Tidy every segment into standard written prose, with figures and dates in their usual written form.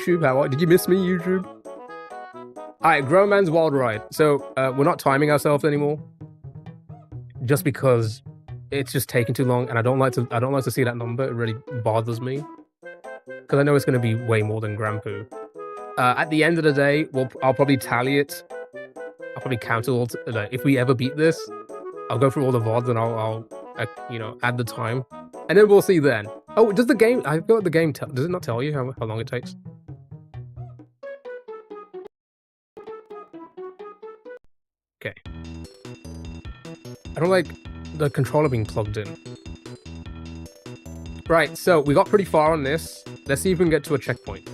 YouTube, how did you miss me, YouTube? Alright, Grown Man's Wild Ride. So we're not timing ourselves anymore. Just because it's just taking too long, and I don't like to see that number. It really bothers me. Because I know it's gonna be way more than Grandpoo. At the end of the day, I'll probably tally it. I'll probably count it all. Like, if we ever beat this, I'll go through all the VODs and I'll you know, add the time, and then we'll see then. Oh, does the game? I forgot the game. Does it not tell you how long it takes? Okay. I don't like the controller being plugged in. Right, so we got pretty far on this. Let's see if we can get to a checkpoint.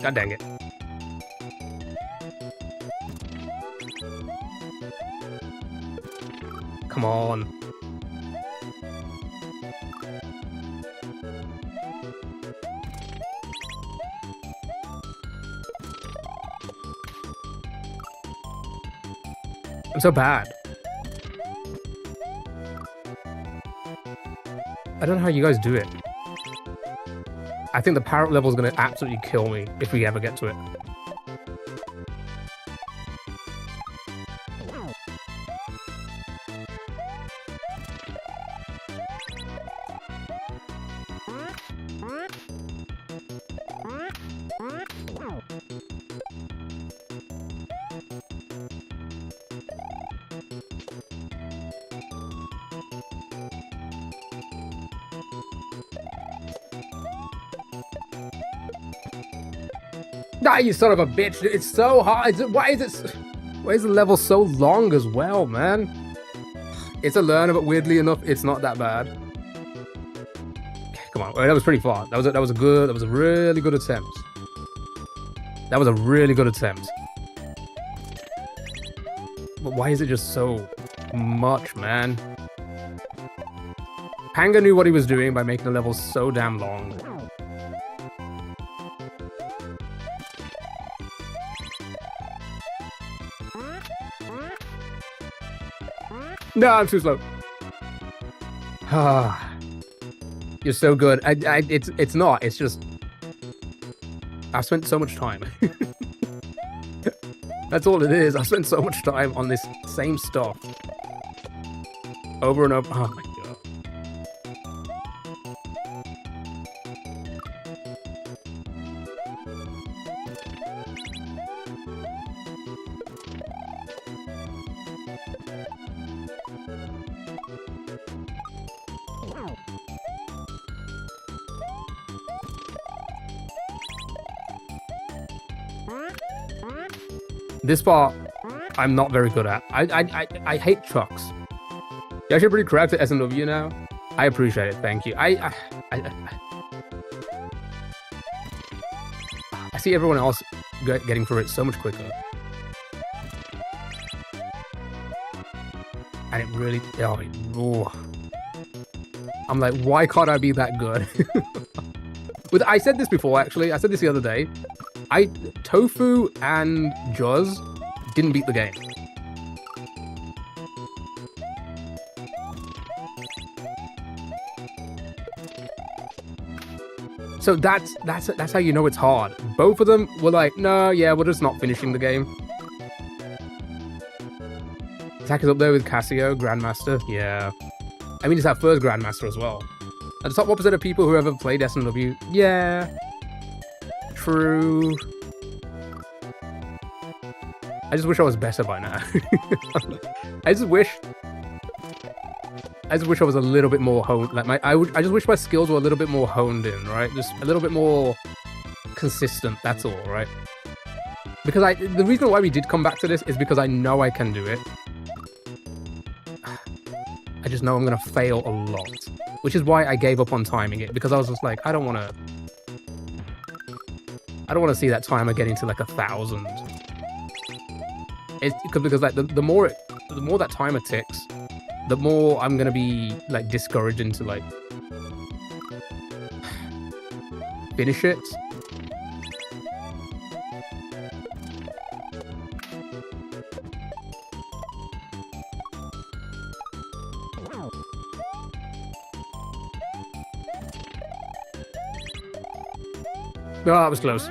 God dang it. Come on. I'm so bad. I don't know how you guys do it. I think the parrot level is going to absolutely kill me if we ever get to it. Ah, you son of a bitch! It's so hard. Why is the level so long as well, man? It's a learner, but weirdly enough, it's not that bad. Come on, that was pretty far. That was a really good attempt. That was a really good attempt. But why is it just so much, man? Panga knew what he was doing by making the level so damn long. No, I'm too slow. Ah, you're so good. It's not. It's just I've spent so much time. That's all it is. I've spent so much time on this same stuff over and over. Oh my god. This part, I'm not very good at. I hate trucks. You're actually pretty correct at SNW now. I appreciate it. Thank you. I see everyone else getting through it so much quicker. And it really... Oh, I'm like, why can't I be that good? I said this before, actually. I said this the other day. Tofu and Juz didn't beat the game. So that's how you know it's hard. Both of them were like, no, yeah, we're just not finishing the game. Attack is up there with Casio, Grandmaster. Yeah. I mean, it's our first Grandmaster as well. And the top 1% of people who ever played SNW. Yeah. True. I just wish I was better by now. I just wish I was a little bit more honed. Like I just wish my skills were a little bit more honed in, right? Just a little bit more consistent. That's all, right? Because the reason why we did come back to this is because I know I can do it. I just know I'm gonna fail a lot, which is why I gave up on timing it, because I was just like, I don't want to see that timer getting to like 1,000. It's because like the more that timer ticks, the more I'm gonna be like discouraged into like finish it. that was close.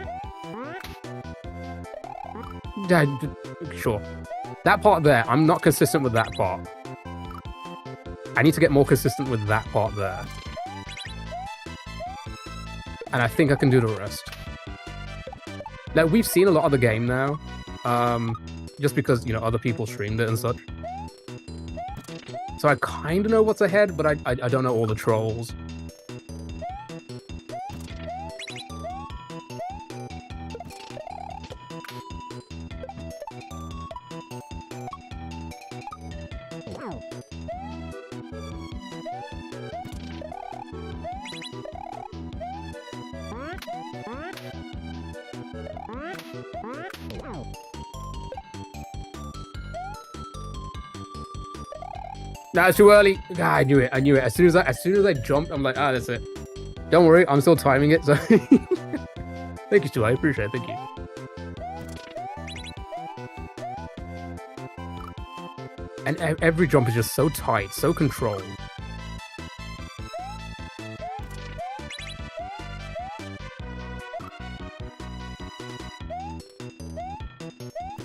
Sure. That part there, I'm not consistent with that part. I need to get more consistent with that part there. And I think I can do the rest. Like, we've seen a lot of the game now. Just because, you know, other people streamed it and such. So I kind of know what's ahead, but I don't know all the trolls. Nah, it's too early. God, I knew it. I knew it. As soon as I jumped, I'm like, that's it. Don't worry, I'm still timing it. So, thank you, Stu. I appreciate it. Thank you. And every jump is just so tight, so controlled.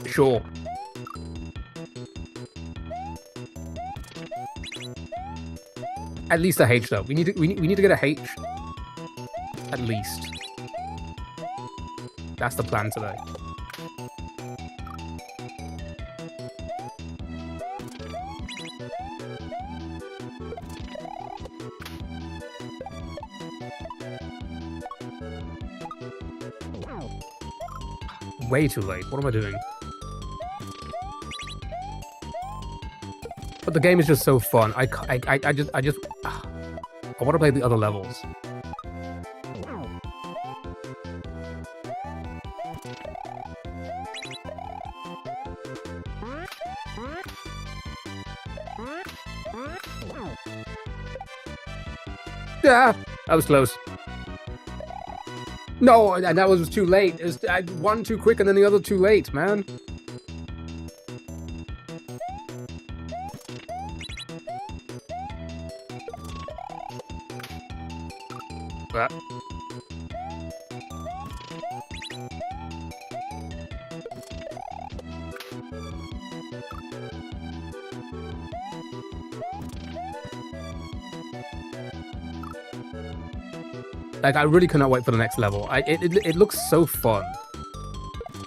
Sure. At least a H though. We need to get a H. At least. That's the plan today. Way too late. What am I doing? But the game is just so fun. I want to play the other levels. Yeah, that was close. No, and that was too late. It was, one too quick and then the other too late, man. That. Like, I really cannot wait for the next level. It looks so fun.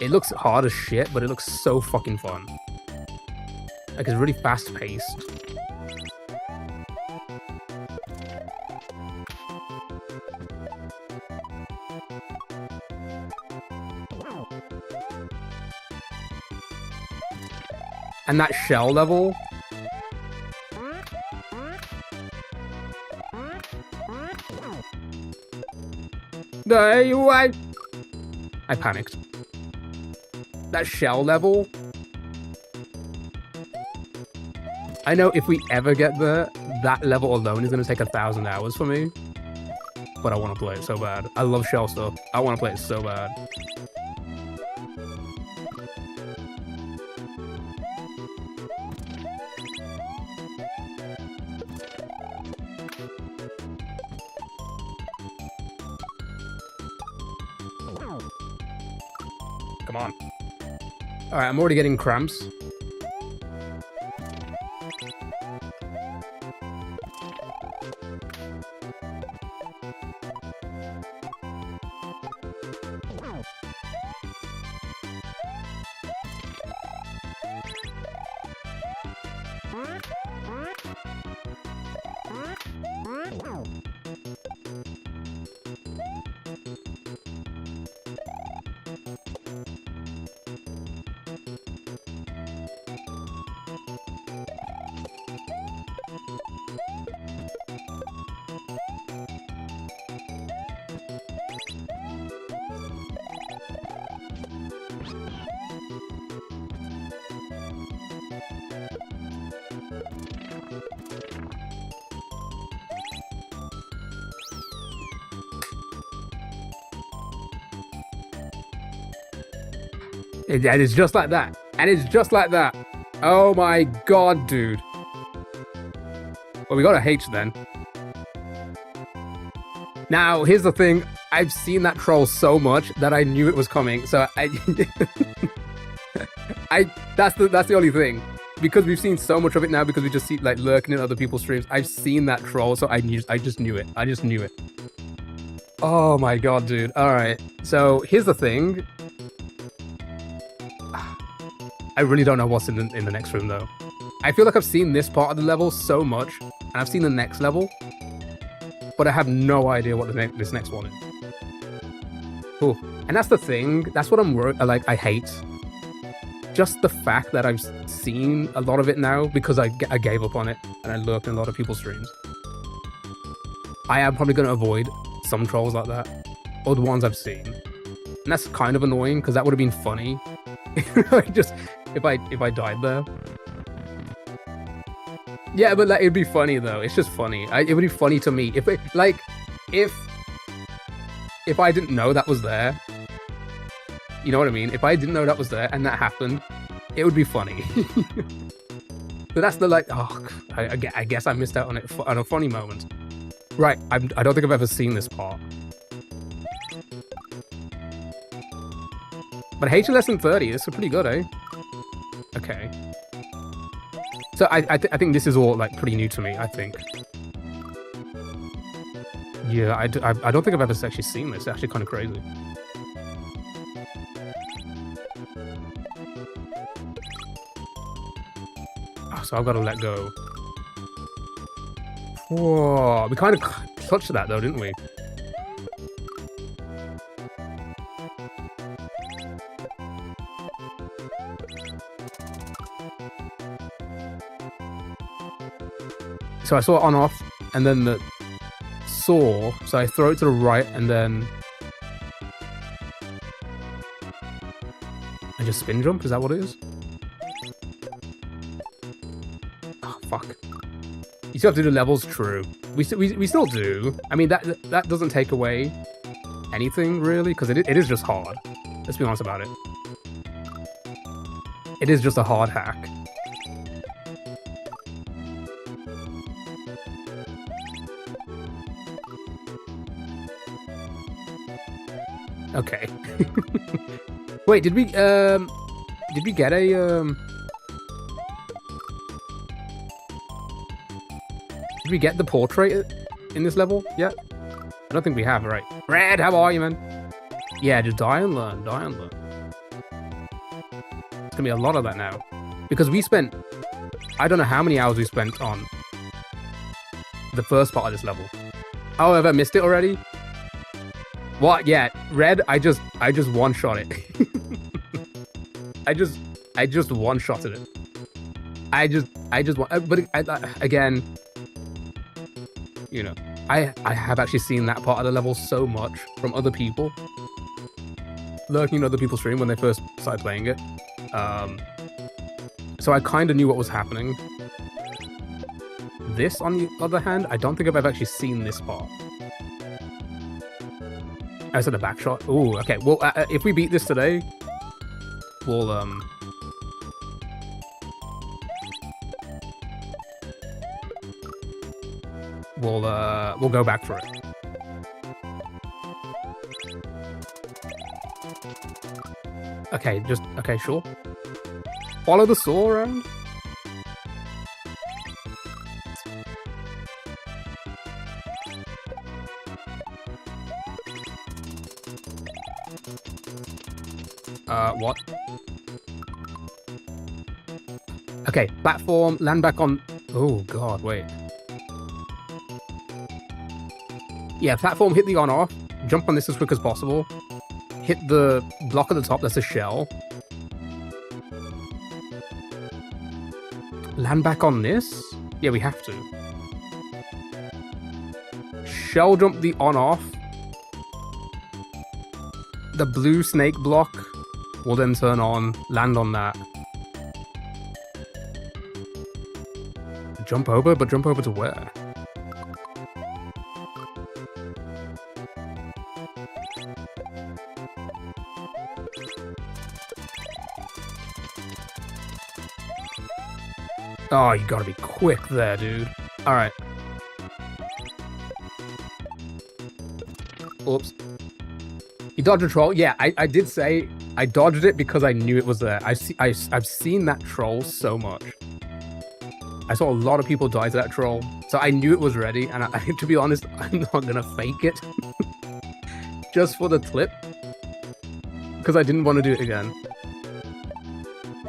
It looks hard as shit, but it looks so fucking fun. Like, it's really fast-paced. And that shell level... No, I panicked. That shell level... I know if we ever get there, that level alone is going to take 1,000 hours for me. But I want to play it so bad. I love shell stuff. I want to play it so bad. Come on. Alright, I'm already getting cramps. And it's just like that. And it's just like that. Oh my god, dude. Well, we got a H then. Now, here's the thing. I've seen that troll so much that I knew it was coming. So that's the only thing. Because we've seen so much of it now, because we just see like lurking in other people's streams. I've seen that troll, so I just knew it. I just knew it. Oh my god, dude. Alright. So here's the thing. I really don't know what's in the next room though. I feel like I've seen this part of the level so much, and I've seen the next level, but I have no idea what this next one is. Ooh. And that's the thing. That's what I'm like. I hate. Just the fact that I've seen a lot of it now, because I gave up on it and I lurked in a lot of people's streams. I am probably going to avoid some trolls like that, or the ones I've seen. And that's kind of annoying, because that would have been funny. Just if I died there. Yeah, but like, it'd be funny though. It's just funny. It would be funny to me if if I didn't know that was there. You know what I mean? If I didn't know that was there and that happened, it would be funny. But that's the like, oh, I guess I missed out on it on a funny moment. Right, I don't think I've ever seen this part. But HLS in 30, this is pretty good, eh? Okay. So I think this is all like pretty new to me, I think. Yeah, I don't think I've ever actually seen this. It's actually kind of crazy. So I've got to let go. Whoa, we kind of touched that though, didn't we? So I saw it on off, and then the saw, so I throw it to the right, and then I just spin jump, is that what it is? Oh, fuck. You still have to do the levels, true. We still do. I mean, that doesn't take away anything, really, because it is just hard. Let's be honest about it. It is just a hard hack. Okay. Wait, did we get a Did we get the portrait in this level yet? I don't think we have, right? Red, how are you, man? Yeah, just die and learn, die and learn. It's gonna be a lot of that now. Because we spent, I don't know how many hours we spent on the first part of this level. Oh, have I missed it already? What? Yeah, red. I just one-shot it. I just one-shotted it. Again, you know, I have actually seen that part of the level so much from other people, lurking in other people's stream when they first started playing it. So I kind of knew what was happening. This, on the other hand, I don't think I've ever actually seen this part. I said a back shot. Ooh, okay. Well, if we beat this today, we'll go back for it. Okay, okay, sure. Follow the saw around. What? Okay, platform, land back on... Oh, God, wait. Yeah, platform, hit the on-off, jump on this as quick as possible, hit the block at the top, that's a shell. Land back on this? Yeah, we have to. Shell jump the on-off. The blue snake block will then turn on, land on that. Jump over, but jump over to where? Oh, you gotta be quick there, dude. Alright. Oops. You dodged a troll? Yeah, I did say I dodged it because I knew it was there. I've seen that troll so much. I saw a lot of people die to that troll, so I knew it was ready. And to be honest, I'm not gonna fake it just for the clip because I didn't want to do it again.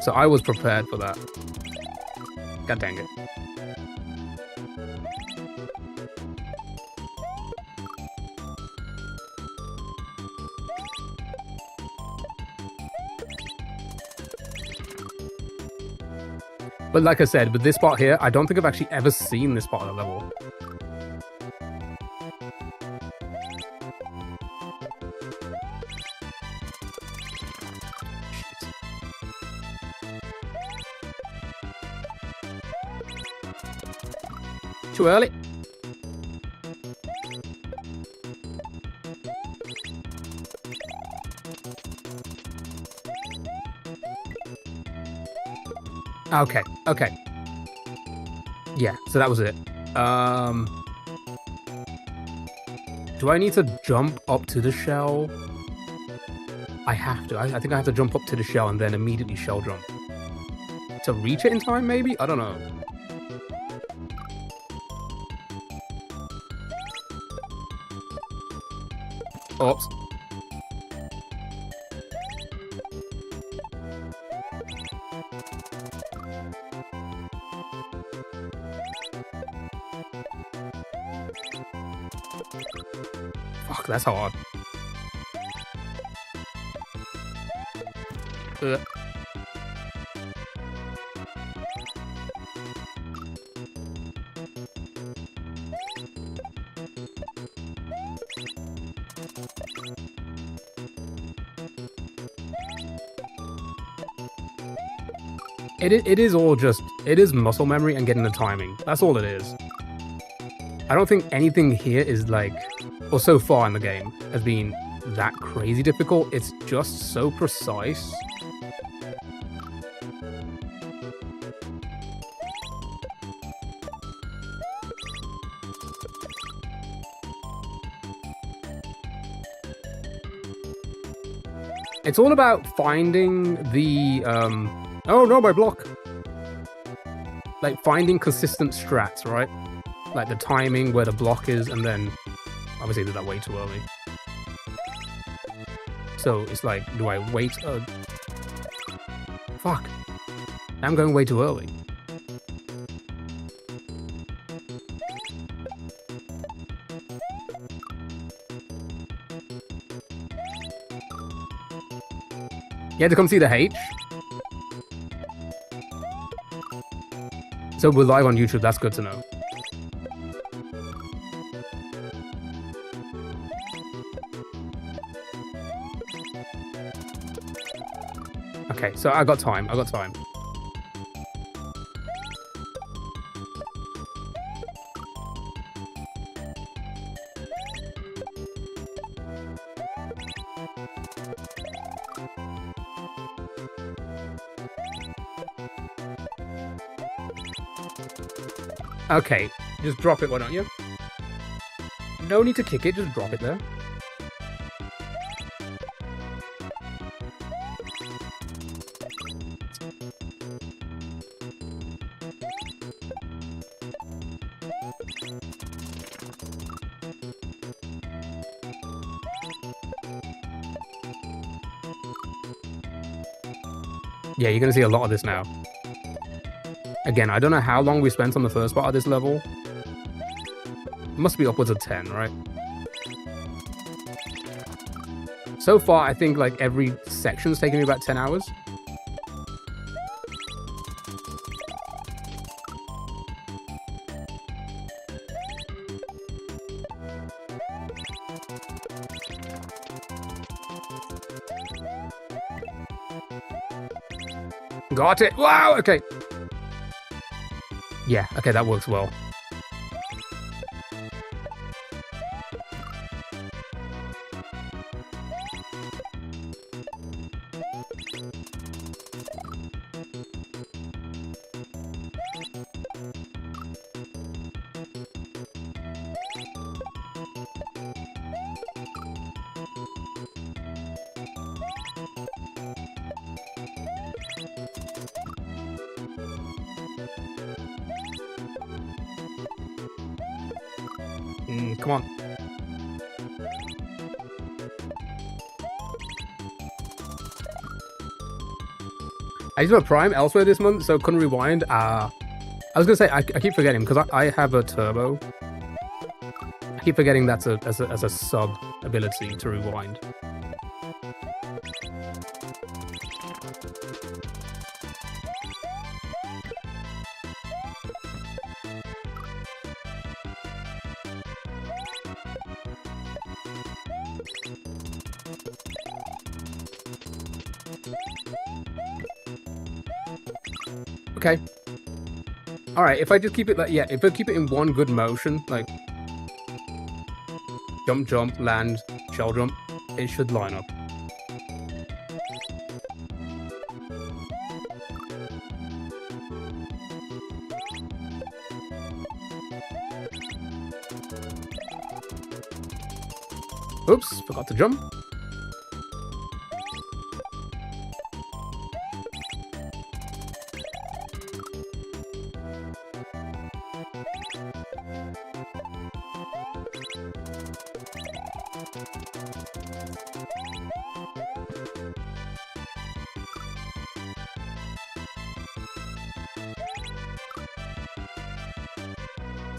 So I was prepared for that. God dang it. But like I said, with this part here, I don't think I've actually ever seen this part of the level. Shit. Too early. Okay, okay. Yeah, so that was it. Do I need to jump up to the shell? I have to. I think I have to jump up to the shell and then immediately shell jump. To reach it in time, maybe? I don't know. Oops. Fuck, that's hard. It is all just, it is muscle memory and getting the timing. That's all it is. I don't think anything here is like, or so far in the game, has been that crazy difficult. It's just so precise. It's all about finding the, oh no, my block. Like finding consistent strats, right? Like the timing, where the block is, and then obviously did that way too early. So it's like, do I wait? Fuck. I'm going way too early. You had to come see the H? So we're live on YouTube, that's good to know. Okay, so I got time, Okay, just drop it, why don't you? No need to kick it, just drop it there. Yeah, you're gonna see a lot of this now. Again, I don't know how long we spent on the first part of this level. It must be upwards of 10, right? So far, I think like every section's taken me about 10 hours. Got it! Wow, okay. Yeah, okay, that works well. Come on. I used a Prime elsewhere this month, so couldn't rewind. I was gonna say I keep forgetting because I have a turbo. I keep forgetting that's as a sub ability to rewind. Okay. All right. If I just keep it like if I keep it in one good motion, like jump, jump, land, shell jump, it should line up. Oops, forgot to jump.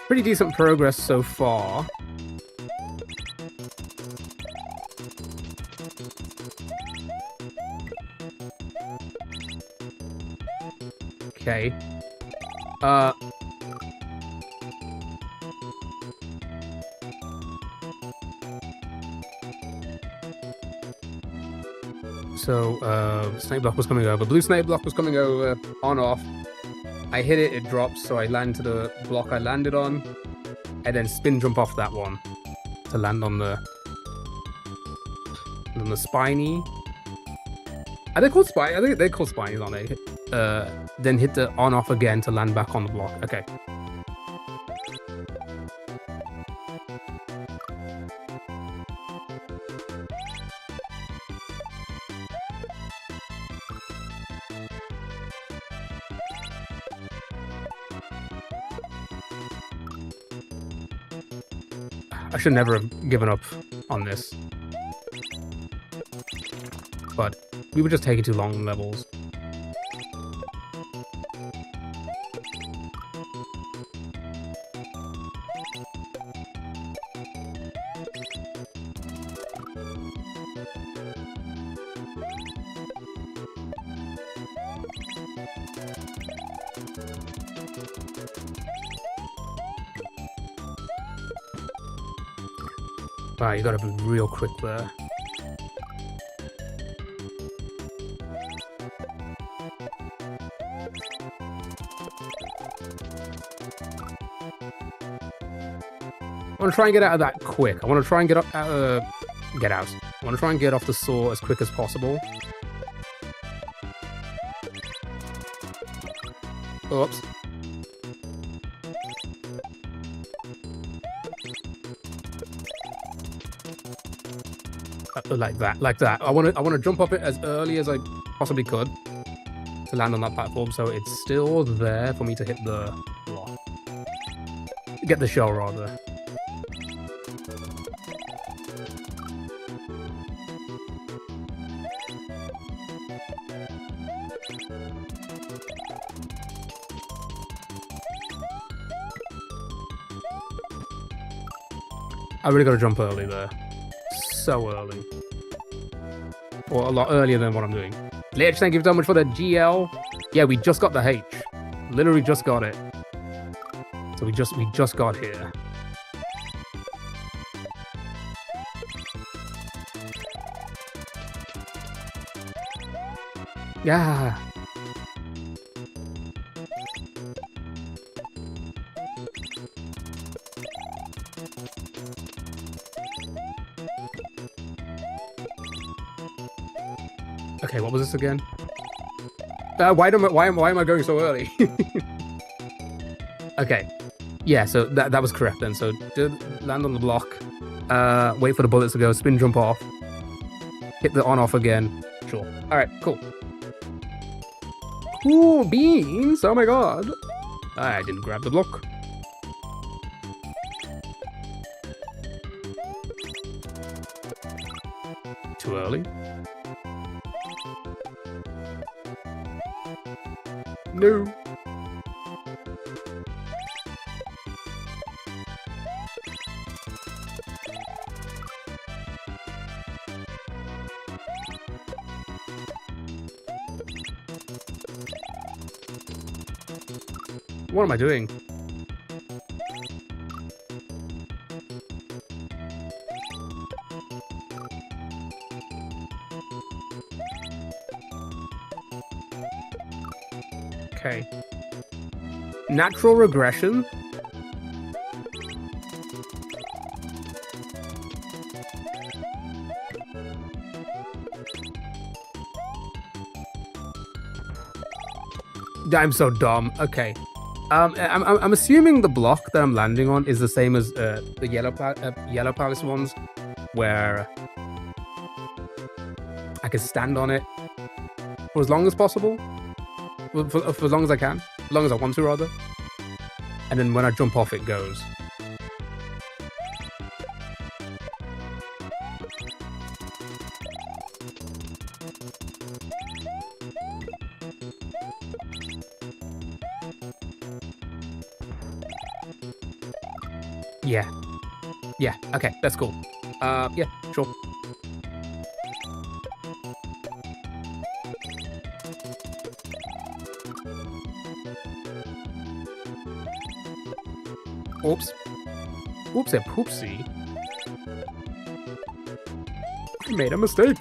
Pretty decent progress so far. Okay. So, snake block was coming over. Blue snake block was coming over, on, off. I hit it, it drops, so I land to the block I landed on, and then spin jump off that one to land on the spiny. Are they called spiny? I think they're called spinies, aren't they? Then hit the on off again to land back on the block. Okay. I should never have given up on this. But we were just taking too long levels. Wow, you gotta be real quick there. I want to try and get out of that quick. I want to try and get up, get out. I want to try and get off the saw as quick as possible. Oops. Like that. I want to jump up it as early as I possibly could to land on that platform, so it's still there for me to hit the block. Get the shell rather. I really got to jump early there. So early. Or a lot earlier than what I'm doing. Lich, thank you so much for the GL. Yeah, we just got the H. Literally just got it. So we just got here. Yeah. Okay, what was this again? Why am I going so early? Okay, yeah, so that was correct then. So land on the block, wait for the bullets to go, spin jump off, hit the on off again. Sure. All right, cool. Ooh, beans! Oh my god! I didn't grab the block. Too early? No. What am I doing? Okay. Natural regression? I'm so dumb. Okay. I'm assuming the block that I'm landing on is the same as the yellow palace ones, where I can stand on it for as long as possible, for as long as I can, as long as I want to, rather. And then when I jump off, it goes. Yeah. Yeah, okay, that's cool. Yeah, sure. Oops. Oopsie poopsie. I made a mistake.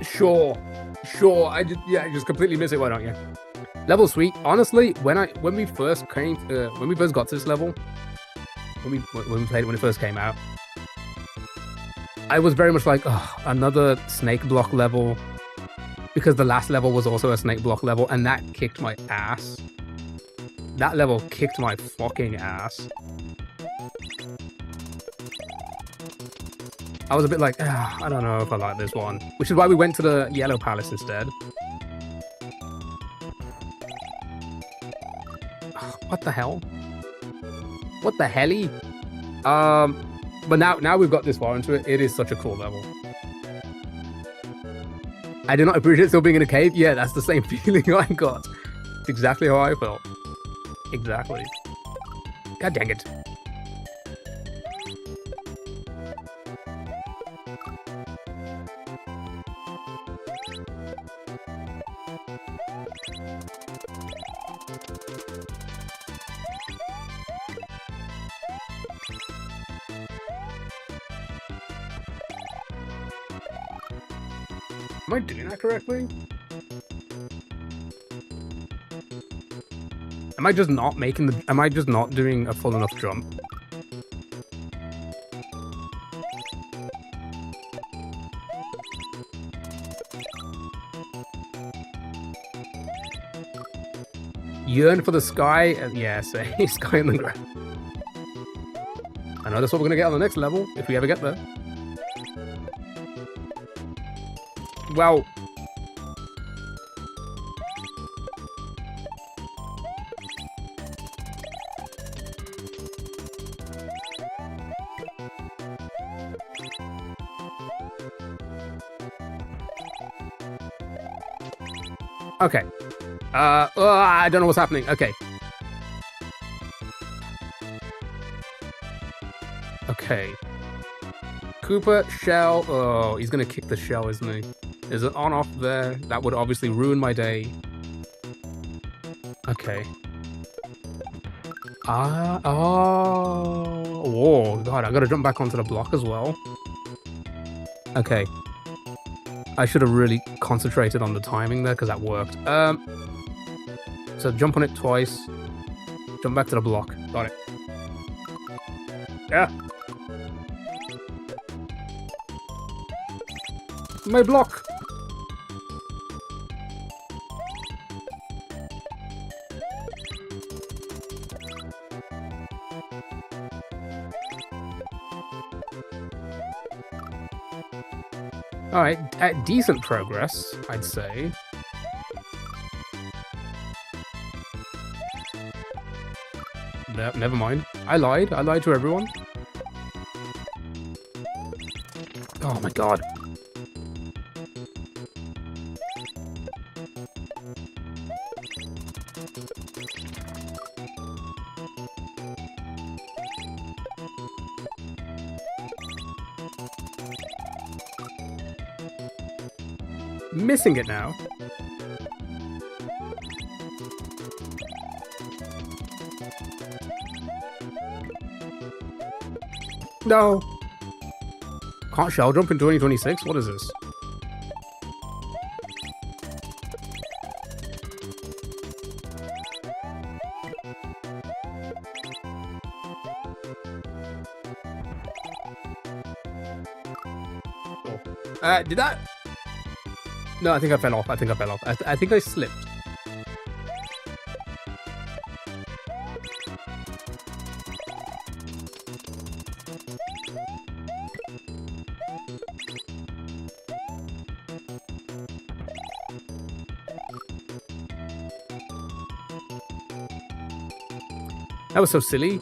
Sure. I just completely miss it. Why don't you? Level sweet. Honestly, when we first got to this level, when we played it when it first came out, I was very much like, oh, another snake block level, because the last level was also a snake block level, and that kicked my ass. That level kicked my fucking ass. I was a bit like, I don't know if I like this one, which is why we went to the yellow palace instead. What the hell? What the helly? But now we've got this far into it. It is such a cool level. I did not appreciate still being in a cave. Yeah, that's the same feeling I got. It's exactly how I felt. Exactly. God dang it. Am I doing that correctly? Am I just not doing a full enough jump? Yearn for the sky? Yeah, say sky on the ground. I know that's what we're gonna get on the next level, if we ever get there. Well, okay. I don't know what's happening. Okay. Okay. Koopa, shell. Oh, he's gonna kick the shell, isn't he? There's an on-off there. That would obviously ruin my day. Okay. Oh. Whoa, God, I gotta jump back onto the block as well. Okay. I should have really concentrated on the timing there, because that worked. So jump on it twice. Jump back to the block. Got it. Yeah. My block. All right, decent progress, I'd say. never mind. I lied. I lied to everyone. Oh my god. Missing it now. No. Can't shell jump in 2026? What is this? Did that? No, I think I fell off. I think I slipped. That was so silly.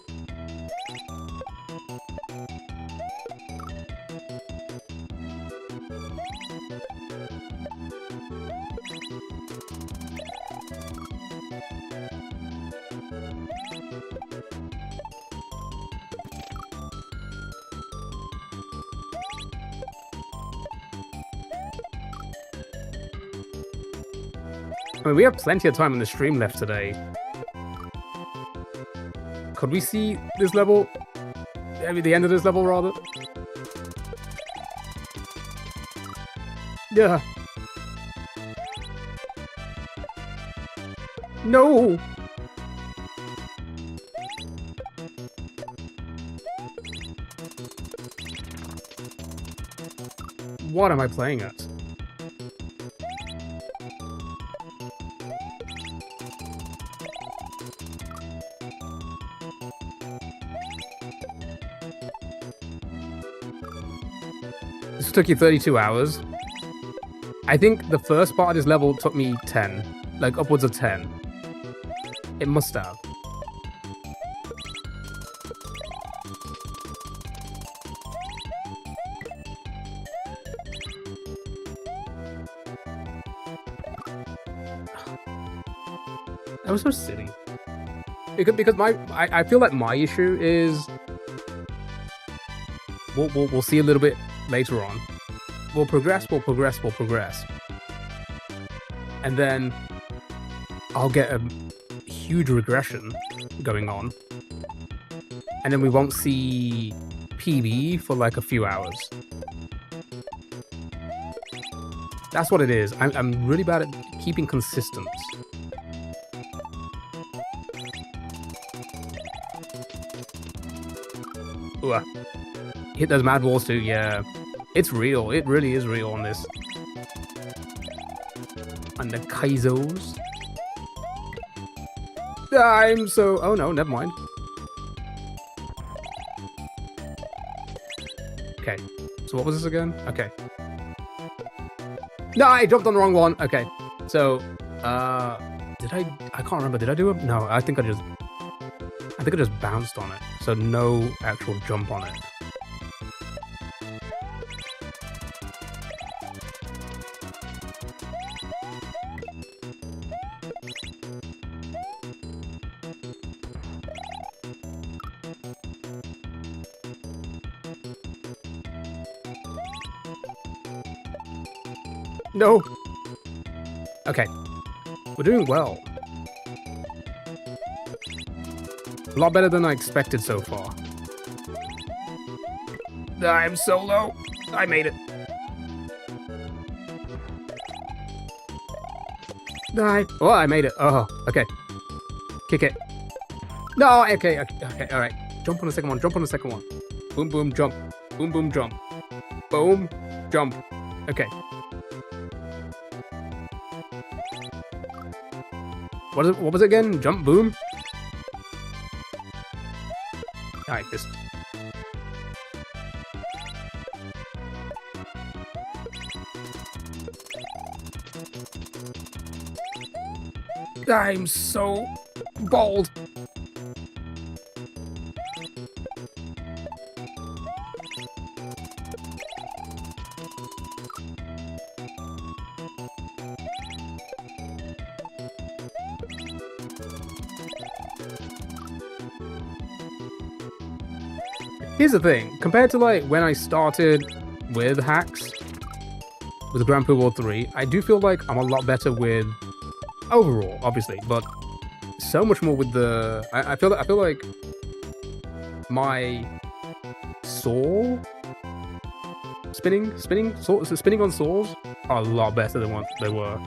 I mean, we have plenty of time on the stream left today. Could we see this level? I mean, the end of this level, rather? Yeah. No! What am I playing at? This took you 32 hours. I think the first part of this level took me 10. Like, upwards of 10. It must have. That was so silly. Because I feel like my issue is we'll see a little bit later on. We'll progress. And then I'll get a huge regression going on. And then we won't see PB for like a few hours. That's what it is. I'm really bad at keeping consistent. Ooh, hit those mad walls too, yeah. It's real. It really is real on this. And the Kaizos. I'm so... Oh no, never mind. Okay. So what was this again? Okay. No, I jumped on the wrong one. Okay. So, did I can't remember. Did I do it? No, I think I just bounced on it. So no actual jump on it. No. Okay. We're doing well. A lot better than I expected so far. I'm so low. I made it. Oh, I made it. Oh, okay. Kick it. No, okay, all right. Jump on the second one. Boom, boom, jump. Boom, boom, jump. Boom, jump. Okay. What was it again? Jump, boom? I missed. I'm so bald. Here's the thing, compared to like when I started with hacks, with Grand Prix World 3, I do feel like I'm a lot better with overall, obviously, but so much more with the. I feel like my saw spinning on saws are a lot better than what they were.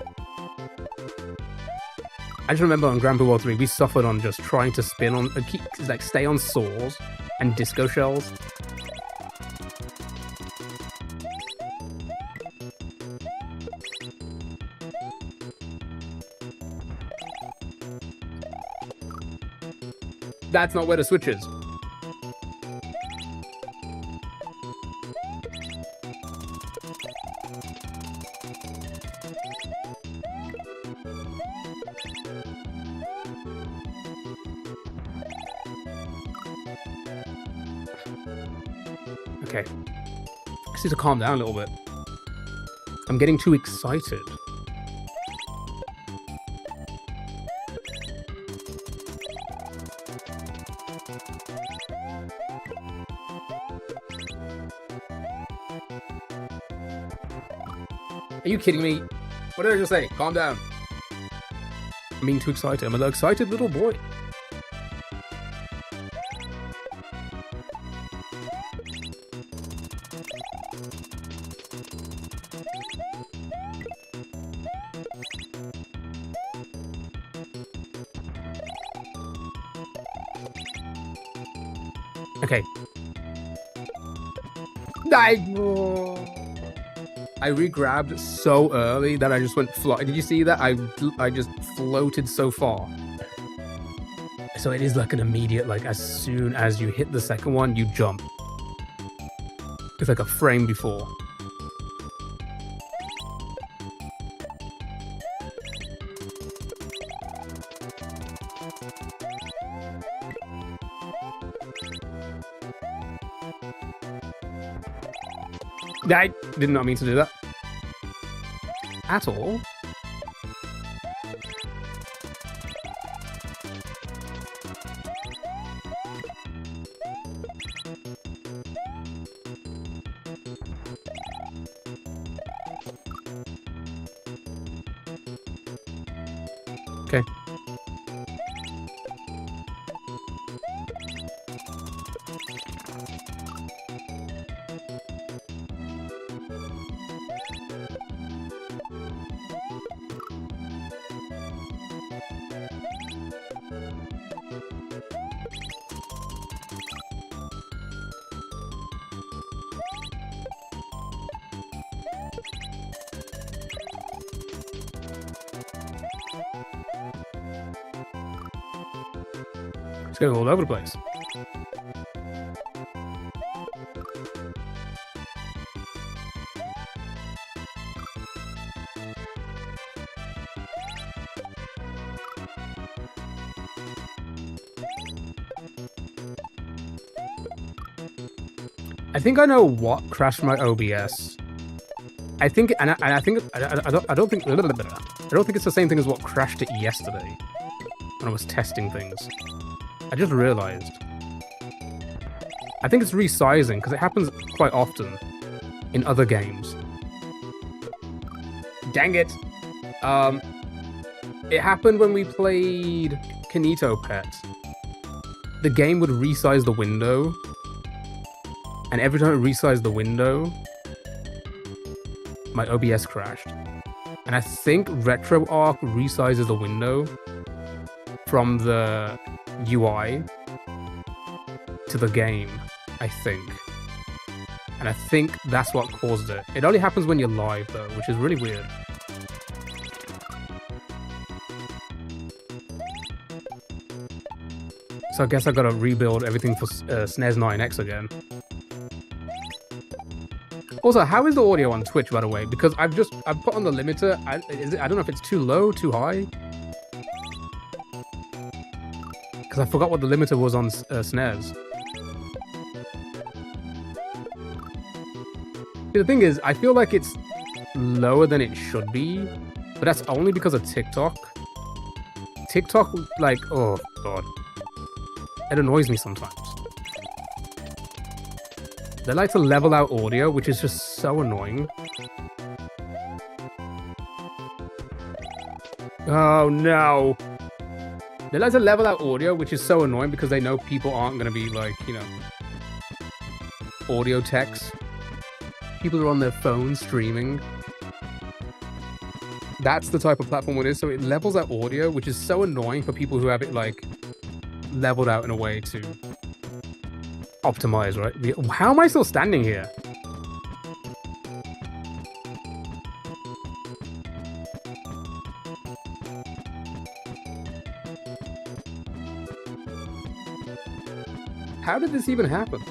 I just remember on Grand Prix World 3, we suffered on just trying to spin on, stay on saws and disco shells. That's not where the switch is. Okay. I just need to calm down a little bit. I'm getting too excited. Are you kidding me? What did I just say? Calm down. I'm being too excited. I'm an excited little boy. Okay. I re-grabbed so early that I just went fly. Did you see that? I just floated so far. So it is like an immediate, like as soon as you hit the second one, you jump. It's like a frame before. I did not mean to do that. At all. Okay. It's going all over the place. I think I know what crashed my OBS. I think, and I think I don't think it's the same thing as what crashed it yesterday when I was testing things. I just realized. I think it's resizing because it happens quite often in other games. Dang it! It happened when we played Kinito Pet. The game would resize the window, and every time it resized the window, my OBS crashed. And I think RetroArch resizes the window from the UI to the game, I think. And I think that's what caused it. It only happens when you're live though, which is really weird. So I guess I gotta rebuild everything for SNES 9X again. Also, how is the audio on Twitch, by the way? Because I've put on the limiter. I don't know if it's too low, too high. Because I forgot what the limiter was on SNES. The thing is, I feel like it's lower than it should be, but that's only because of TikTok. TikTok, like, oh god, it annoys me sometimes. They like to level out audio, which is just so annoying. Oh no. They like to level out audio, which is so annoying because they know people aren't going to be like, you know, audio techs. People are on their phone streaming. That's the type of platform it is. So it levels out audio, which is so annoying for people who have it like leveled out in a way to optimize, right? How am I still standing here? How did this even happen?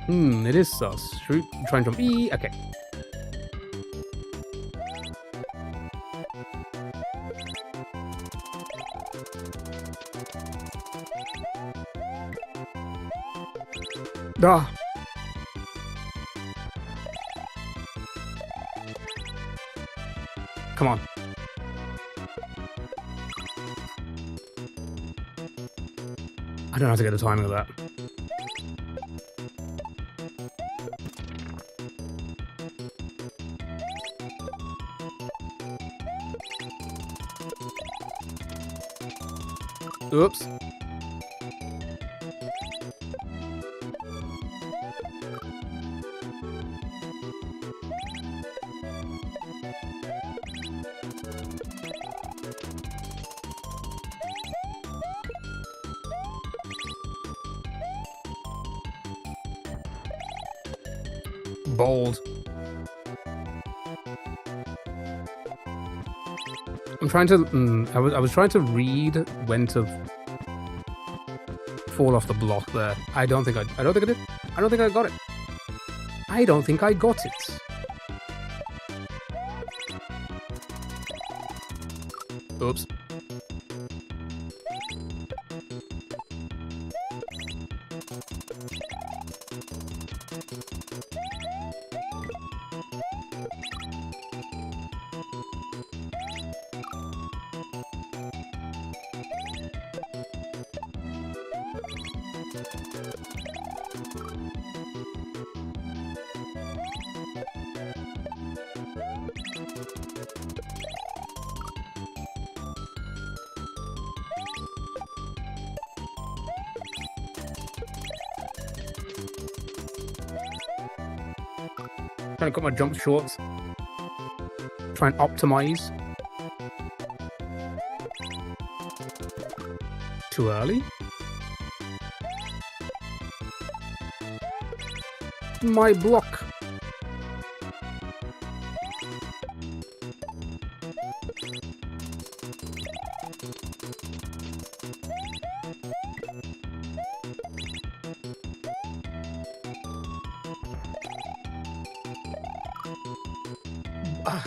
It is sus. Should we try and jump? Okay. Ah. Come on. I don't know how to get the timing of that. Oops. Bold. I'm trying to. I was trying to read when to fall off the block there. I don't think I did. I don't think I got it. I don't think I got it. Oops. Trying to cut my jump shorts. Try and optimize. Too early? My block.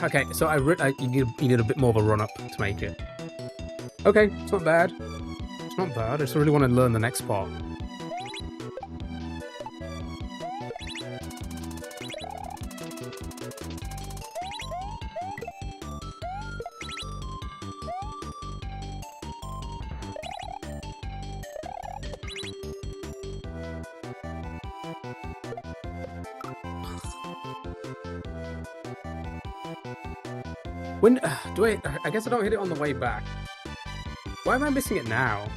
Okay, so you need a bit more of a run up to make it. Okay, it's not bad. It's not bad. I just really want to learn the next part. When do I guess I don't hit it on the way back. Why am I missing it now?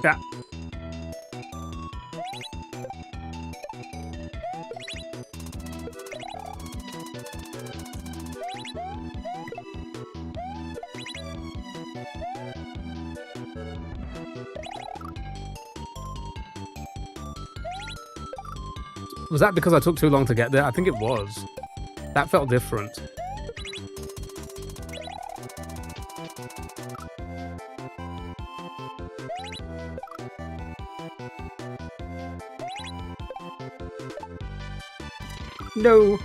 Yeah. Was that because I took too long to get there? I think it was. That felt different. No.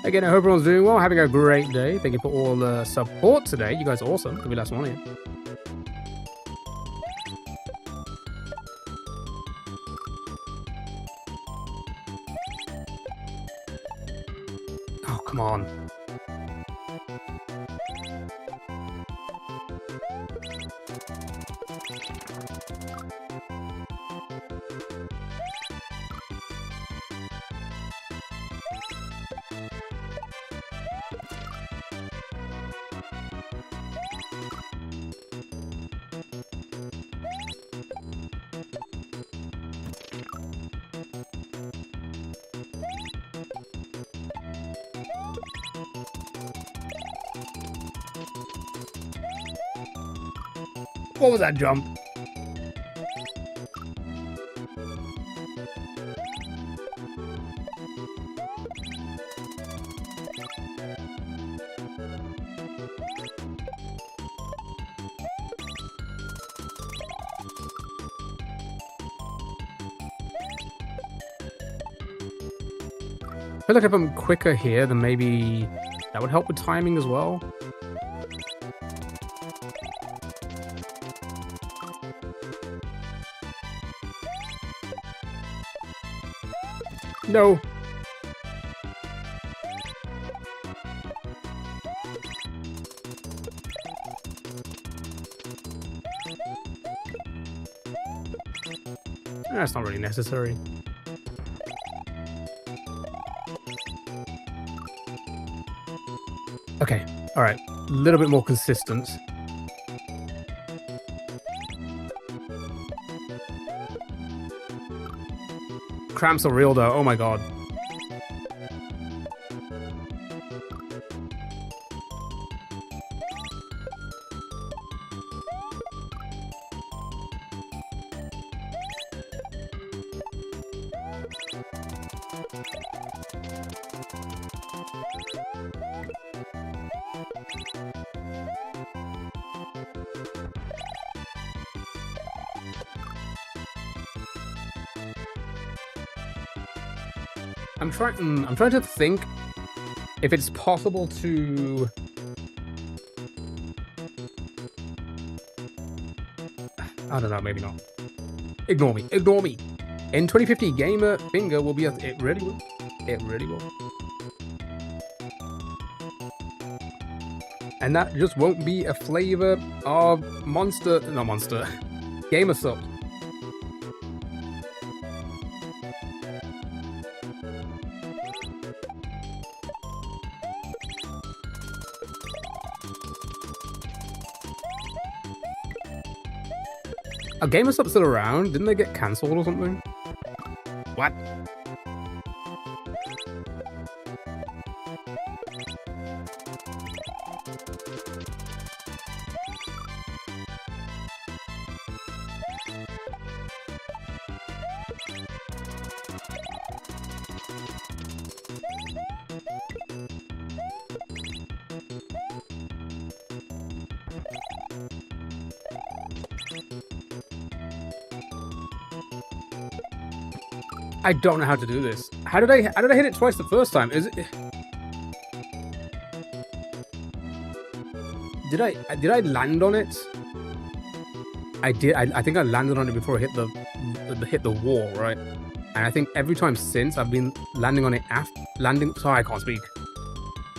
Again, I hope everyone's doing well, having a great day. Thank you for all the support today. You guys are awesome. Could be last one here. Oh, come on. What was that jump? I feel like if I'm quicker here, then maybe that would help with timing as well. No. That's not really necessary. Okay, all right. A little bit more consistent. Cramps are real though, oh my god. I'm trying to think if it's possible to... I don't know, maybe not. Ignore me, ignore me. In 2050, gamer finger will be a... It really will. It really will. And that just won't be a flavor of monster... Not monster. Gamer sub. Are GamerStop still around? Didn't they get cancelled or something? What? I don't know how to do this. How did I hit it twice the first time? Is it? Did I land on it? I did. I think I landed on it before I hit the wall, right? And I think every time since I've been landing on it after landing. Sorry, I can't speak.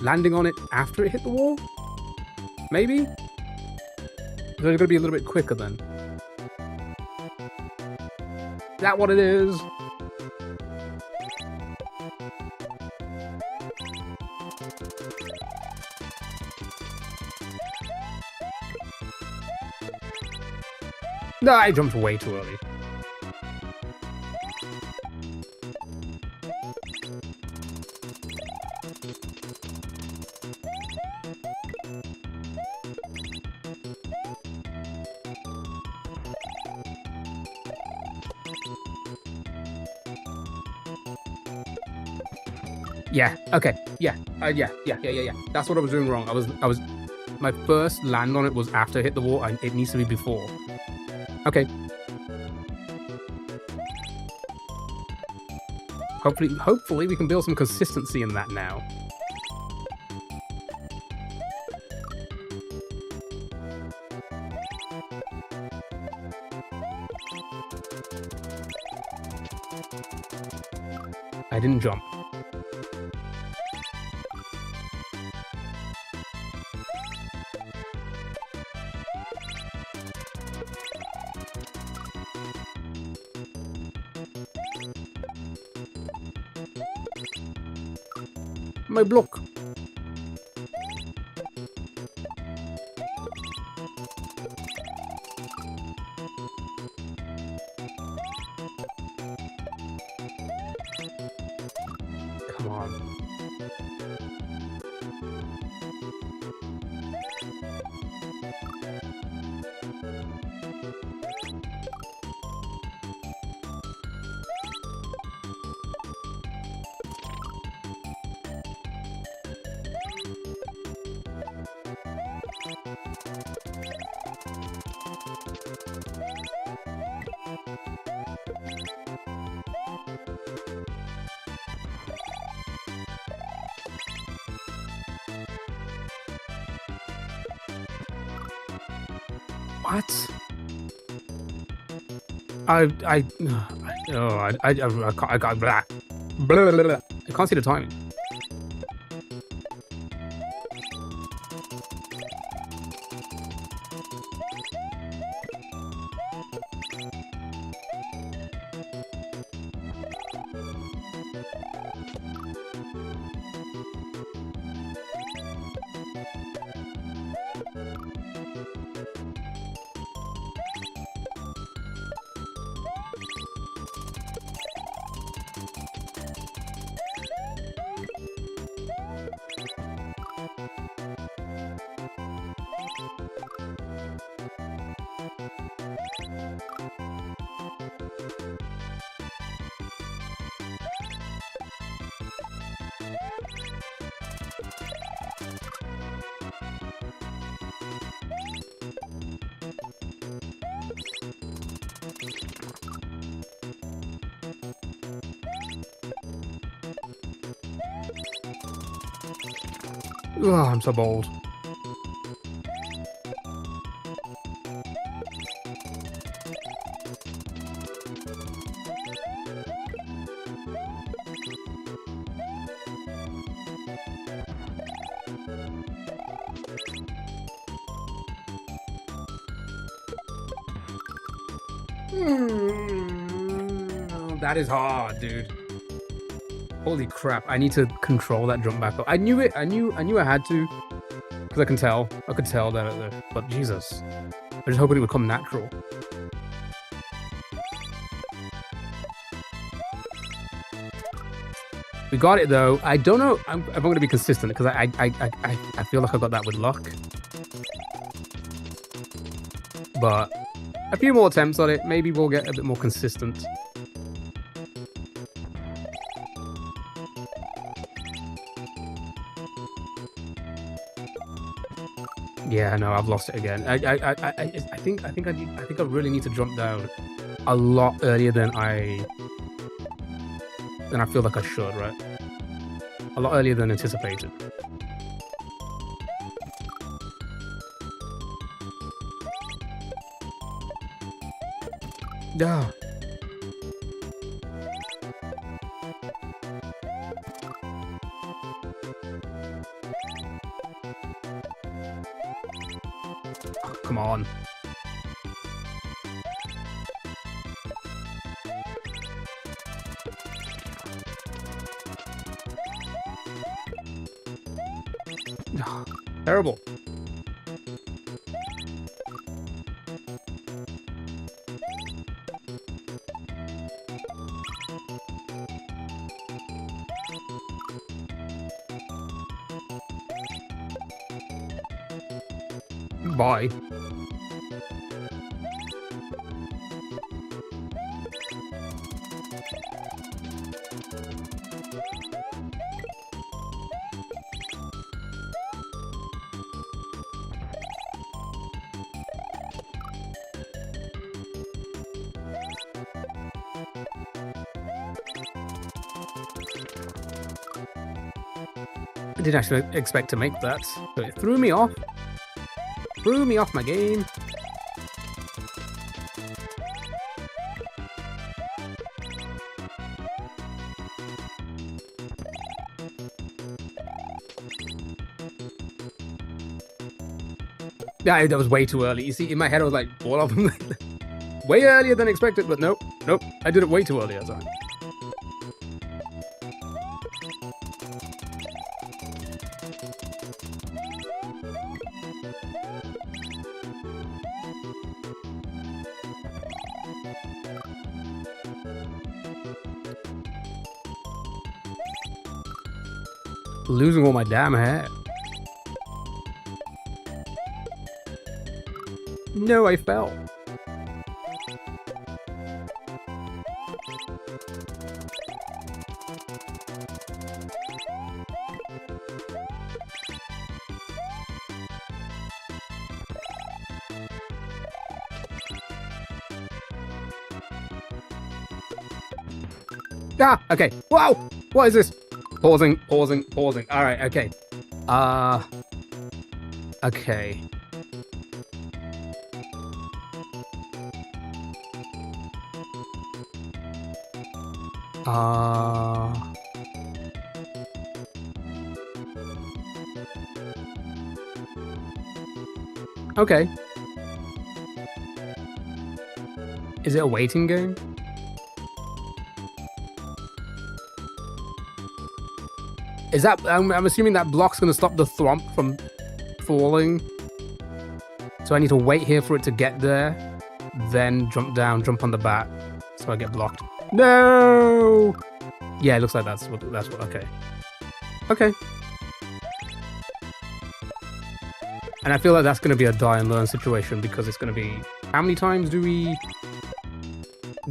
Landing on it after it hit the wall. Maybe. So it's gonna be a little bit quicker then. Is that what it is? No, I jumped way too early. Yeah. Okay. Yeah. Yeah. That's what I was doing wrong. I was. My first land on it was after I hit the wall. It needs to be before. Okay. Hopefully we can build some consistency in that now. I didn't jump. My block. Come on. What? I got blah. Blah, blah, blah. I can't see the timing. Oh, I'm so bold. That is hard, dude. Holy crap! I need to control that jump back up. I knew it. I knew I had to, because I can tell. I could tell that. But Jesus, I just hoping it would come natural. We got it though. I don't know if I'm going to be consistent, because I feel like I got that with luck. But a few more attempts on it, maybe we'll get a bit more consistent. Yeah, no, I've lost it again. I think I really need to jump down a lot earlier than I feel like I should, right? A lot earlier than anticipated. Yeah. Oh, come on. Oh, terrible. Bye. I didn't actually expect to make that, but it threw me off. Threw me off my game. Yeah, that was way too early. You see, in my head, I was like, all of them way earlier than expected, but nope. I did it way too early that time. Losing all my damn hair. No, I fell. Ah, okay. Wow! What is this? Pausing. Alright, okay. Okay. Okay. Is it a waiting game? Is that... I'm assuming that block's gonna stop the thwomp from falling. So I need to wait here for it to get there. Then jump down, jump on the bat. So I get blocked. No! Yeah, it looks like that's what, okay. Okay. And I feel like that's going to be a die and learn situation because it's going to be... How many times do we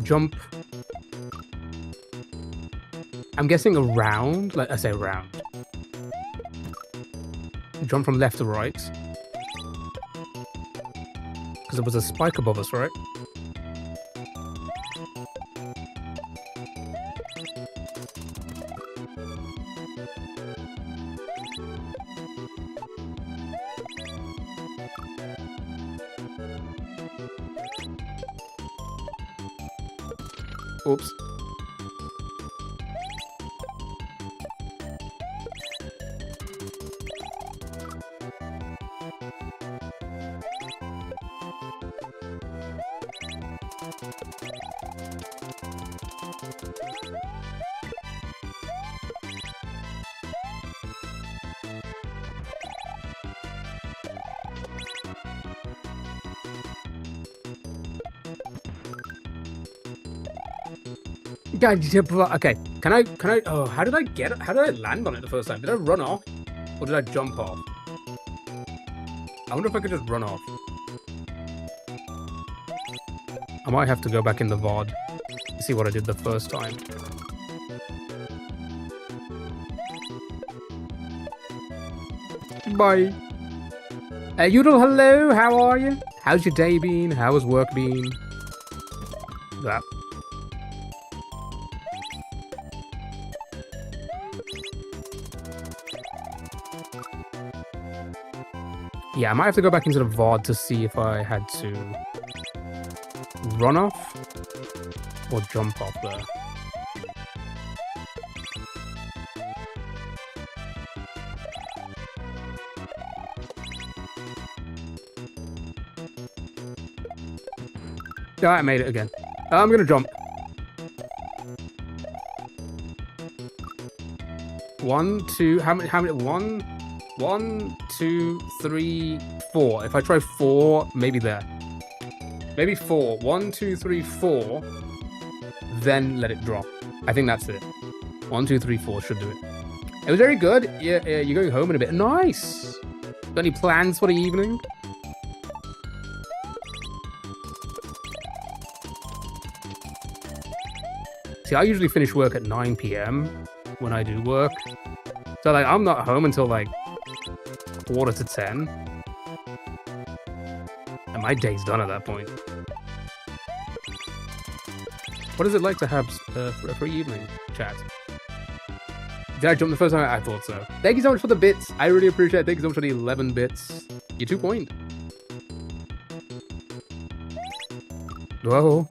jump? I'm guessing around. Like I say around. Jump from left to right. Because there was a spike above us, right? Oops. Okay, can I, oh, how did I get it? How did I land on it the first time? Did I run off? Or did I jump off? I wonder if I could just run off. I might have to go back in the VOD to see what I did the first time. Bye. Udall, hello, how are you? How's your day been? How has work been? That. Yeah, I might have to go back into the VOD to see if I had to run off or jump off there. Yeah, I made it again. I'm gonna jump. 1, 2, how many, 1, 2, 3, 4. If I try 4, maybe there. Maybe 4. 1, 2, 3, 4. Then let it drop. I think that's it. 1, 2, 3, 4 should do it. It was very good. Yeah, you're going home in a bit. Nice. Got any plans for the evening? See, I usually finish work at 9 PM when I do work. So, like, I'm not home until, like, 9:45. And my day's done at that point. What is it like to have a free evening, chat? Did I jump the first time? I thought so. Thank you so much for the bits. I really appreciate it. Thank you so much for the 11 bits. You're 2 point. Whoa.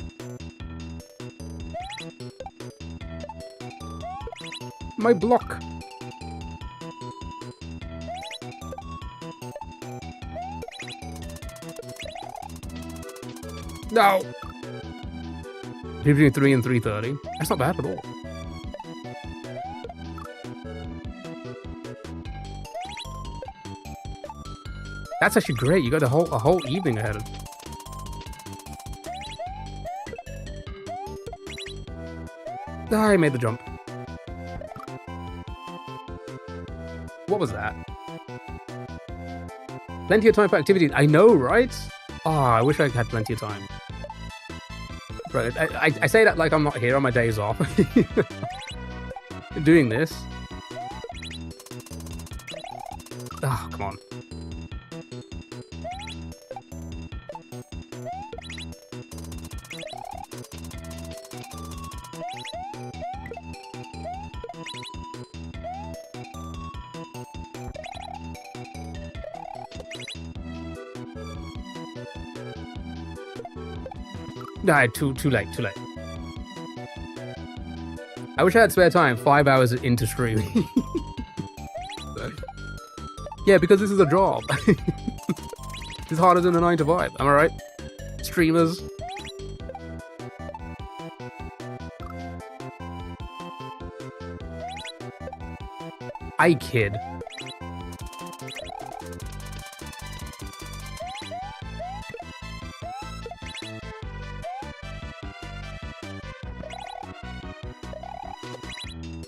My block. No. Between 3 and 3:30. That's not bad at all. That's actually great. You got a whole evening ahead of. I made the jump. What was that? Plenty of time for activities. I know, right? Oh, I wish I had plenty of time. Right, I say that like I'm not here on my days off. Doing this. Oh, come on. Nah, too late. I wish I had spare time. 5 hours into stream. Yeah, because this is a job. It's harder than a 9 to 5. Am I right? Streamers. I kid.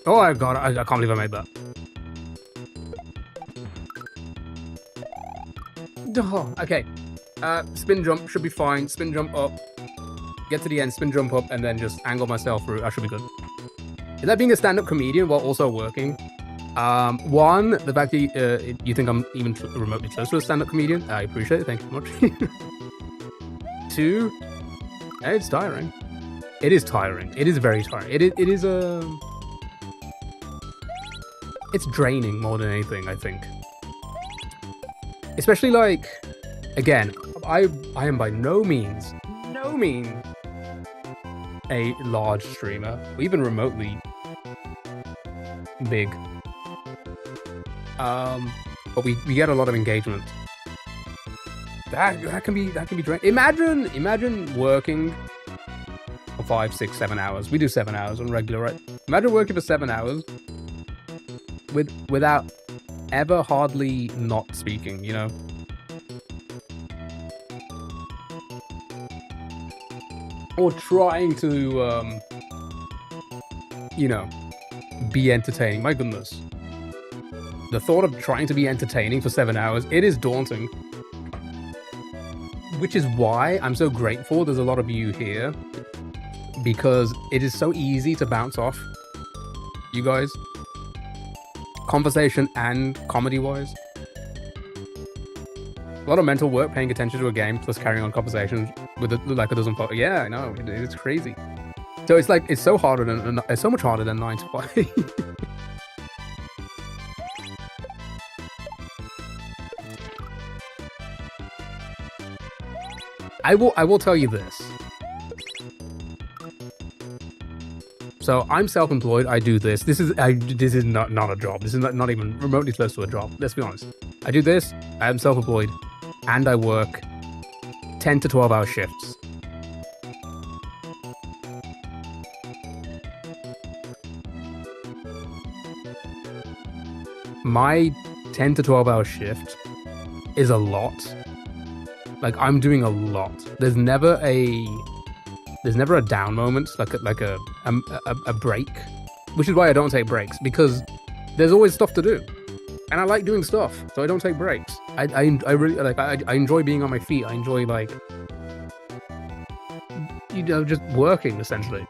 Oh, I got it. I can't believe I made that. Oh, okay. Spin jump should be fine. Spin jump up. Get to the end, spin jump up, and then just angle myself through. I should be good. Is that being a stand-up comedian while also working? One, the fact that you think I'm even remotely close to a stand-up comedian. I appreciate it. Thank you so much. Two, it's tiring. It is tiring. It is very tiring. It is it's draining more than anything, I think. Especially like, again, I am by no means a large streamer, or even remotely big. But we get a lot of engagement. That can be draining. Imagine working for 5, 6, 7 hours. We do 7 hours on regular, right? Imagine working for 7 hours without ever hardly not speaking, you know? Or trying to, you know, be entertaining. My goodness. The thought of trying to be entertaining for 7 hours, it is daunting. Which is why I'm so grateful there's a lot of you here. Because it is so easy to bounce off you guys. Conversation and comedy-wise. A lot of mental work paying attention to a game plus carrying on conversations with like a dozen folks. Yeah, I know, it's crazy. So it's like it's so much harder than 9 to 5. I will tell you this. So I'm self-employed. I do this. This is not a job. This is not even remotely close to a job. Let's be honest. I do this. I am self-employed, and I work 10 to 12-hour shifts. My 10 to 12-hour shift is a lot. Like I'm doing a lot. There's never a down moment, like a break, which is why I don't take breaks, because there's always stuff to do, and I like doing stuff, so I don't take breaks. I really like I enjoy being on my feet. I enjoy like, you know, just working essentially.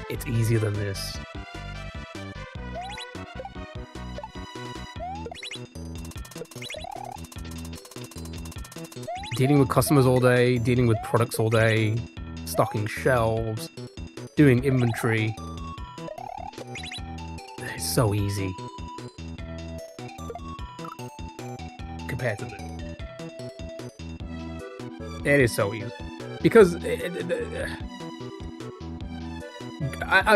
It's easier than this. Dealing with customers all day, dealing with products all day, stocking shelves, doing inventory. It's so easy compared to this. It is so easy because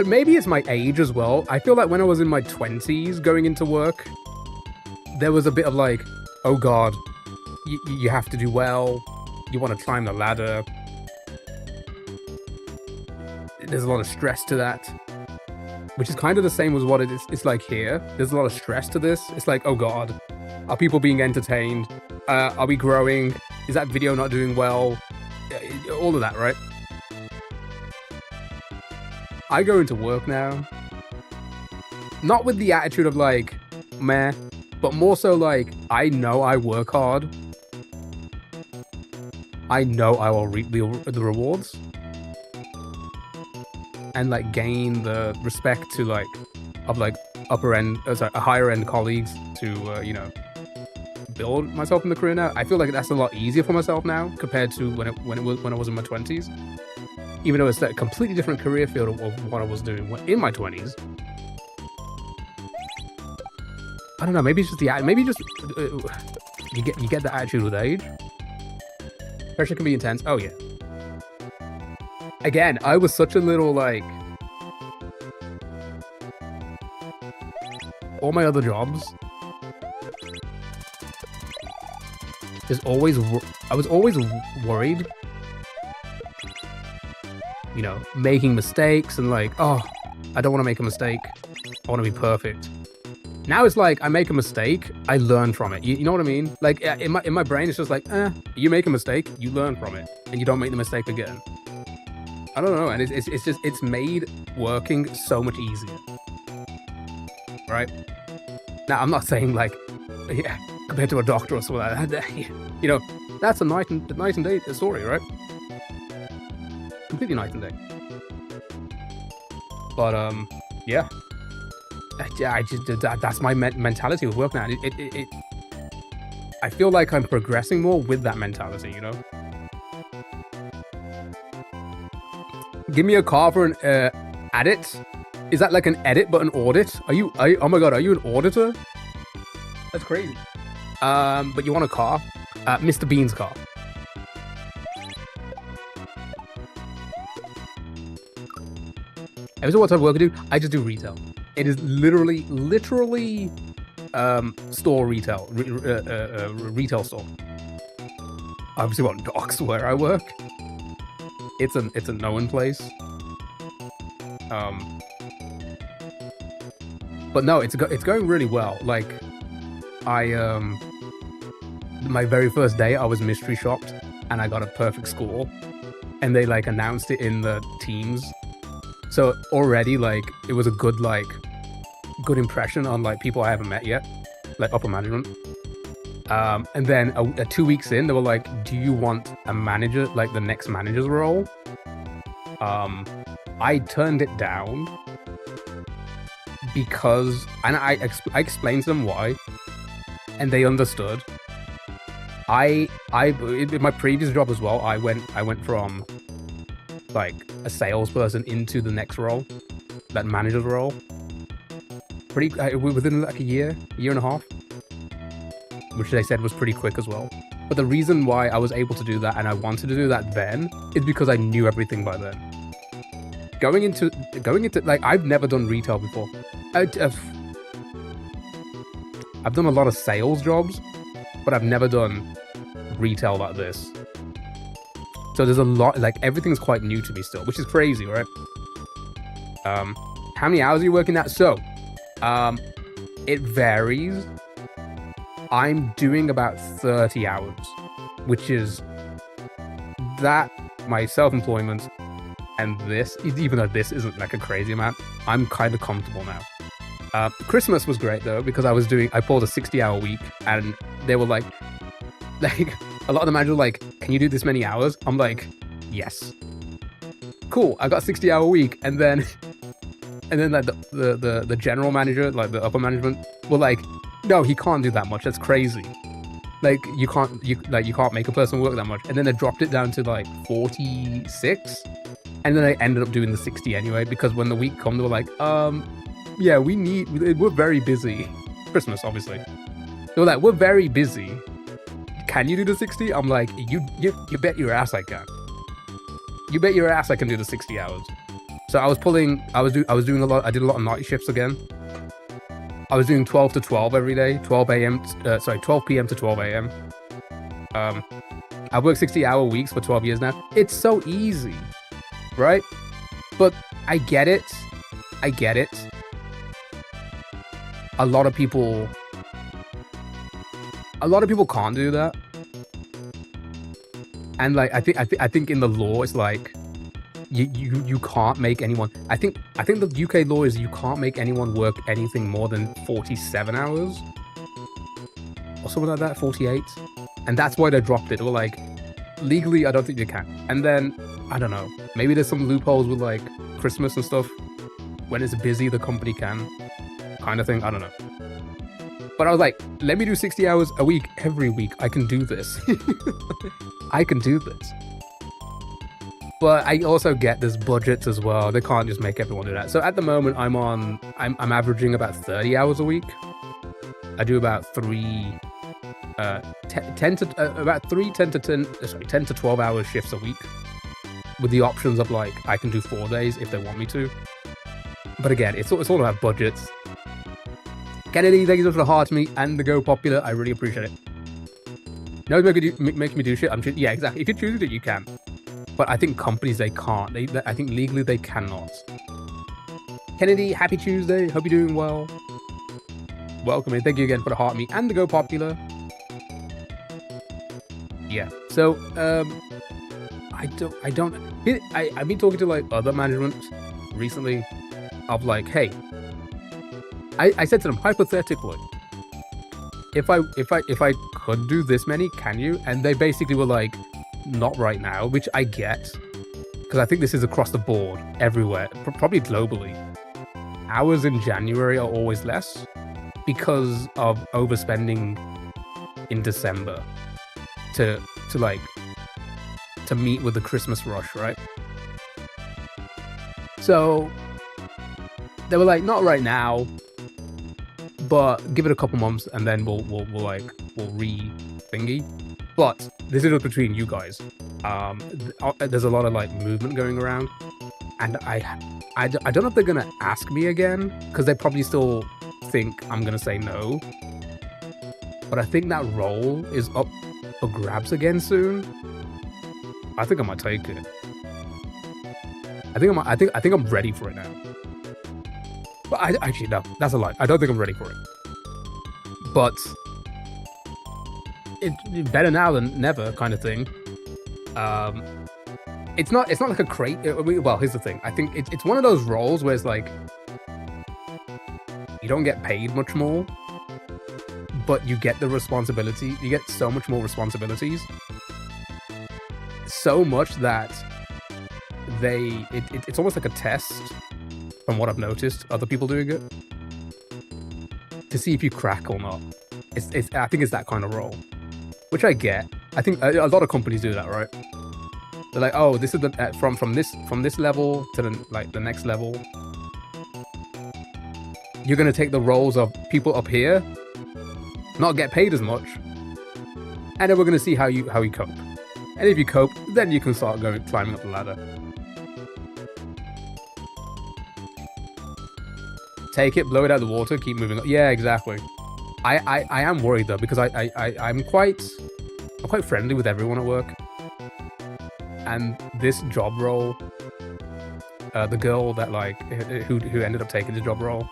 maybe it's my age as well. I feel like when I was in my 20s going into work, there was a bit of like, oh god, you have to do well, you want to climb the ladder. There's a lot of stress to that, which is kind of the same as what it's like here. There's a lot of stress to this. It's like, oh god, are people being entertained? Are we growing? Is that video not doing well? All of that, right? I go into work now, not with the attitude of like, meh, but more so like, I know I work hard. I know I will reap the rewards. And like gain the respect to like, of like higher end colleagues to, you know, build myself in the career now. I feel like that's a lot easier for myself now compared to when I was in my 20s. Even though it's a completely different career field of what I was doing in my 20s. I don't know. Maybe it's just you get the attitude with age. Pressure can be intense. Oh yeah. Again, I was such a little like. All my other jobs. I was always worried. You know, making mistakes and like, oh, I don't want to make a mistake. I want to be perfect. Now it's like, I make a mistake, I learn from it. You know what I mean? Like, in my brain, it's just like, you make a mistake, you learn from it, and you don't make the mistake again. I don't know, and it's made working so much easier. Right? Now, I'm not saying like, yeah, compared to a doctor or something like that, you know, that's a night and day story, right? Completely night and day. But yeah, that's my mentality with work now. I feel like I'm progressing more with that mentality, you know. Give me a car for an edit. Is that like an edit but an audit? Oh my god, are you an auditor? That's crazy. But you want a car? Mr. Bean's car. Every so what type of work I do? I just do retail. It is literally store retail, retail store. I obviously won't dox where I work. It's a known place. But no, it's going really well. Like, my very first day, I was mystery shopped, and I got a perfect score, and they like announced it in the Teams. So already, like, it was a good good impression on like people I haven't met yet, like upper management. And then 2 weeks in, they were like, "Do you want a manager, like the next manager's role?" I turned it down because, and I explained to them why, and they understood. In my previous job as well, I went from like a salesperson into the next role, that manager's role, within like a year and a half, which they said was pretty quick as well. But the reason why I was able to do that, and I wanted to do that then, is because I knew everything by then. Going into like, I've never done retail before. I've done a lot of sales jobs, but I've never done retail like this. So there's a lot, like, everything's quite new to me still, which is crazy, right? How many hours are you working at? So, it varies. I'm doing about 30 hours, which is that, my self-employment, and this, even though this isn't like a crazy amount, I'm kind of comfortable now. Christmas was great though, because I pulled a 60-hour week, and they were like, a lot of the managers were like, "Can you do this many hours?" I'm like, yes. Cool, I got a 60-hour week, and then like the general manager, like the upper management, were like, "No, he can't do that much. That's crazy. Like, you can't make a person work that much." And then they dropped it down to like 46. And then I ended up doing the 60 anyway, because when the week come, they were like, yeah, we're very busy. Christmas, obviously. They were like, we're very busy. Can you do the 60? I'm like, you bet your ass I can. You bet your ass I can do the 60 hours. So I did a lot of night shifts again. I was doing 12 to 12 every day, 12 p.m. to 12 a.m. I've worked 60-hour weeks for 12 years now. It's so easy, right? But I get it. A lot of people can't do that. And like I think in the law it's like you can't make anyone. I think the UK law is you can't make anyone work anything more than 47 hours or something like that, 48. And that's why they dropped it. They were like, legally, I don't think they can. And then I don't know. Maybe there's some loopholes with like Christmas and stuff. When it's busy, the company can, kind of thing. I don't know. But I was like, let me do 60 hours a week every week. I can do this. I can do this. But I also get there's budgets as well. They can't just make everyone do that. So at the moment, I'm averaging about 30 hours a week. I do about 10 to 12 hour shifts a week, with the options of like I can do 4 days if they want me to. But again, it's all about budgets. Kennedy, thank you so much for the heart to me and the Go Popular. I really appreciate it. No, it's making me do shit. Yeah, exactly. If you choose it, you can. But I think companies, they can't. I think legally they cannot. Kennedy, happy Tuesday. Hope you're doing well. Welcome in. Thank you again for the heart me and the Go Popular. Yeah. So I've been talking to like other management recently of like, hey, I said to them hypothetically, if I could do this many, can you? And they basically were like, not right now, which I get, because I think this is across the board everywhere, probably globally. Hours in January are always less because of overspending in December to meet with the Christmas rush, right? So they were like, not right now, but give it a couple months and then we'll re-thingy. But this is between you guys. There's a lot of like movement going around, and I don't know if they're gonna ask me again, because they probably still think I'm gonna say no. But I think that role is up for grabs again soon. I think I might take it. I think I'm ready for it now. But actually no, that's a lie. I don't think I'm ready for it. But it's better now than never, kind of thing. It's not like a crate. Well, here's the thing. I think it's one of those roles where it's like you don't get paid much more, but you get the responsibility. You get so much more responsibilities. So much that it's almost like a test, from what I've noticed, other people doing it, to see if you crack or not. I think it's that kind of role, which I get. I think a lot of companies do that, right? They're like, oh, this is the from this level to the next level. You're gonna take the roles of people up here, not get paid as much, and then we're gonna see how you cope. And if you cope, then you can start climbing up the ladder. Take it, blow it out of the water, keep moving up. Yeah, exactly. I am worried though, because I'm quite friendly with everyone at work. And this job role, the girl that who ended up taking the job role,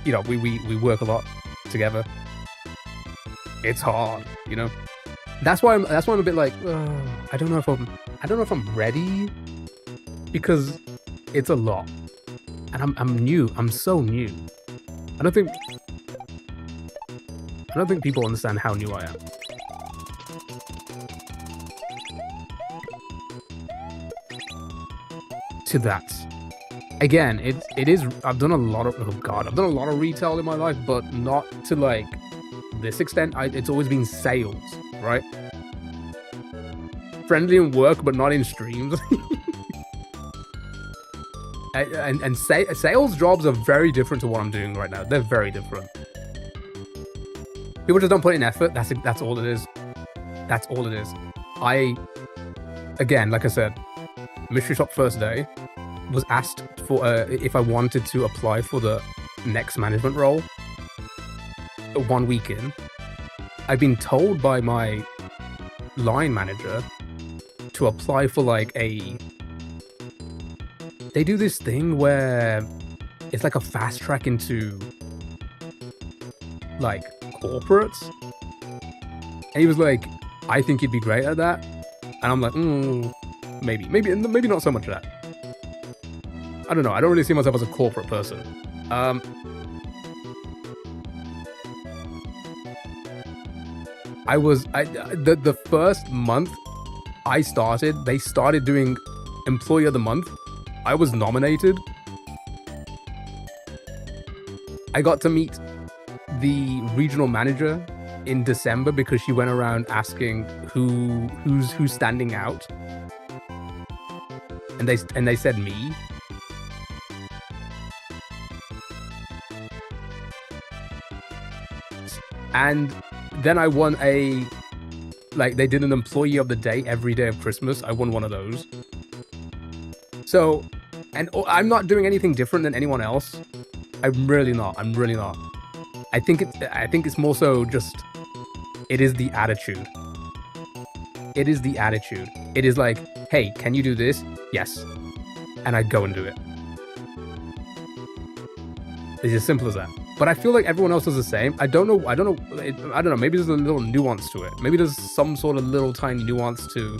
you know, we work a lot together. It's hard, you know. That's why I'm a bit like, I don't know if I'm ready, because it's a lot. And I'm new. I'm so new. I don't think people understand how new I am. To that. Again, it is. I've done a lot of retail in my life, but not to like this extent. It's always been sales, right? Friendly in work, but not in streams. And sales jobs are very different to what I'm doing right now. They're very different. People just don't put in effort. That's all it is. That's all it is. Again, like I said, mystery shop first day, was asked for if I wanted to apply for the next management role 1 week in. I've been told by my line manager to apply for like they do this thing where it's like a fast track into like corporates, and he was like, I think you'd be great at that, and I'm like, maybe not so much of that. I don't know. I don't really see myself as a corporate person. The first month they started doing Employee of the Month. I was nominated. I got to meet the regional manager in December because she went around asking who's standing out, and they said me. And then I won they did an Employee of the Day every day of Christmas. I won one of those. So, and I'm not doing anything different than anyone else. I'm really not. I think it's more so just, it is the attitude. It is the attitude. It is like, hey, can you do this? Yes. And I go and do it. It's as simple as that. But I feel like everyone else is the same. I don't know. Maybe there's a little nuance to it. Maybe there's some sort of little tiny nuance to.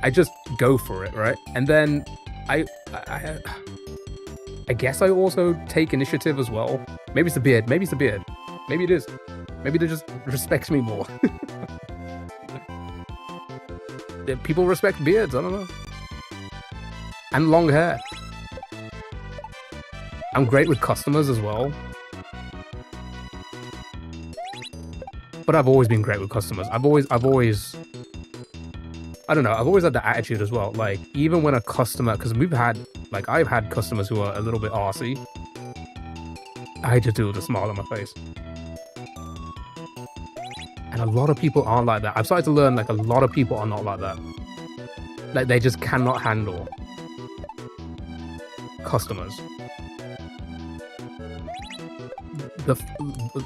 I just go for it, right? And then I guess I also take initiative as well. Maybe it's the beard. Maybe it is. Maybe they just respect me more. People respect beards. I don't know. And long hair. I'm great with customers as well. But I've always been great with customers. I've always I don't know, I've always had the attitude as well. Like, even when a customer, because I've had customers who are a little bit arsey, I just do it with a smile on my face. And a lot of people aren't like that. I've started to learn, like, a lot of people are not like that. Like, they just cannot handle customers.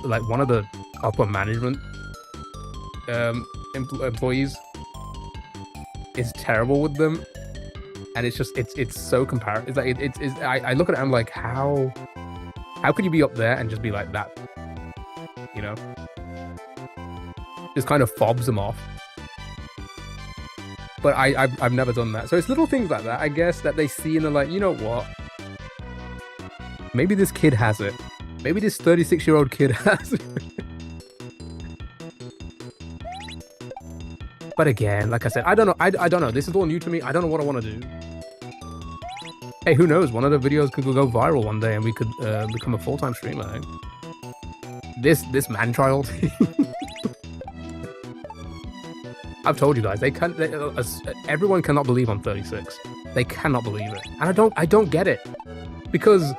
Like, one of the upper management employees is terrible with them, and it's just it's so comparative. It's like I look at it, I'm like, how could you be up there and just be like that, you know? Just kind of fobs them off. But I've never done that. So it's little things like that, I guess, that they see and they're like, you know what? Maybe this kid has it. Maybe this 36-year-old kid has it. But again, like I said, I don't know. I don't know. This is all new to me. I don't know what I want to do. Hey, who knows? One of the videos could go viral one day and we could become a full-time streamer. Eh? This man-child. I've told you guys, everyone cannot believe I'm 36. They cannot believe it. And I don't get it. Because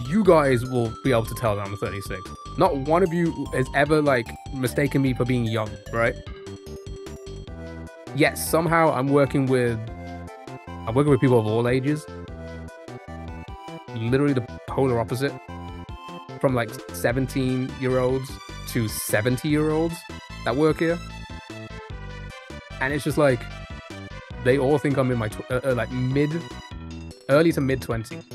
you guys will be able to tell that I'm 36. Not one of you has ever, like, mistaken me for being young, right? Yet somehow I'm working with people of all ages. Literally the polar opposite. From, like, 17-year-olds to 70-year-olds that work here. And it's just like, they all think I'm in my, early to mid-20s.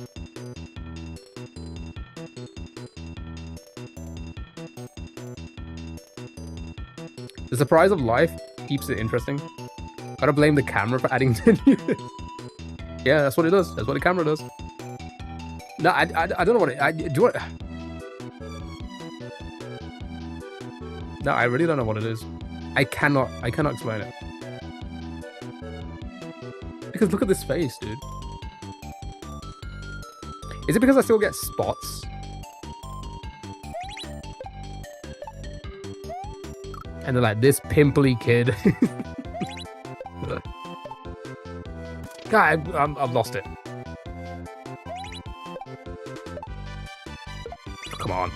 The surprise of life keeps it interesting. Gotta blame the camera for adding 10 years. Yeah, that's what it does. That's what the camera does. No, I don't know what it... No, I really don't know what it is. I cannot explain it. Because look at this face, dude. Is it because I still get spots? And they're like, this pimply kid. God, I've lost it. Come on.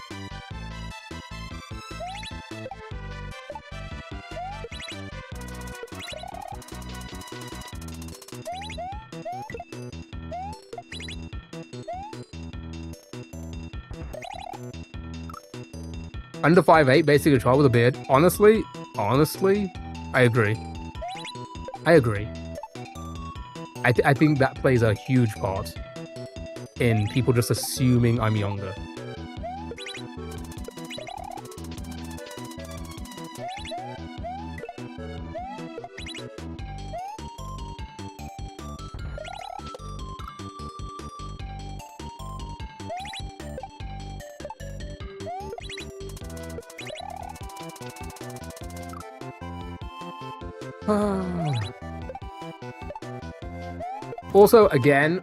Under 5'8", basic control with a beard. Honestly, I agree. I think that plays a huge part in people just assuming I'm younger.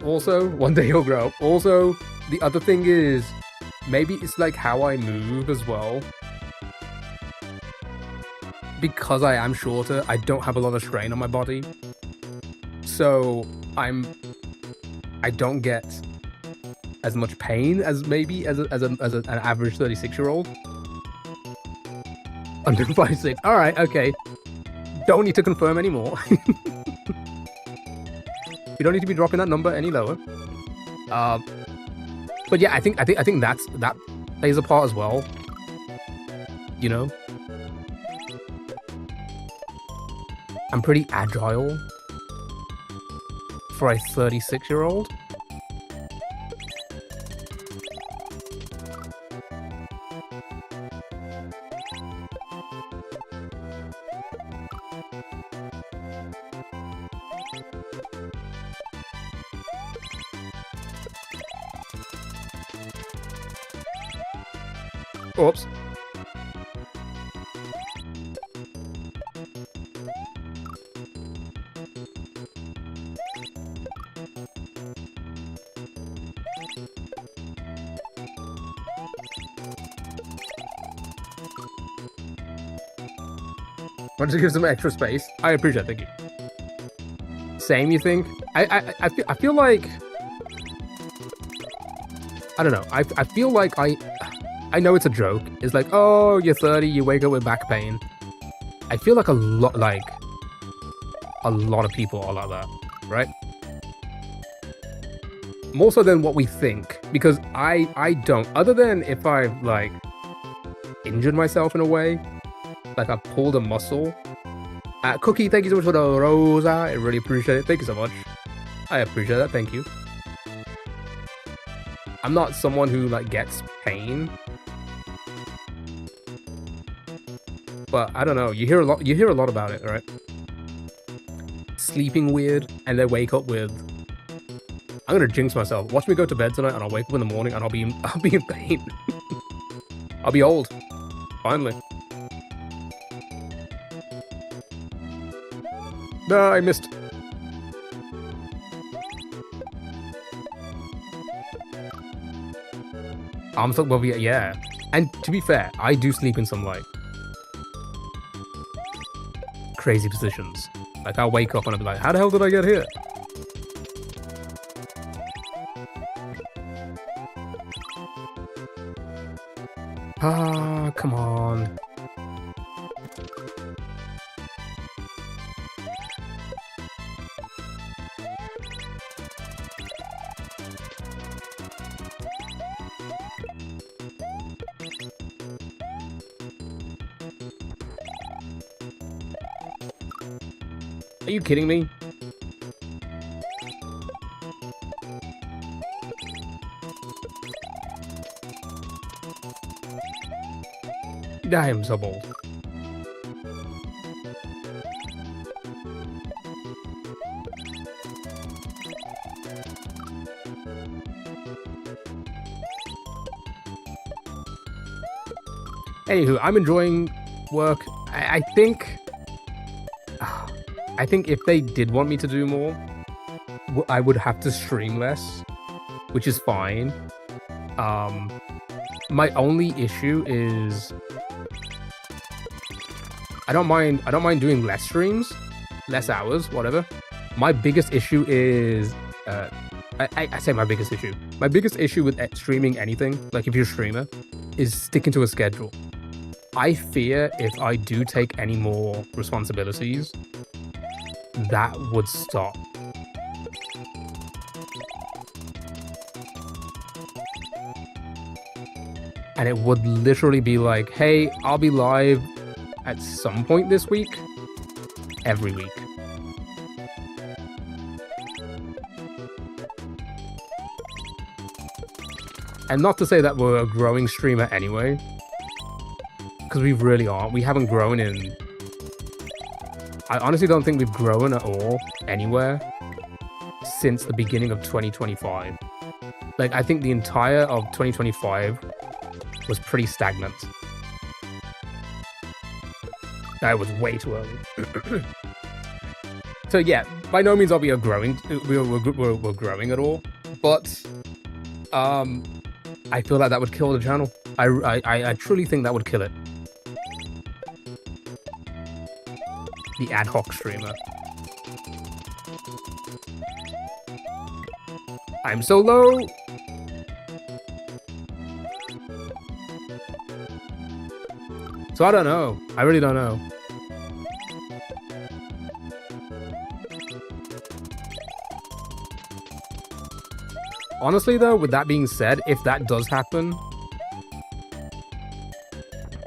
Also, one day he'll grow up. Also, the other thing is, maybe it's like how I move as well. Because I am shorter, I don't have a lot of strain on my body. So, I don't get as much pain as maybe as an average 36-year-old. Under 5'6". Alright, okay. Don't need to confirm anymore. You don't need to be dropping that number any lower. But yeah, I think that plays a part as well. You know? I'm pretty agile for a 36-year-old. Oops. Want to give some extra space? I appreciate it, thank you. Same, you think? I feel like... I don't know. I feel like I know it's a joke. It's like, oh, you're 30, you wake up with back pain. I feel like a lot of people are like that, right? More so than what we think, because I don't. Other than if I've like injured myself in a way, like I pulled a muscle. Cookie, thank you so much for the rosa. I really appreciate it. Thank you so much. I appreciate that. Thank you. I'm not someone who like gets pain. But I don't know. You hear a lot about it, right? Sleeping weird, and then wake up with. I'm gonna jinx myself. Watch me go to bed tonight, and I'll wake up in the morning, and I'll be in pain. I'll be old. Finally. No, I missed. I'm so well, yeah. And to be fair, I do sleep in some like crazy positions. Like I'll wake up and I'll be like, how the hell did I get here? Ah, come on. Are you kidding me? I am so bold. Anywho, I'm enjoying work. I think if they did want me to do more, I would have to stream less, which is fine. My only issue is I don't mind doing less streams, less hours, whatever. My biggest issue is, I say my biggest issue. My biggest issue with streaming anything, like if you're a streamer, is sticking to a schedule. I fear if I do take any more responsibilities, that would stop. And it would literally be like, hey, I'll be live at some point this week, every week. And not to say that we're a growing streamer anyway, because we really aren't. We haven't grown in... I honestly don't think we've grown at all anywhere since the beginning of 2025. Like, I think the entire of 2025 was pretty stagnant. That was way too early. So yeah, by no means are we growing. We're growing at all, but I feel like that would kill the channel. I truly think that would kill it. The ad hoc streamer. I'm so low. So I don't know. I really don't know. Honestly though, with that being said, if that does happen,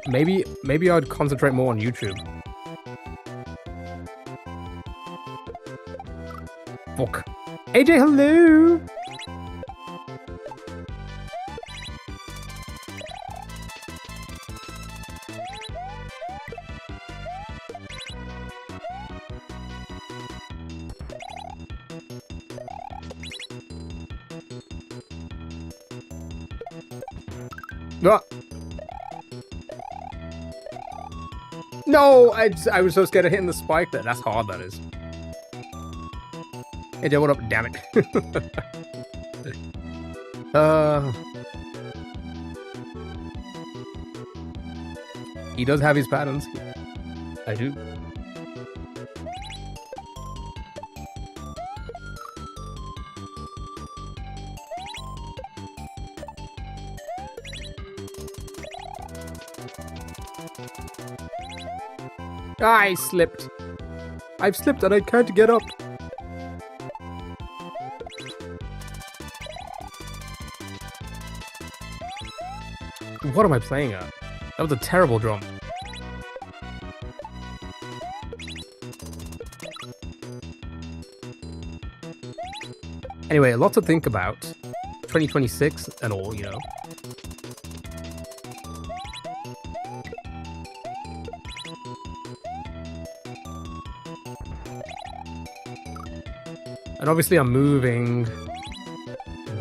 maybe I'd concentrate more on YouTube. Fuck. AJ, hello! Ah. No, I was so scared of hitting the spike there. That's hard, that is. Hey, Joe, what up? Damn it. He does have his patterns. I do. I slipped. I've slipped and I can't get up. What am I playing at? That was a terrible drum. Anyway, a lot to think about. 2026 and all, you know. And obviously I'm moving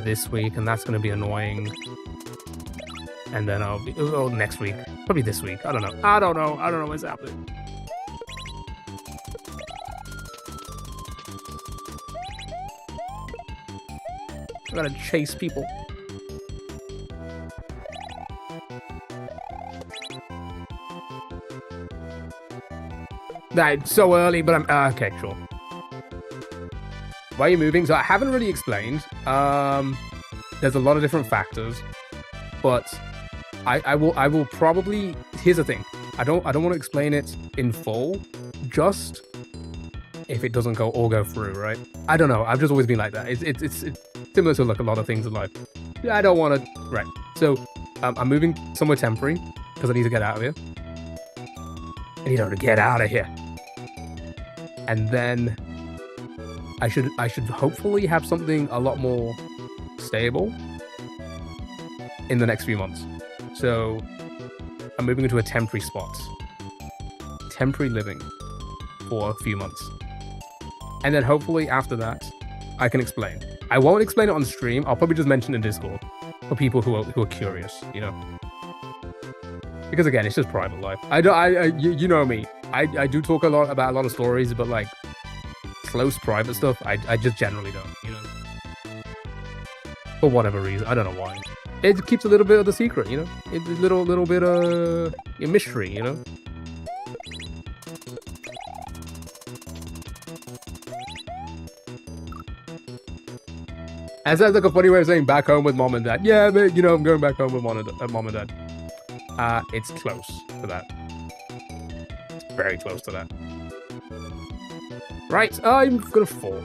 this week, and that's going to be annoying. And then I'll be... Oh, next week. Probably this week. I don't know. I don't know what's happening. I gotta chase people. Nah, it's so early, but I'm... okay, sure. Why are you moving? So I haven't really explained. There's a lot of different factors, but I will probably... Here's the thing. I don't want to explain it in full, just if it doesn't all go through, right? I don't know. I've just always been like that. It's similar to like a lot of things in life. I don't want to... Right. So I'm moving somewhere temporary because I need to get out of here. I need to get out of here. And then I should hopefully have something a lot more stable in the next few months. So I'm moving into a temporary spot. Temporary living for a few months. And then hopefully after that, I can explain. I won't explain it on stream. I'll probably just mention it in Discord for people who are curious, you know. Because again, it's just private life. You know me. I do talk about a lot of stories, but like close private stuff, I just generally don't, you know. For whatever reason, I don't know why. It keeps a little bit of the secret, you know. It's a little bit of a mystery, you know. That sounds like a funny way of saying back home with mom and dad. Yeah, but you know, I'm going back home with mom and dad. It's close to that. It's very close to that. Right, I'm gonna fall.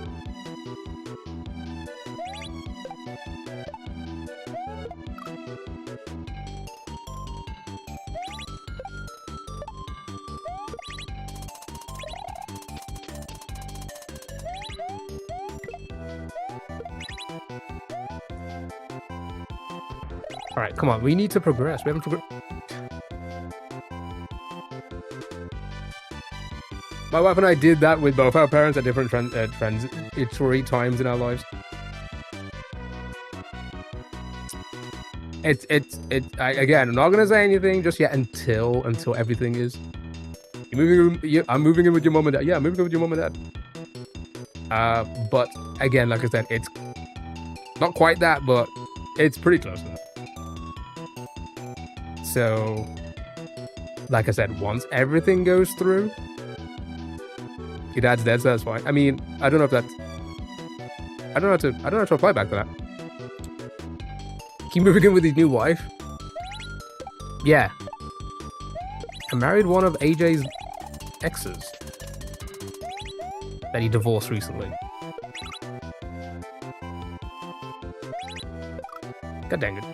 All right, come on. We need to progress. We haven't progressed. My wife and I did that with both our parents at different transitory times in our lives. Again, I'm not gonna say anything just yet until everything is. I'm moving in with your mom and dad. Yeah, I'm moving in with your mom and dad. But again, like I said, it's not quite that, but it's pretty close to that. So, like I said, once everything goes through, your dad's dead, so that's fine. I mean, I don't know if that's. I don't know how to reply back to that. Keep moving in with his new wife. Yeah. I married one of AJ's exes that he divorced recently. God dang it.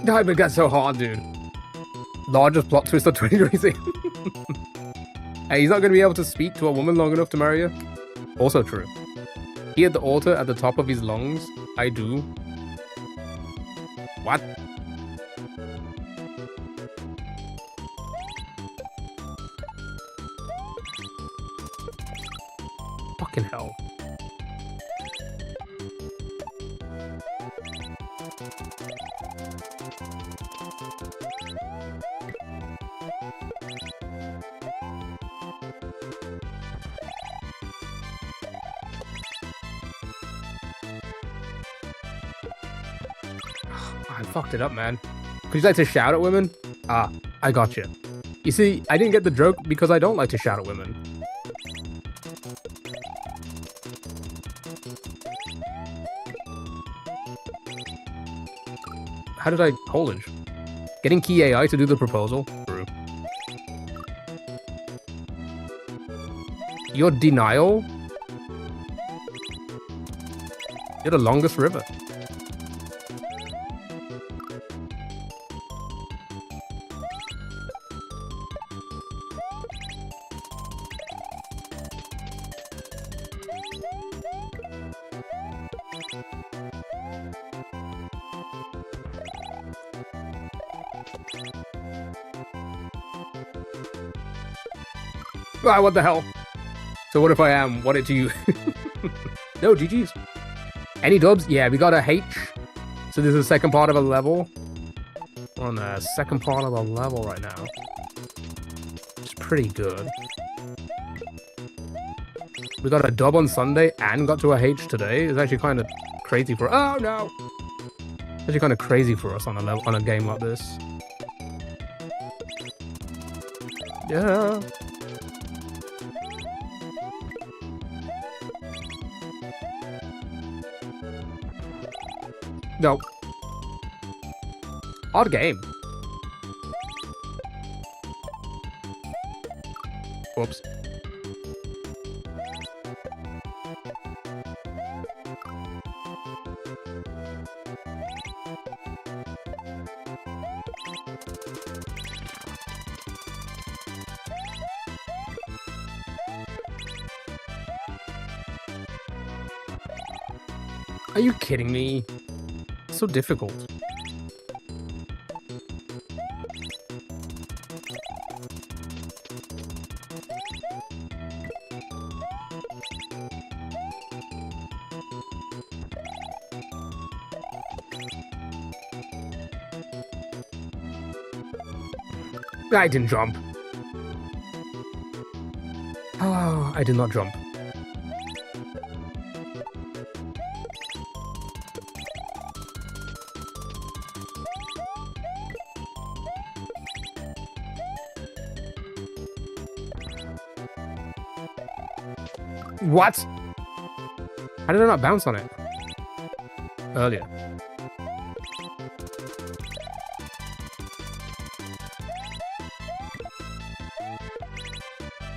Diamond got so hard, dude. Largest plot twist of 2026. Hey, he's not going to be able to speak to a woman long enough to marry her. Also true. He had the altar at the top of his lungs. I do. What? Fucking hell. I fucked it up, man. Because you like to shout at women? Ah, I got you. You see, I didn't get the joke because I don't like to shout at women. How did I hold it? Getting key AI to do the proposal? True. Your denial? You're the longest river. Ah, what the hell? So what if I am? What do you? No, GG's. Any dubs? Yeah, we got a H. So this is the second part of a level. We're on the second part of a level right now. It's pretty good. We got a dub on Sunday and got to a H today. It's actually kind of crazy for. Oh no! It's actually kind of crazy for us on a level on a game like this. Yeah. No. Odd game. Whoops. Are you kidding me? It's so difficult. I didn't jump. Oh, I did not jump. What? How did I not bounce on it earlier?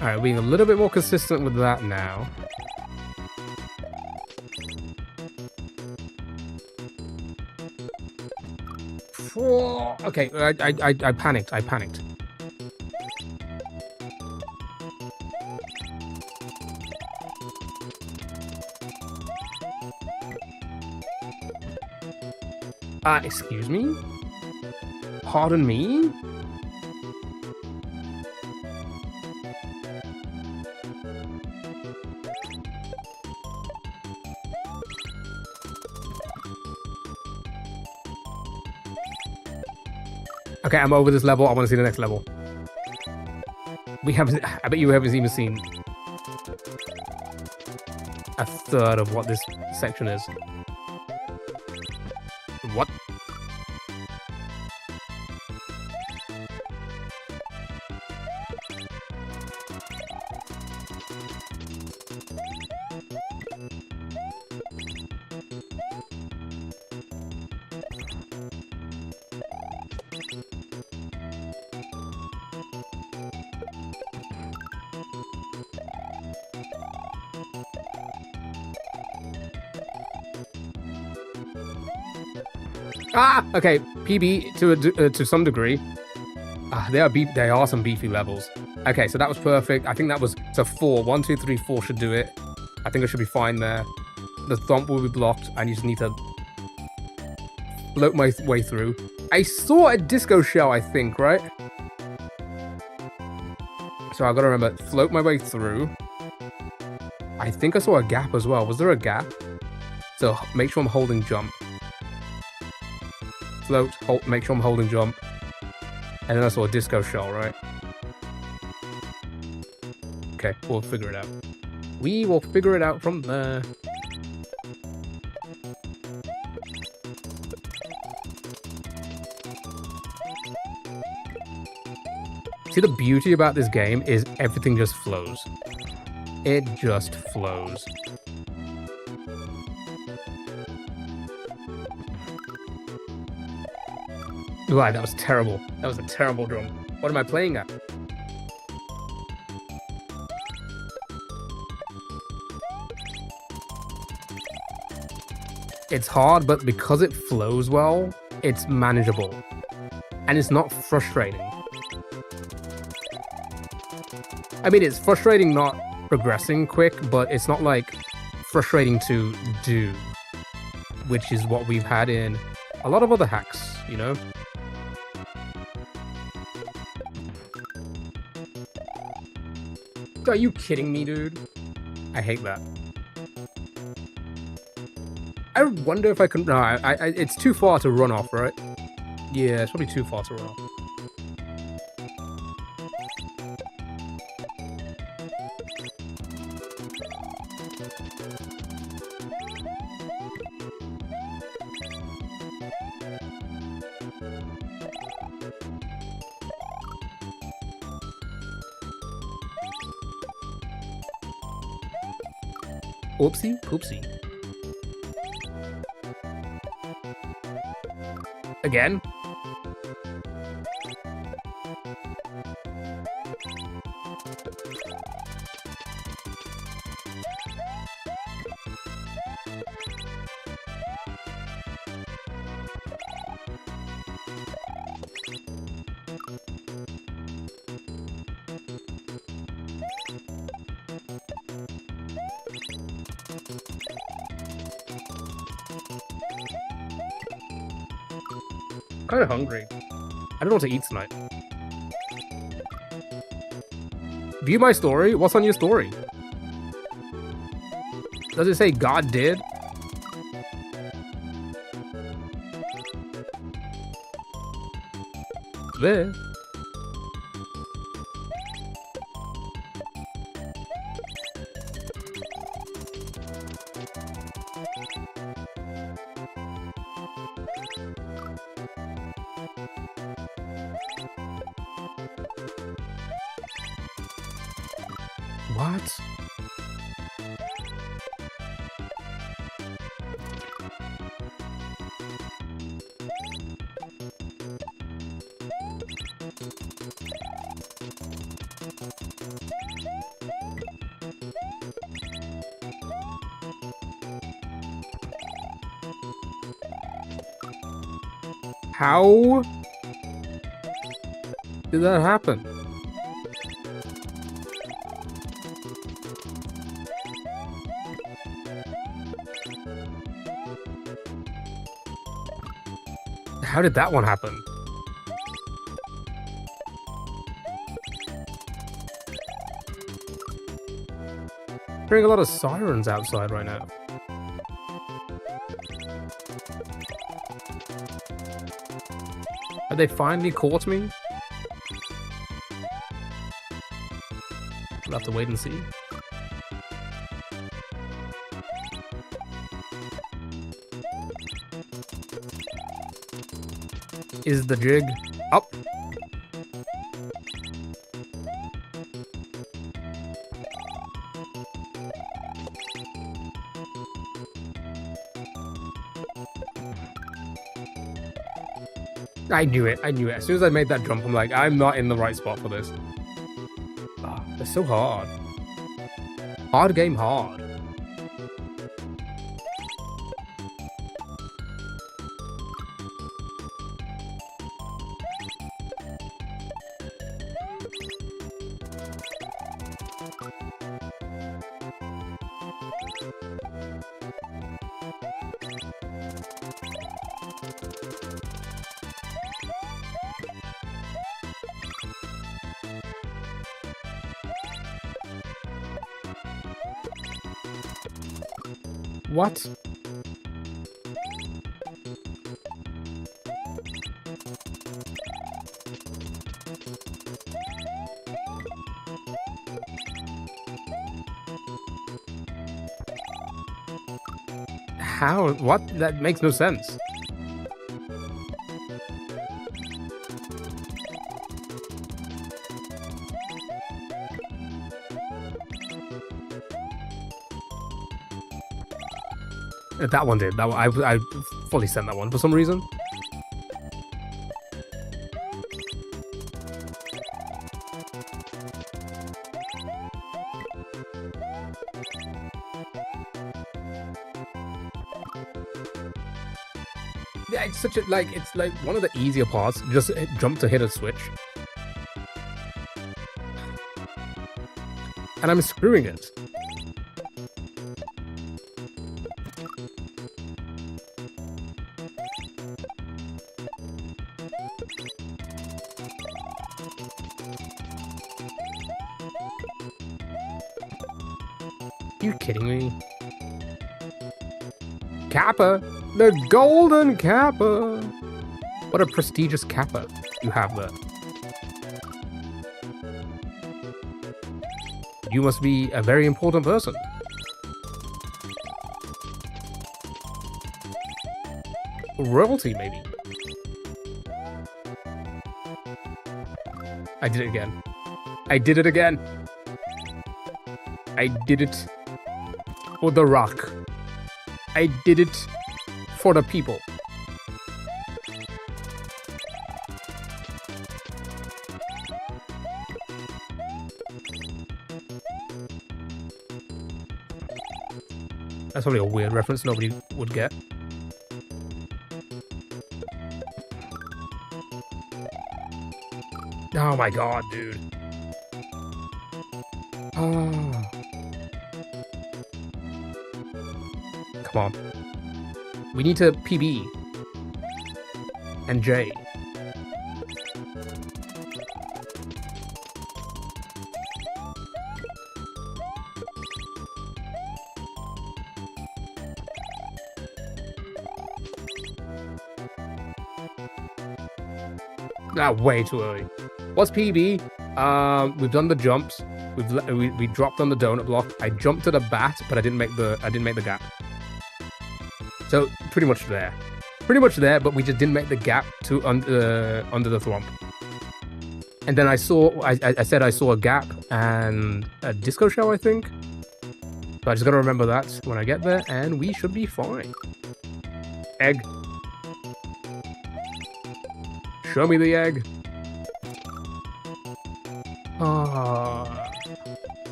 Alright, being a little bit more consistent with that now. Okay, I panicked. I panicked. Excuse me? Pardon me? Okay, I'm over this level. I want to see the next level. We haven't... I bet you haven't even seen a third of what this section is. What? Okay, PB to some degree. They are some beefy levels. Okay, so that was perfect. I think that was 4. 1, 2, 3, 4 should do it. I think I should be fine there. The thump will be blocked. I just need to float my way through. I saw a disco shell, I think, right? So I gotta remember, float my way through. I think I saw a gap as well. Was there a gap? So make sure I'm holding jump. Float, make sure I'm holding jump. And then I saw a disco shell, right? Okay, we'll figure it out. We will figure it out from there. See, the beauty about this game is everything just flows. It just flows. Wow, that was terrible. That was a terrible drum. What am I playing at? It's hard, but because it flows well, it's manageable. And it's not frustrating. I mean, it's frustrating not progressing quick, but it's not like frustrating to do, which is what we've had in a lot of other hacks, you know? Are you kidding me, dude? I hate that. I wonder if I can... No, it's too far to run off, right? Yeah, it's probably too far to run off. Oopsie poopsie. Again? Kind of hungry. I don't know what to eat tonight. View my story? What's on your story? Does it say God did? There. What? How did that happen? How did that one happen? Hearing a lot of sirens outside right now. Have they finally caught me? We'll have to wait and see. Is the jig up? I knew it. I knew it. As soon as I made that jump, I'm like, I'm not in the right spot for this. Oh, they're so hard. Hard game hard. What? How? What? That makes no sense. That one did. That one, I fully sent that one for some reason. Yeah, it's such a it's like one of the easier parts. Just jump to hit a switch, and I'm screwing it. Are you kidding me? Kappa! The golden Kappa! What a prestigious Kappa you have there. You must be a very important person. Royalty, maybe. I did it again. I did it again. I did it for the rock. I did it for the people. That's probably a weird reference nobody would get. Oh my god, dude. Oh. Come on. We need to PB. And J. Ah, way too early. What's PB? We've done the jumps. We dropped on the donut block. I jumped to the bat, but I didn't make the gap. So pretty much there. Pretty much there, but we just didn't make the gap to under the thwomp. And then I said I saw a gap and a disco show, I think. So I just gotta remember that when I get there, and we should be fine. Egg. Show me the egg.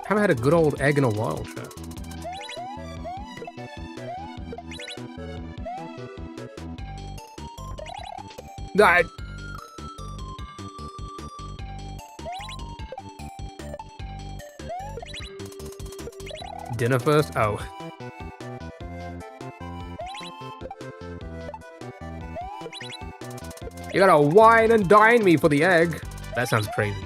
Haven't had a good old egg in a while, chat. Dinner first? Oh. You gotta wine and dine me for the egg. That sounds crazy.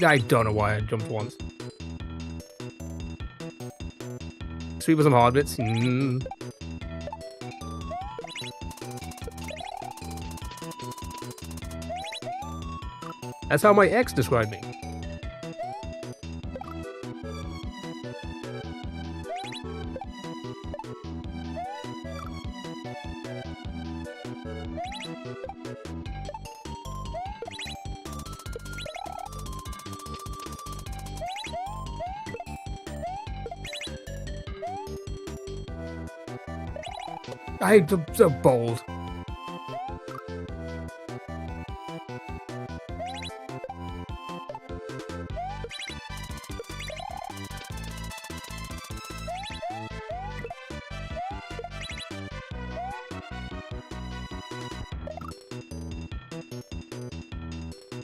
I don't know why I jumped once. Sweet with some hard bits. That's how my ex described me. I'm so bold.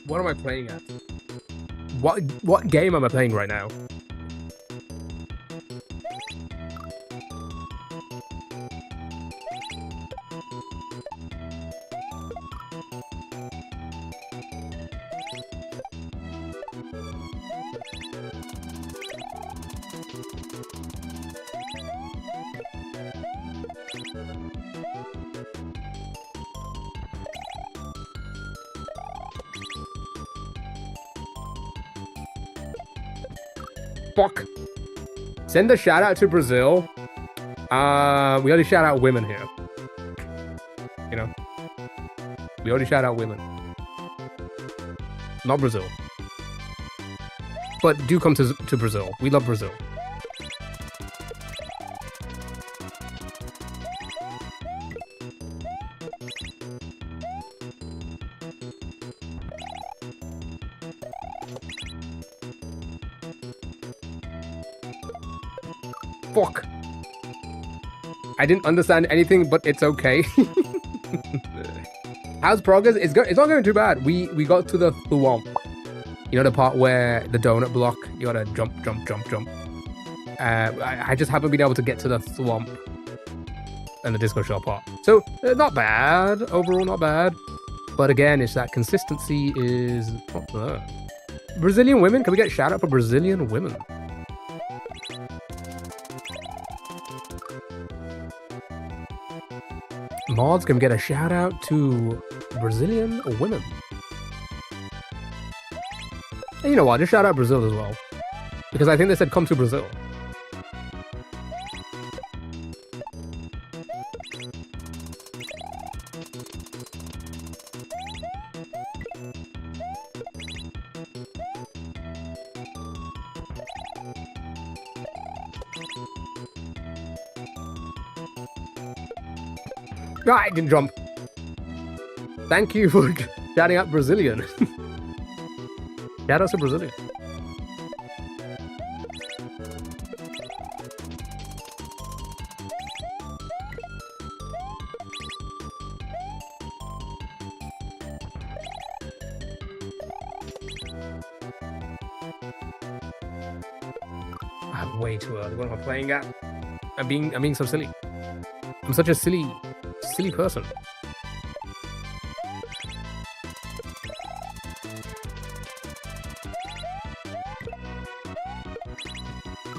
What am I playing at? What game am I playing right now? Fuck. Send a shout out to Brazil. We already shout out women here. You know? We already shout out women. Not Brazil. But do come to Brazil. We love Brazil. Fuck. I didn't understand anything, but it's okay. How's progress? It's not going too bad. We got to the thwomp. You know the part where the donut block, you gotta jump. I just haven't been able to get to the thwomp and the disco shell part. So, not bad. Overall, not bad. But again, it's that consistency is not there. Brazilian women? Can we get a shout out for Brazilian women? Mods can get a shout out to Brazilian women. And you know what? Just shout out Brazil as well. Because I think they said come to Brazil. I didn't jump. Thank you for shouting out Brazilian. Shout out to Brazilian. I'm way too early. What am I playing at? I'm being so silly. I'm such a silly person.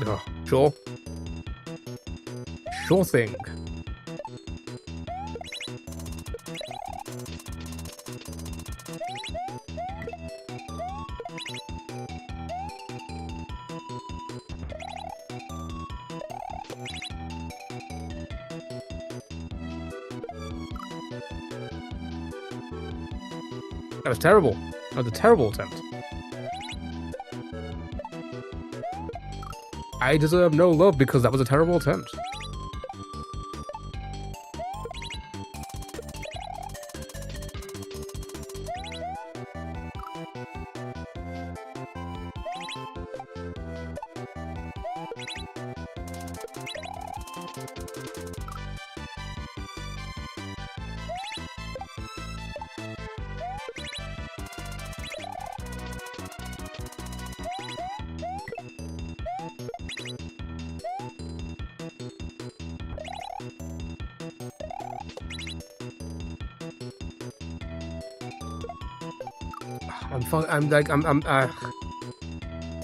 Oh, sure. Sure thing. That was terrible. That was a terrible attempt. I deserve no love because that was a terrible attempt.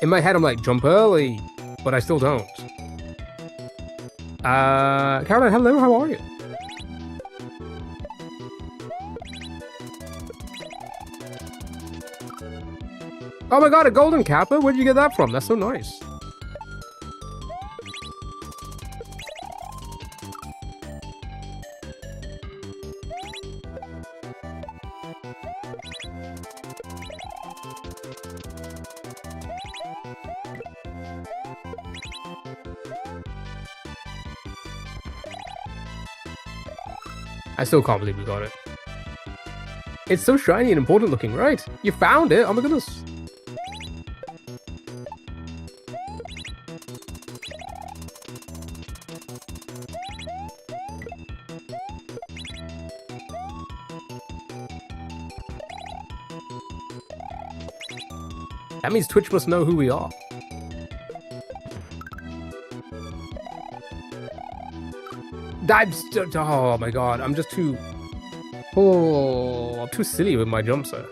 In my head, I'm like, jump early, but I still don't. Caroline, hello, how are you? Oh my god, a golden kappa? Where'd you get that from? That's so nice. I still can't believe we got it. It's so shiny and important looking, right? You found it! Oh my goodness. That means Twitch must know who we are. Oh my god, I'm just too... Oh, I'm too silly with my jump, sir.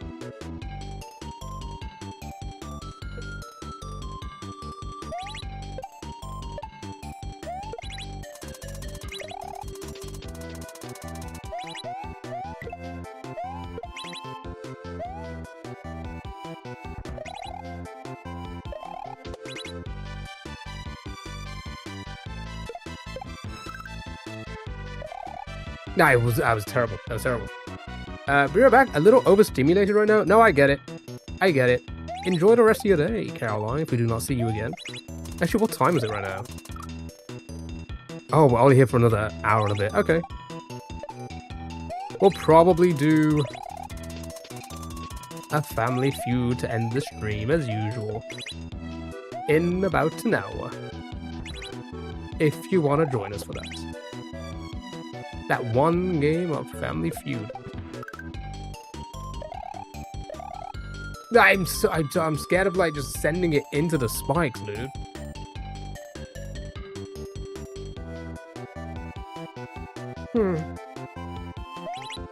Nah, I was terrible. That was terrible. Be right back. A little overstimulated right now. No, I get it. I get it. Enjoy the rest of your day, Caroline, if we do not see you again. Actually, what time is it right now? Oh, we're only here for another hour and a bit. Okay. We'll probably do a family feud to end the stream, as usual. In about an hour. If you want to join us for that. That one game of Family Feud. I'm scared of like just sending it into the spikes, dude.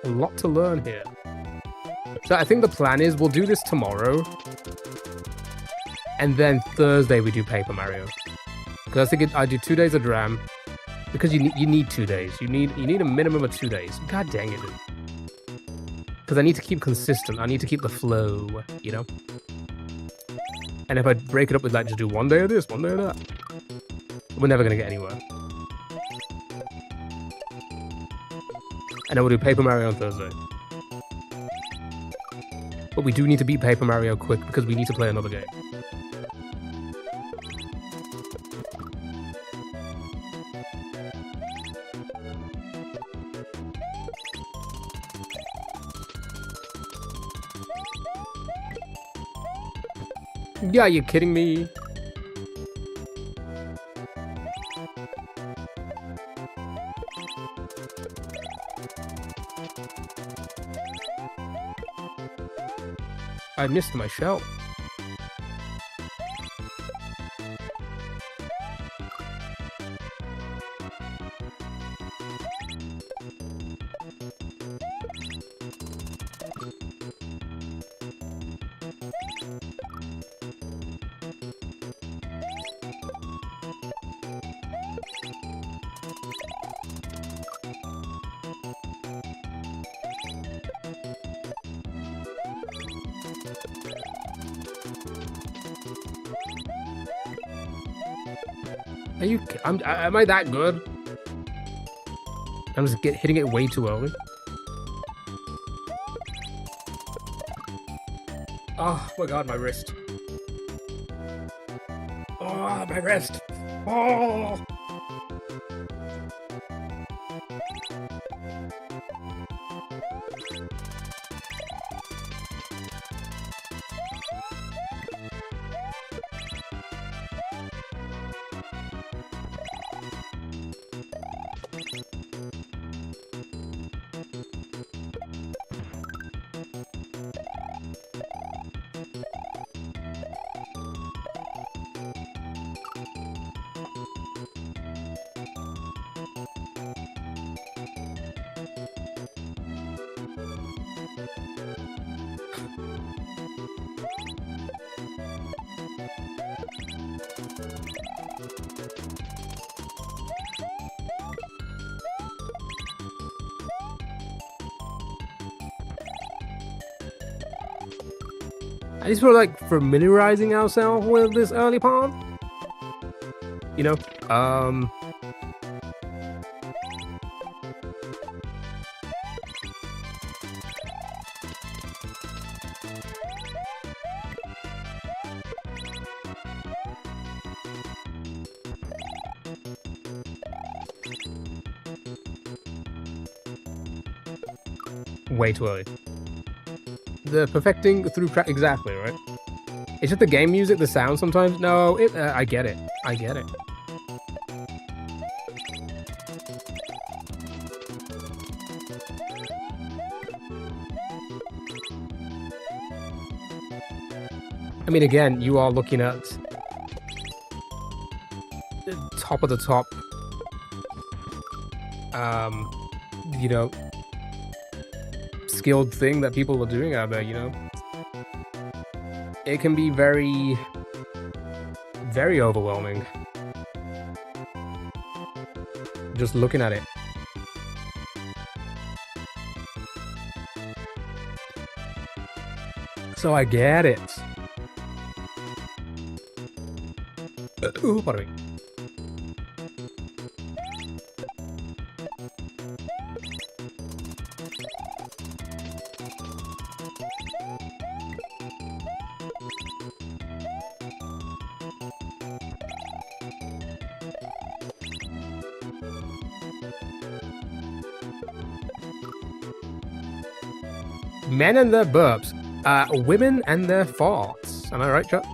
A lot to learn here. So I think the plan is we'll do this tomorrow. And then Thursday we do Paper Mario. Because I think I do 2 days of Dram. Because you need 2 days. You need a minimum of 2 days. God dang it, dude. Because I need to keep consistent. I need to keep the flow, you know? And if I break it up with like just do 1 day of this, 1 day of that, we're never going to get anywhere. And then we'll do Paper Mario on Thursday. But we do need to beat Paper Mario quick because we need to play another game. Yeah, you kidding me? I missed my shell. Are you? Am I that good? I'm just hitting it way too early. Oh my god, my wrist. Oh, my wrist. Oh. At least we're like familiarizing ourselves with this early part. You know, way too early. The perfecting through exactly, right? It's just the game music, the sound sometimes. No, I get it. I get it. I mean, again, you are looking at the top of the top, you know, skilled thing that people are doing out there, you know. It can be very, very overwhelming. Just looking at it. So I get it. Ooh, pardon me. Men and their burps. Women and their farts. Am I right, Chuck?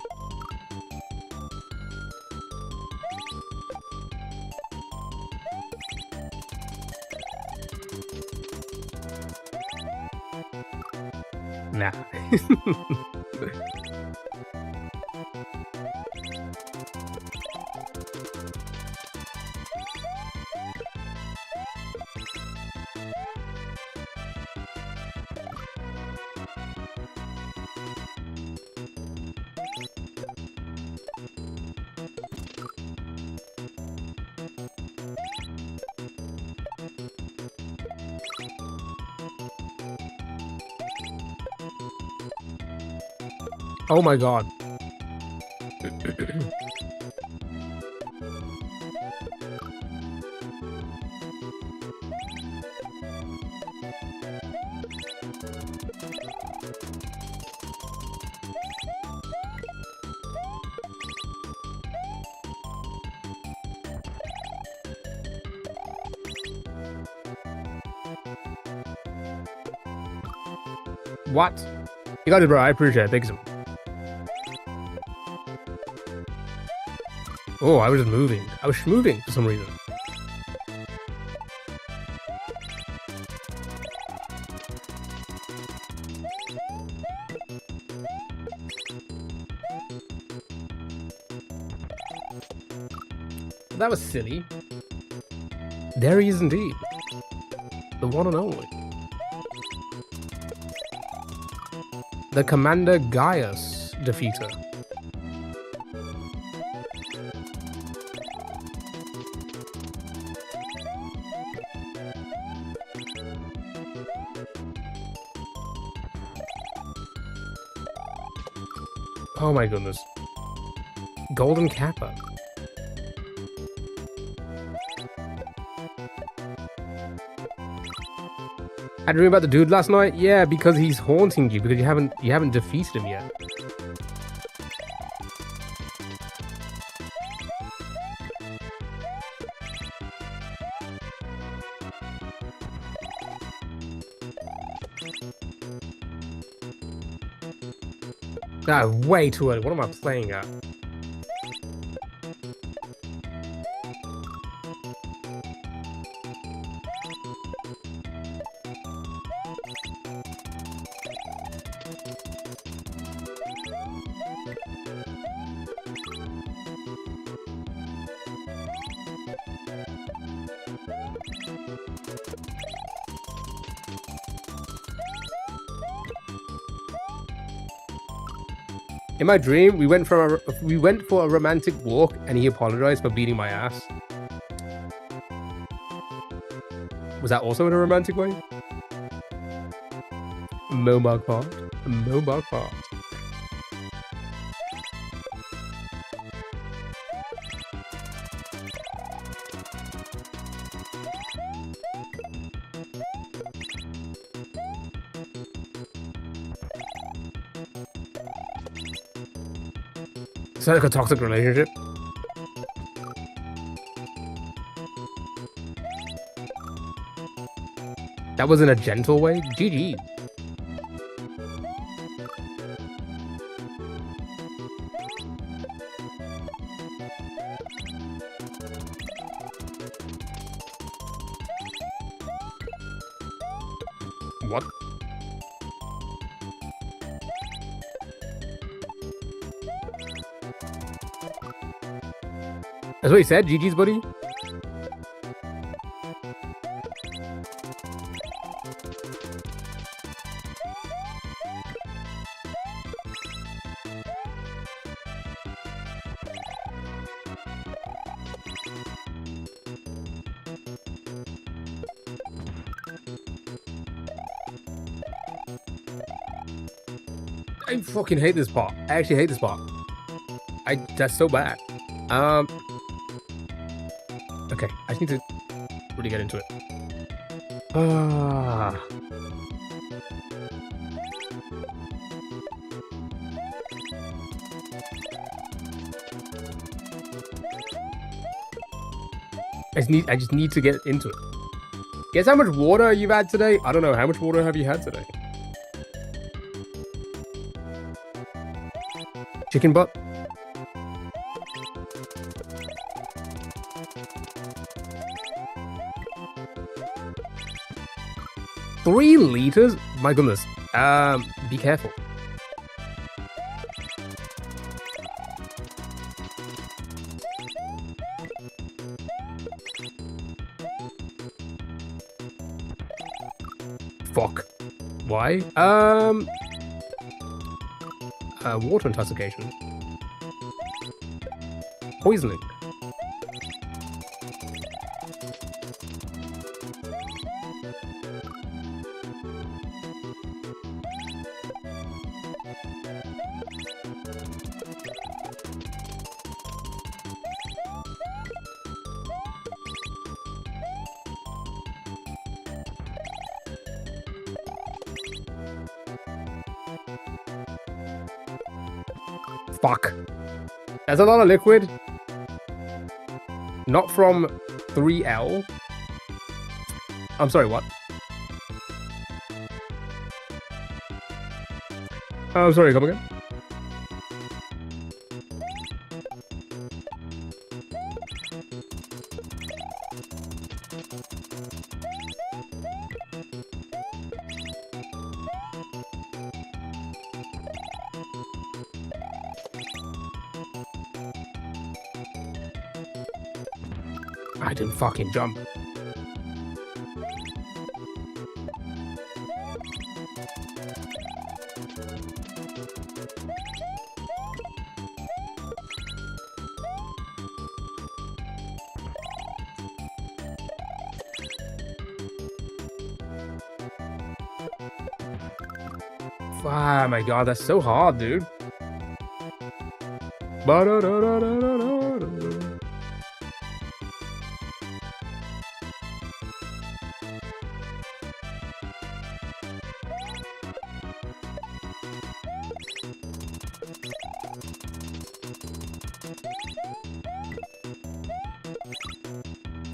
Nah. Oh my god. What? You got it, bro. I appreciate it. Thank you so much. Oh, I was moving. I was moving for some reason. That was silly. There he is indeed. The one and only. The Commander Gaius defeater. Oh my goodness. Golden Kappa. Had a dream about the dude last night? Yeah, because he's haunting you because you haven't defeated him yet. Ah, way too early. What am I playing at? In my dream, we went for a romantic walk, and he apologized for beating my ass. Was that also in a romantic way? Mobile part. Mobile part. It's like a toxic relationship. That was in a gentle way. GG. What? That's what he said? GG's, buddy? I fucking hate this part. I actually hate this part. That's so bad. Okay, I just need to really get into it. I just need to get into it. Guess how much water you've had today? I don't know. How much water have you had today? Chicken butt? Three liters? My goodness. Be careful. Fuck. Why? Water intoxication. Poisoning. Fuck. That's a lot of liquid. Not from 3L. I'm sorry, what? I'm sorry, come again? I didn't fucking jump. Oh my god, that's so hard, dude.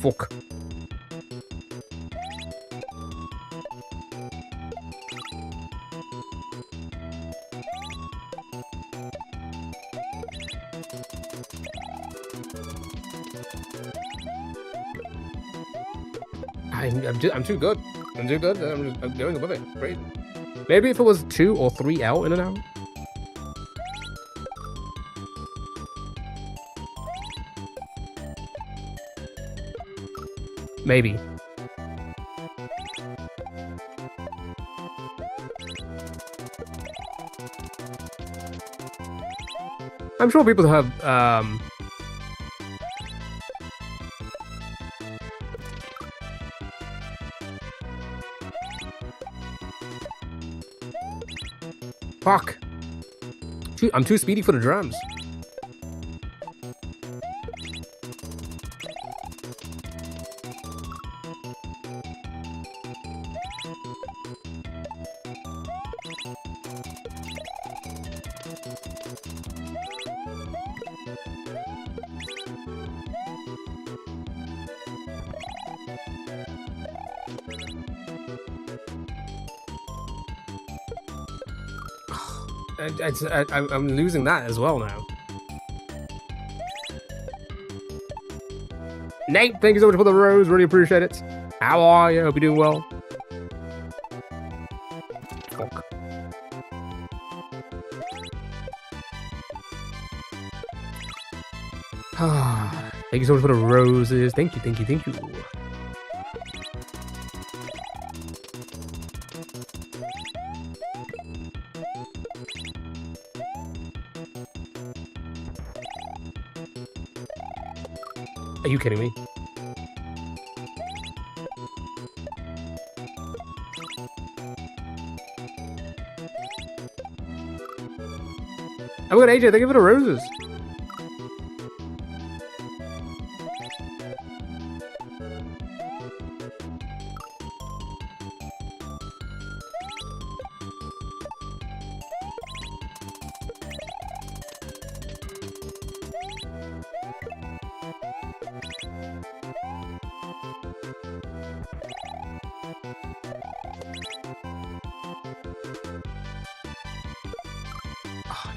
Fuck. I'm too good. I'm too good. I'm going above it. Great. Maybe if it was 2 or 3 out in an hour. Maybe. I'm sure people have fuck. I'm too speedy for the drums. I'm losing that as well now. Nate, thank you so much for the rose. Really appreciate it. How are you? Hope you're doing well. Fuck. Thank you so much for the roses. Thank you, thank you, thank you. Are you kidding me? Oh my god, AJ, thank you for the roses.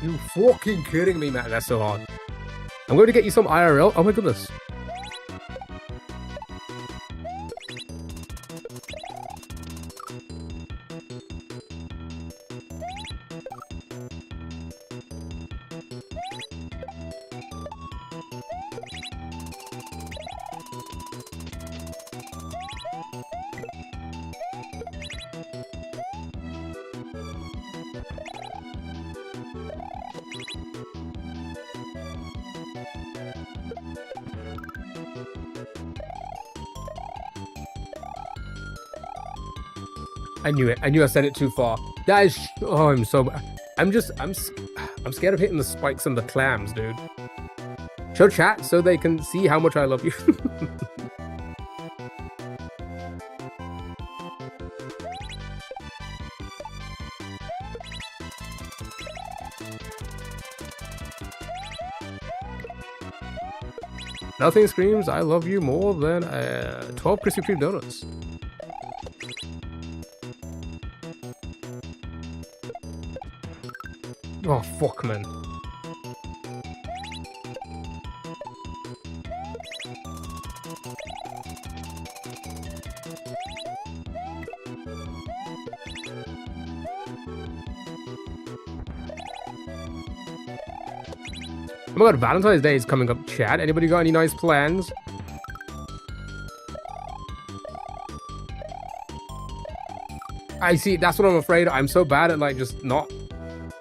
You fucking kidding me, man? That's so hard. I'm going to get you some IRL. Oh my goodness. I knew it. I knew I sent it too far. That is. Oh, I'm so. I'm scared of hitting the spikes and the clams, dude. Show chat so they can see how much I love you. Nothing screams I love you more than 12 Krispy Kreme donuts. Oh, fuck, man. Oh my god, Valentine's Day is coming up, chat. Anybody got any nice plans? I see, that's what I'm afraid. I'm so bad at, like, just not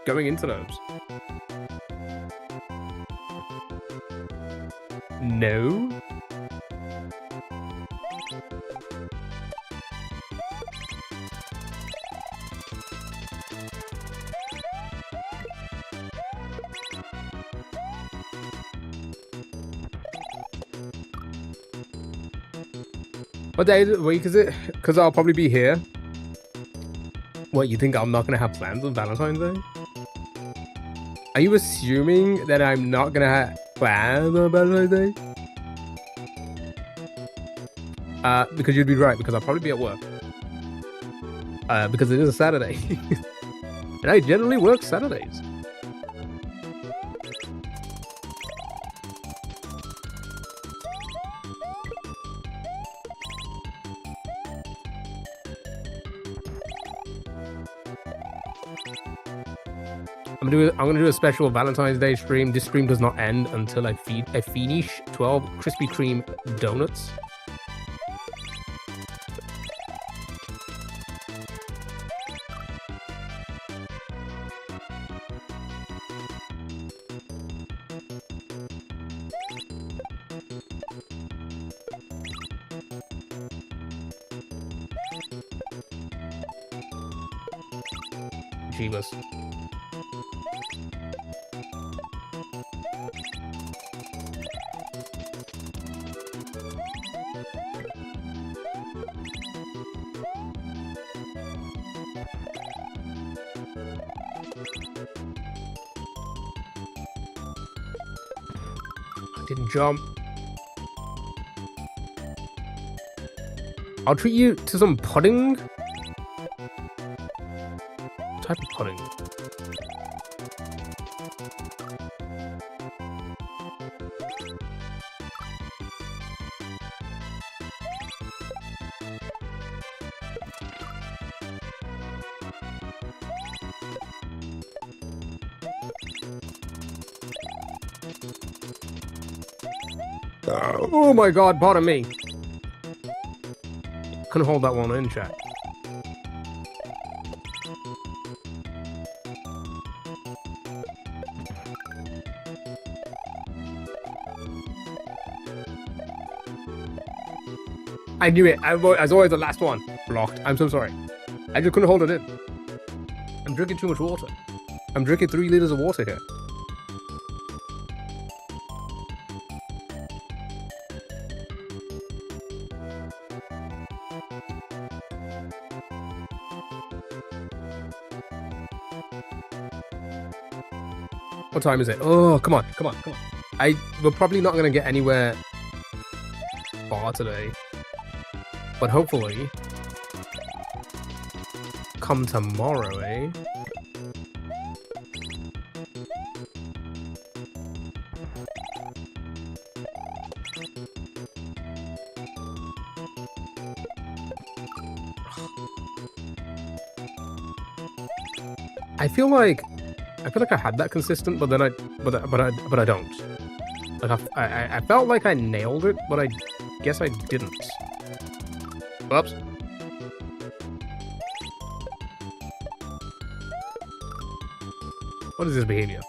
going into those. No? What day of the week is it? Because I'll probably be here. What, you think I'm not going to have plans on Valentine's Day? Are you assuming that I'm not going to have plans on Valentine's Day? Because you'd be right, because I'll probably be at work. Because it is a Saturday. And I generally work Saturdays. I'm gonna do a special Valentine's Day stream. This stream does not end until I finish 12 Krispy Kreme donuts. Jeebus. I didn't jump. I'll treat you to some pudding. What type of pudding? Oh my god, pardon me. Couldn't hold that one in, chat. I knew it. I was always the last one. Blocked. I'm so sorry. I just couldn't hold it in. I'm drinking too much water. I'm drinking 3 liters of water here. What time is it? Oh, come on, come on, come on. We're probably not going to get anywhere far today. But hopefully, come tomorrow, eh? I feel like I had that consistent, but then I don't. Like I felt like I nailed it, but I guess I didn't. Whoops. What is this behavior?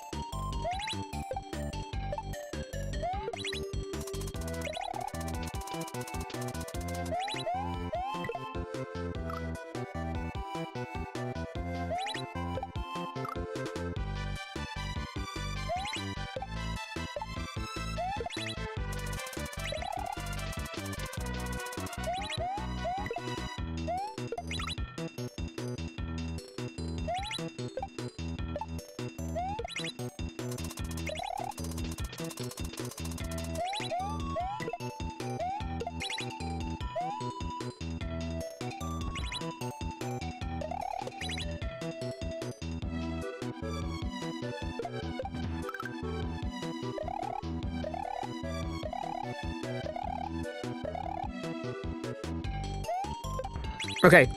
Okay,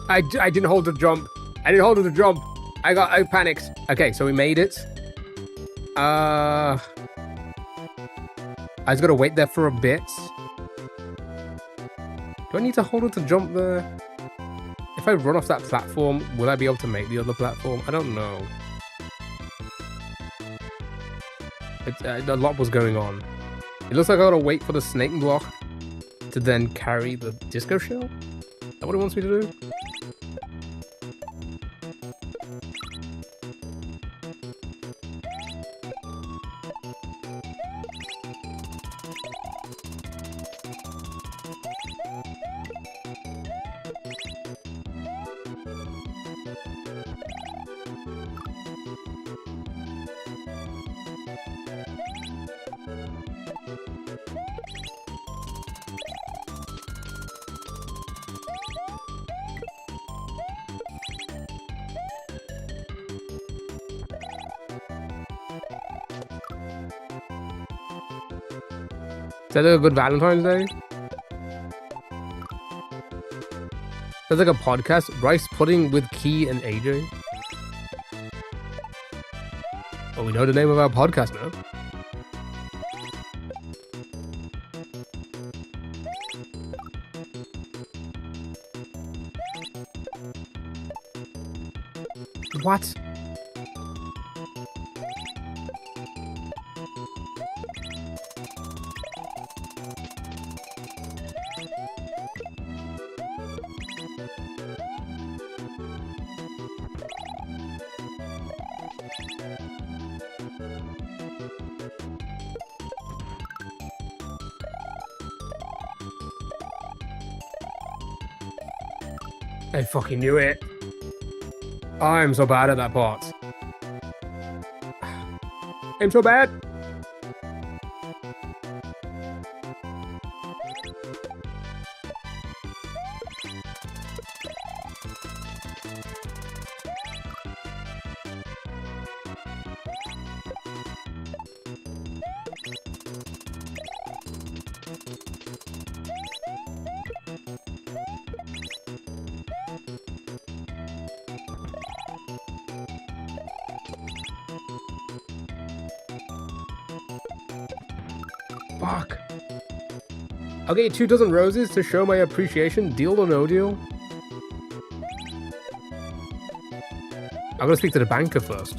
I didn't hold the jump. I didn't hold the jump. I panicked. Okay, so we made it. I just gotta wait there for a bit. Do I need to hold it to jump there? If I run off that platform, will I be able to make the other platform? I don't know. A lot was going on. It looks like I gotta wait for the snake block to then carry the disco shell? Is that what it wants me to do? that like a good Valentine's Day? That's like a podcast. Rice pudding with Key and AJ. Well, we know the name of our podcast now. What? I fucking knew it. I'm so bad at that part. I'm so bad. Fuck. I'll get you 2 dozen roses to show my appreciation. Deal or no deal? I'm gonna speak to the banker first.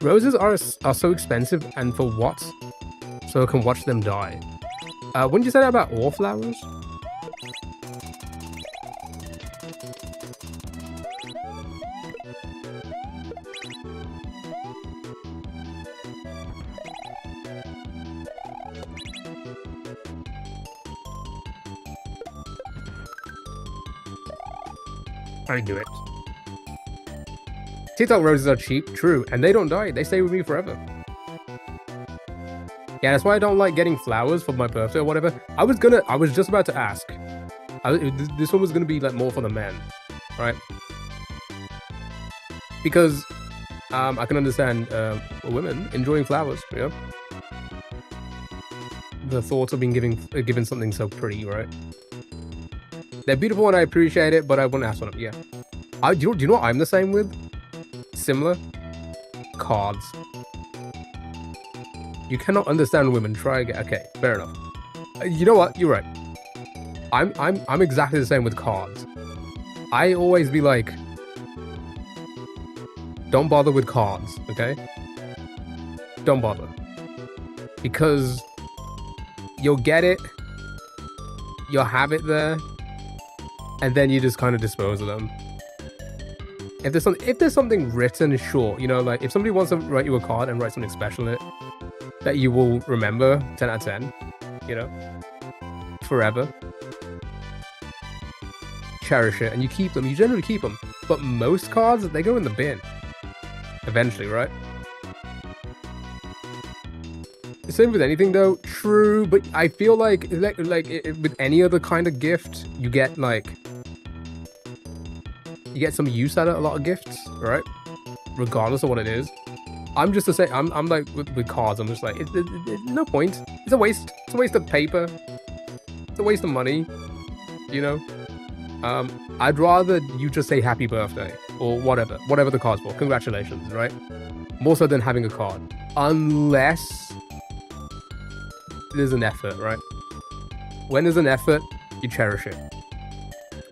Roses are so expensive, and for what? So I can watch them die. Wouldn't you say that about all flowers? I knew it. TikTok roses are cheap, true, and they don't die. They stay with me forever. Yeah, that's why I don't like getting flowers for my birthday or whatever. I was just about to ask. This one was gonna be like more for the men, right? Because I can understand women enjoying flowers, you know? The thought of being given something so pretty, right? They're beautiful and I appreciate it, but I wouldn't ask for them. Yeah. Do you know what I'm the same with? Similar? Cards. You cannot understand women. Try again. Okay, fair enough. You know what? You're right. I'm exactly the same with cards. I always be like, don't bother with cards, okay? Don't bother. Because you'll get it, you'll have it there, and then you just kind of dispose of them. If there's something written short, you know, like if somebody wants to write you a card and write something special in it that you will remember 10 out of 10, you know, forever, cherish it, and you keep them. You generally keep them, but most cards, they go in the bin eventually, right? Same with anything though. True, but I feel like with any other kind of gift, you get some use out of a lot of gifts, right? Regardless of what it is. I'm just the same. I'm like with cards. I'm just like, it's no point. It's a waste. It's a waste of paper. It's a waste of money. You know. I'd rather you just say happy birthday or whatever the card's for. Congratulations, right? More so than having a card, unless there's an effort, right? When there's an effort, you cherish it.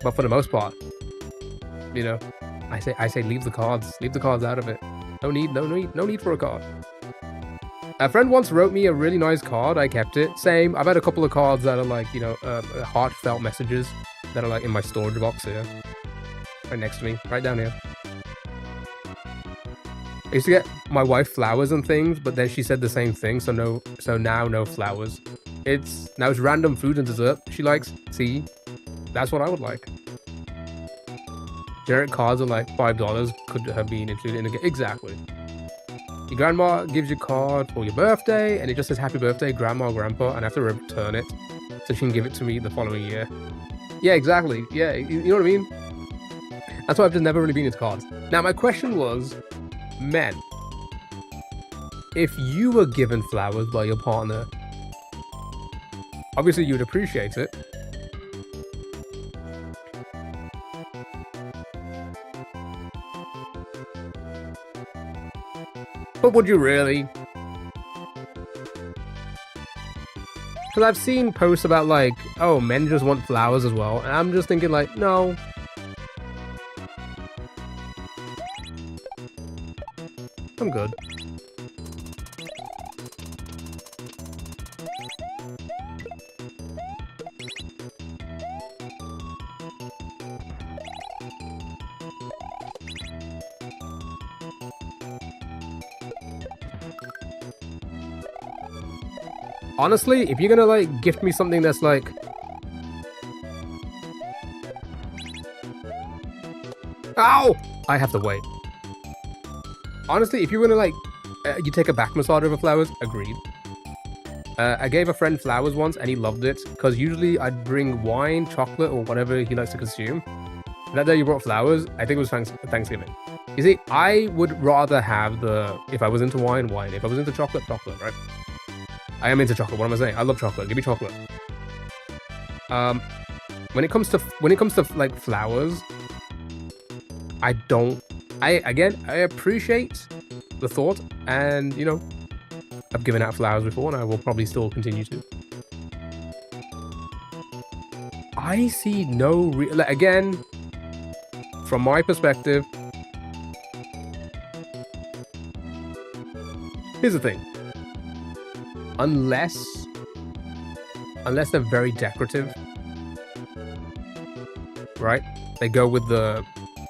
But for the most part, you know, I say leave the cards out of it. No need for a card. A friend once wrote me a really nice card. I kept it. Same. I've had a couple of cards that are like, you know, heartfelt messages that are like in my storage box here, right next to me, right down here. I used to get my wife flowers and things, but then she said the same thing, so now no flowers. Now it's random food and dessert she likes. See? That's what I would like. Generic cards are like $5. Could have been included in the game. Exactly. Your grandma gives you a card for your birthday, and it just says happy birthday, grandma or grandpa, and I have to return it so she can give it to me the following year. Yeah, exactly. Yeah, you know what I mean? That's why I've just never really been into cards. Now, my question was, men, if you were given flowers by your partner, obviously you'd appreciate it. But would you really? Because I've seen posts about like, oh, men just want flowers as well. And I'm just thinking like, no. I'm good. Honestly, if you're gonna like gift me something that's like, ow, I have to wait. Honestly, if you're gonna like, you take a back massage over flowers, agreed. I gave a friend flowers once and he loved it because usually I'd bring wine, chocolate, or whatever he likes to consume. That day you brought flowers, I think it was Thanksgiving. You see, I would rather have if I was into wine, wine. If I was into chocolate, chocolate, right? I am into chocolate. What am I saying? I love chocolate. Give me chocolate. When it comes to like flowers, I appreciate the thought, and you know, I've given out flowers before, and I will probably still continue to. I see no again, from my perspective. Here's the thing. Unless they're very decorative, right? They go with the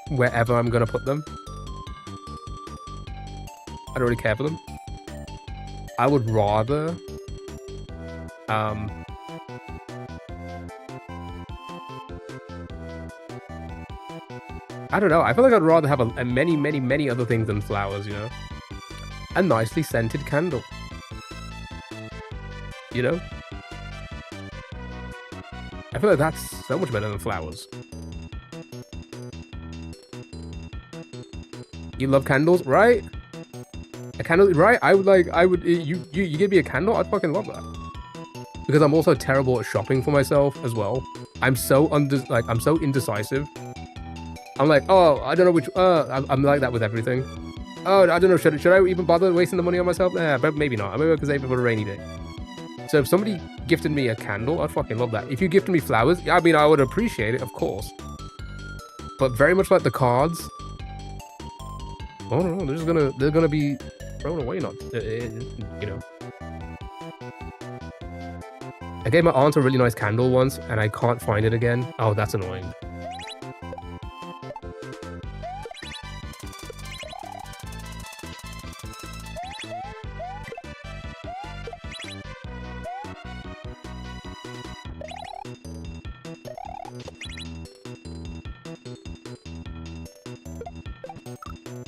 wherever I'm gonna put them. I don't really care for them. I would rather I don't know. I feel like I'd rather have many other things than flowers, you know? A nicely scented candle. You know? I feel like that's so much better than flowers. You love candles, right? A candle, right? You give me a candle, I'd fucking love that. Because I'm also terrible at shopping for myself as well. I'm so indecisive. I'm like, oh, I don't know which, I'm like that with everything. Oh, I don't know, should I even bother wasting the money on myself? Yeah, but maybe not. Maybe I can save it for a rainy day. So if somebody gifted me a candle, I'd fucking love that. If you gifted me flowers, I mean, I would appreciate it, of course. But very much like the cards, I don't know, they're gonna be thrown away, not, you know. I gave my aunt a really nice candle once, and I can't find it again. Oh, that's annoying.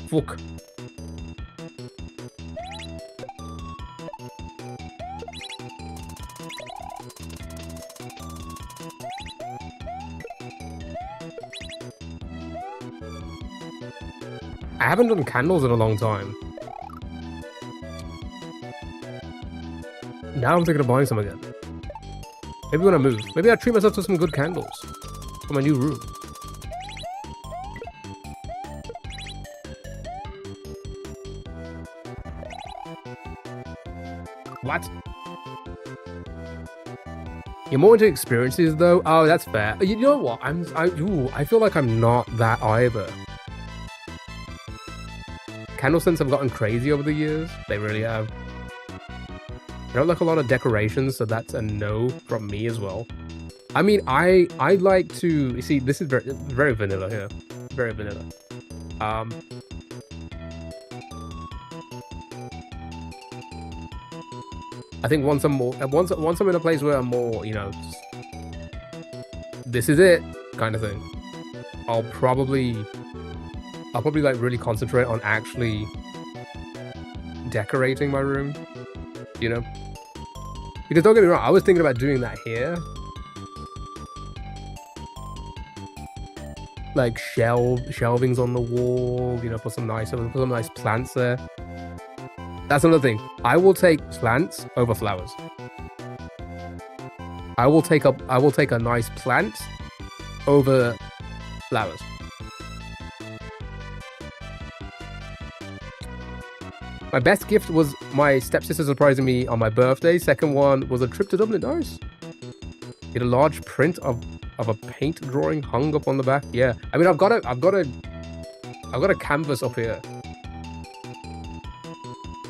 Fuck. I haven't done candles in a long time. Now I'm thinking of buying some again. Maybe when I move. Maybe I'll treat myself to some good candles for my new room. What? You're more into experiences though? Oh, that's fair. You know what? I feel like I'm not that either. Candle scents have gotten crazy over the years. They really have. I don't like a lot of decorations, so that's a no from me as well. I mean, I like to, you see, this is very vanilla here. Very vanilla. I think once I'm in a place where I'm more, you know, this is it kind of thing, I'll probably like really concentrate on actually decorating my room, you know? Because don't get me wrong, I was thinking about doing that here. Like shelvings on the wall, you know, put some nice plants there. That's another thing. I will take plants over flowers. I will take a nice plant over flowers. My best gift was my stepsister surprising me on my birthday. Second one was a trip to Dublin. Nice. Get a large print of a paint drawing hung up on the back. Yeah, I mean, I've got a canvas up here,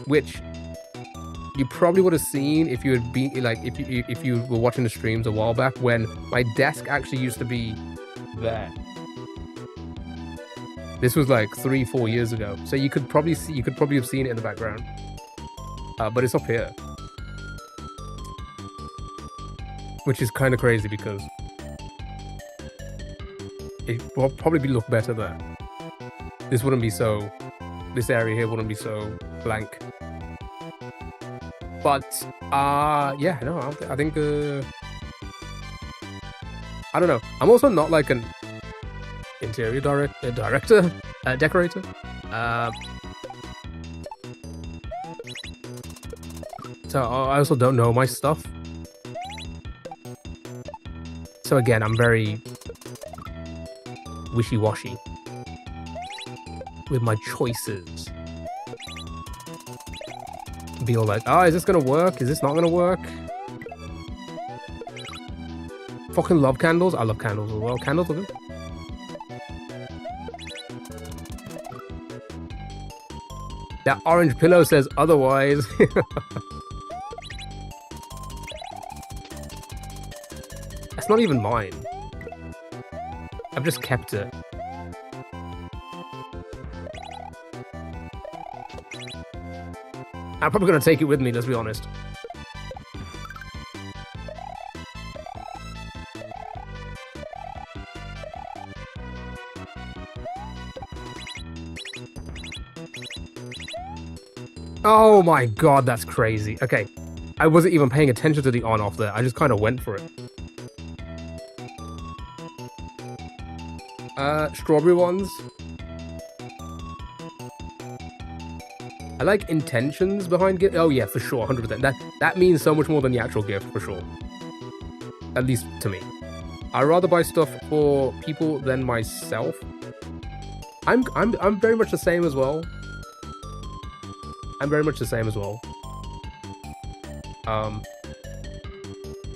which you probably would have seen if you had been like if you were watching the streams a while back when my desk actually used to be there. This was like 3-4 years ago, so you could probably have seen it in the background, but it's up here, which is kind of crazy because it will probably look better there. This area here wouldn't be so blank. But yeah, no, I think I don't know. I'm also not like an interior decorator. So I also don't know my stuff. So again, I'm very wishy-washy with my choices. Be all like, oh, is this gonna work? Is this not gonna work? Fucking love candles. I love candles as well. Candles are good. That orange pillow says otherwise. That's not even mine. I've just kept it. I'm probably going to take it with me, let's be honest. Oh my god, that's crazy. Okay, I wasn't even paying attention to the on-off there. I just kind of went for it. Strawberry ones. I like intentions behind gift. Oh yeah, for sure, 100%. That means so much more than the actual gift, for sure. At least to me. I'd rather buy stuff for people than myself. I'm very much the same as well.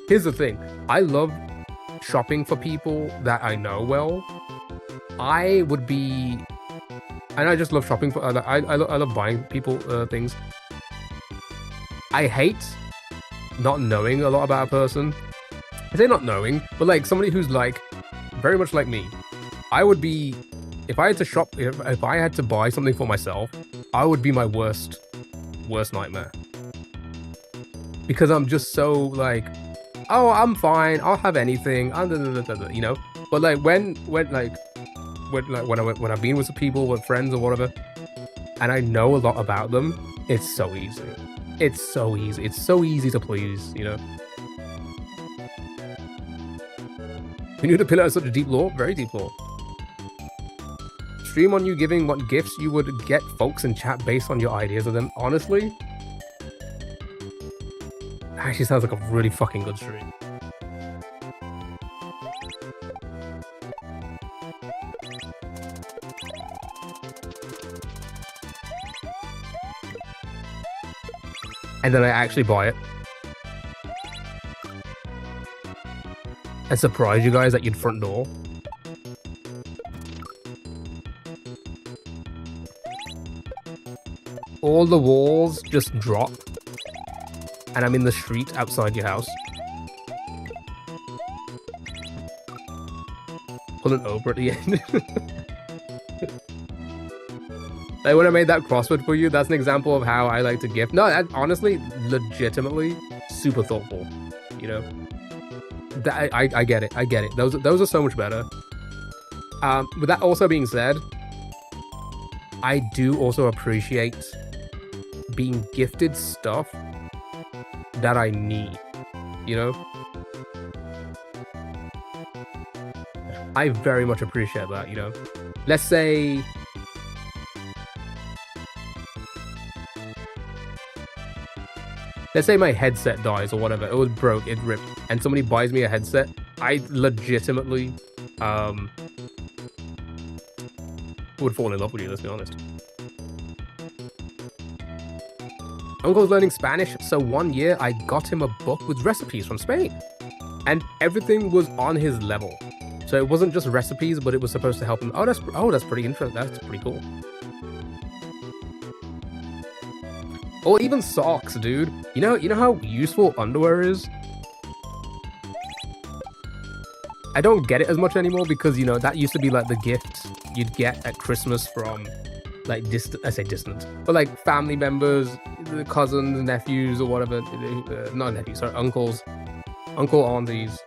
Here's the thing. I love shopping for people that I know well. I would be... And I just love shopping for... I love buying people things. I hate not knowing a lot about a person. I say not knowing, but like somebody who's like very much like me. I would be... If I had to shop... If I had to buy something for myself, I would be my worst nightmare. Because I'm just so like... Oh, I'm fine. I'll have anything. You know? But like when I've been with some people, with friends or whatever, and I know a lot about them, it's so easy. It's so easy. It's so easy to please, you know? You knew the pillar has such a deep lore? Very deep lore. Stream on you giving what gifts you would get folks in chat based on your ideas of them. Honestly, actually sounds like a really fucking good stream. And then I actually buy it. And surprise you guys at your front door. All the walls just drop. And I'm in the street outside your house. Pulling over at the end. Like when I made that crossword for you, that's an example of how I like to gift. No, that, honestly, legitimately, super thoughtful. You know, I get it. I get it. Those are so much better. With that also being said, I do also appreciate being gifted stuff that I need. You know, I very much appreciate that. You know, let's say. Let's say my headset dies or whatever, it was broke, it ripped, and somebody buys me a headset, I legitimately would fall in love with you, let's be honest. Uncle's learning Spanish, so 1 year I got him a book with recipes from Spain. And everything was on his level. So it wasn't just recipes, but it was supposed to help him. Oh, that's pretty interesting. That's pretty cool. Or even socks, dude. You know how useful underwear is? I don't get it as much anymore because, you know, that used to be like the gift you'd get at Christmas from, like, I say distant, but like family members, the cousins, nephews, or whatever. Not nephews, sorry, uncles, aunties,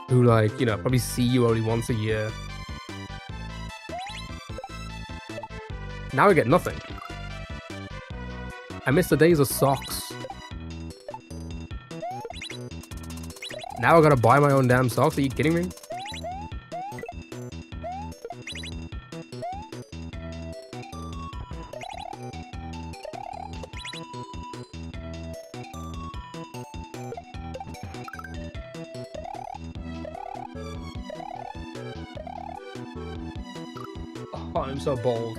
who, like, you know, probably see you only once a year. Now I get nothing. I miss the days of socks. Now I gotta buy my own damn socks? Are you kidding me? Oh, I'm so bold.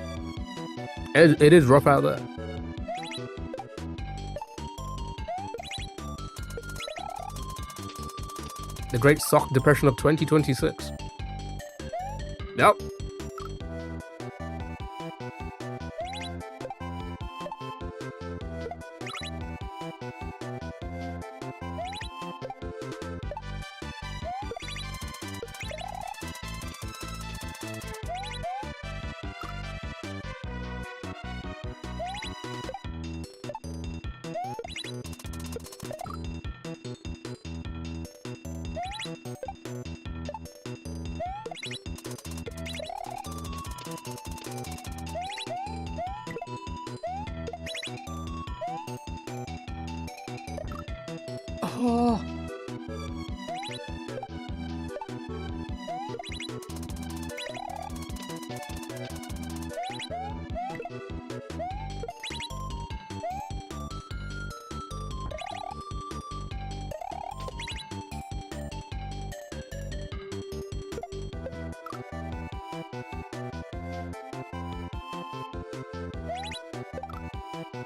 It is rough out there. The Great Sock Depression of 2026. Yep. Oh.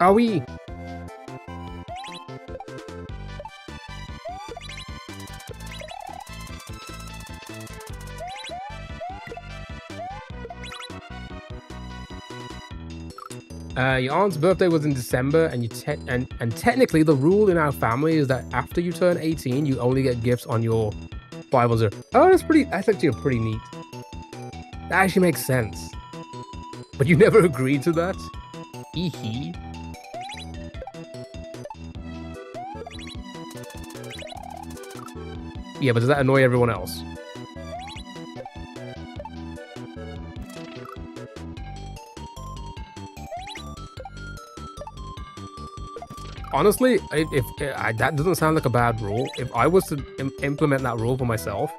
Are we? Your aunt's birthday was in December, and and technically the rule in our family is that after you turn 18, you only get gifts on your 510. Oh, that's actually pretty neat. That actually makes sense. But you never agreed to that? Hee. Yeah, but does that annoy everyone else? Honestly, if that doesn't sound like a bad rule. If I was to implement that rule for myself,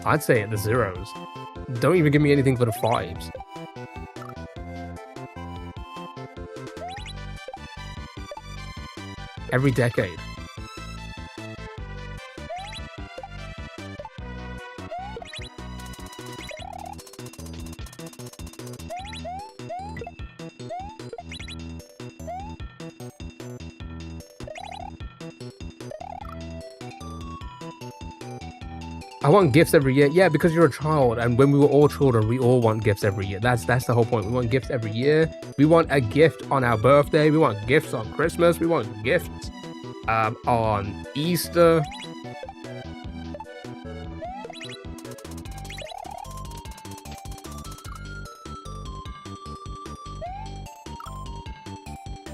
I'd say at the zeros. Don't even give me anything for the fives. Every decade. I want gifts every year. Yeah, because you're a child, and when we were all children, we all want gifts every year. That's the whole point. We want gifts every year. We want a gift on our birthday. We want gifts on Christmas. We want gifts on Easter.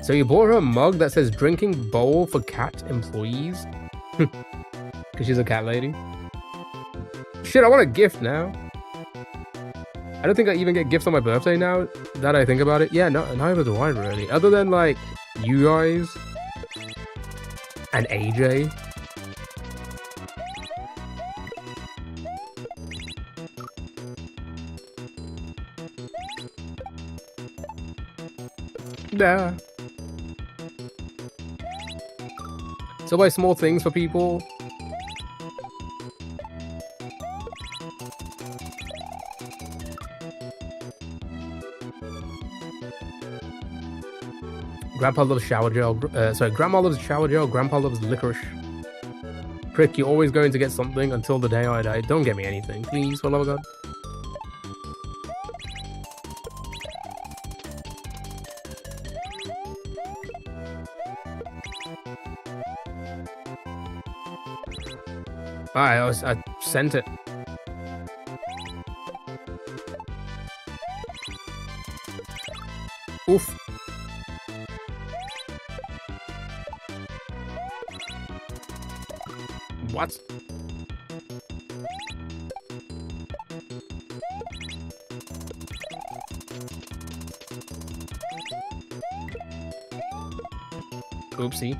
So you bought her a mug that says drinking bowl for cat employees? Because she's a cat lady. Shit, I want a gift now. I don't think I even get gifts on my birthday now that I think about it. Yeah, no, neither do I really. Other than like you guys and AJ. Nah. So buy small things for people. Grandpa loves shower gel. Sorry, Grandma loves shower gel. Grandpa loves licorice. Prick, you're always going to get something until the day I die. Don't get me anything, please, for the love of God. Alright, I sent it. Oof. What? Oopsie.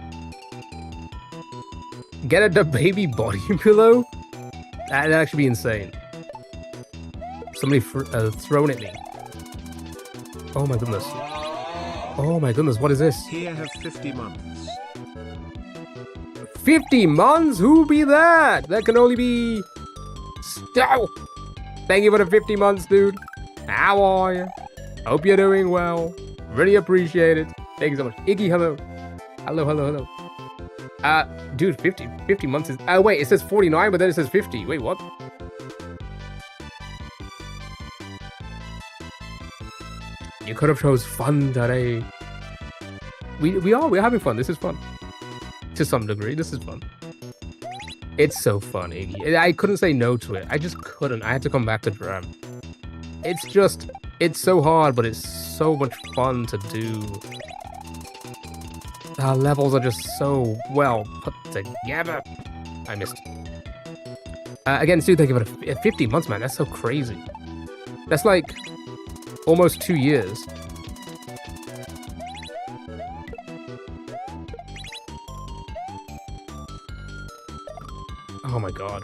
Get a baby body pillow? That'd actually be insane. Somebody thrown at me. Oh my goodness. Oh my goodness, what is this? Here have 50 months. 50 months? Who be that? That can only be... Oh! Thank you for the 50 months, dude. How are you? Hope you're doing well. Really appreciate it. Thank you so much. Iggy, hello. Hello, hello, hello. Dude, 50 months is... Oh, wait, it says 49, but then it says 50. Wait, what? You could have chose fun today. We're having fun. This is fun. To some degree, this is fun. It's so fun, Iggy. I couldn't say no to it. I just couldn't. I had to come back to Dram. It's so hard, but it's so much fun to do. The levels are just so well put together. I missed. Again, Stu, thank you for 50 months, man. That's so crazy. That's like almost 2 years. Oh my god.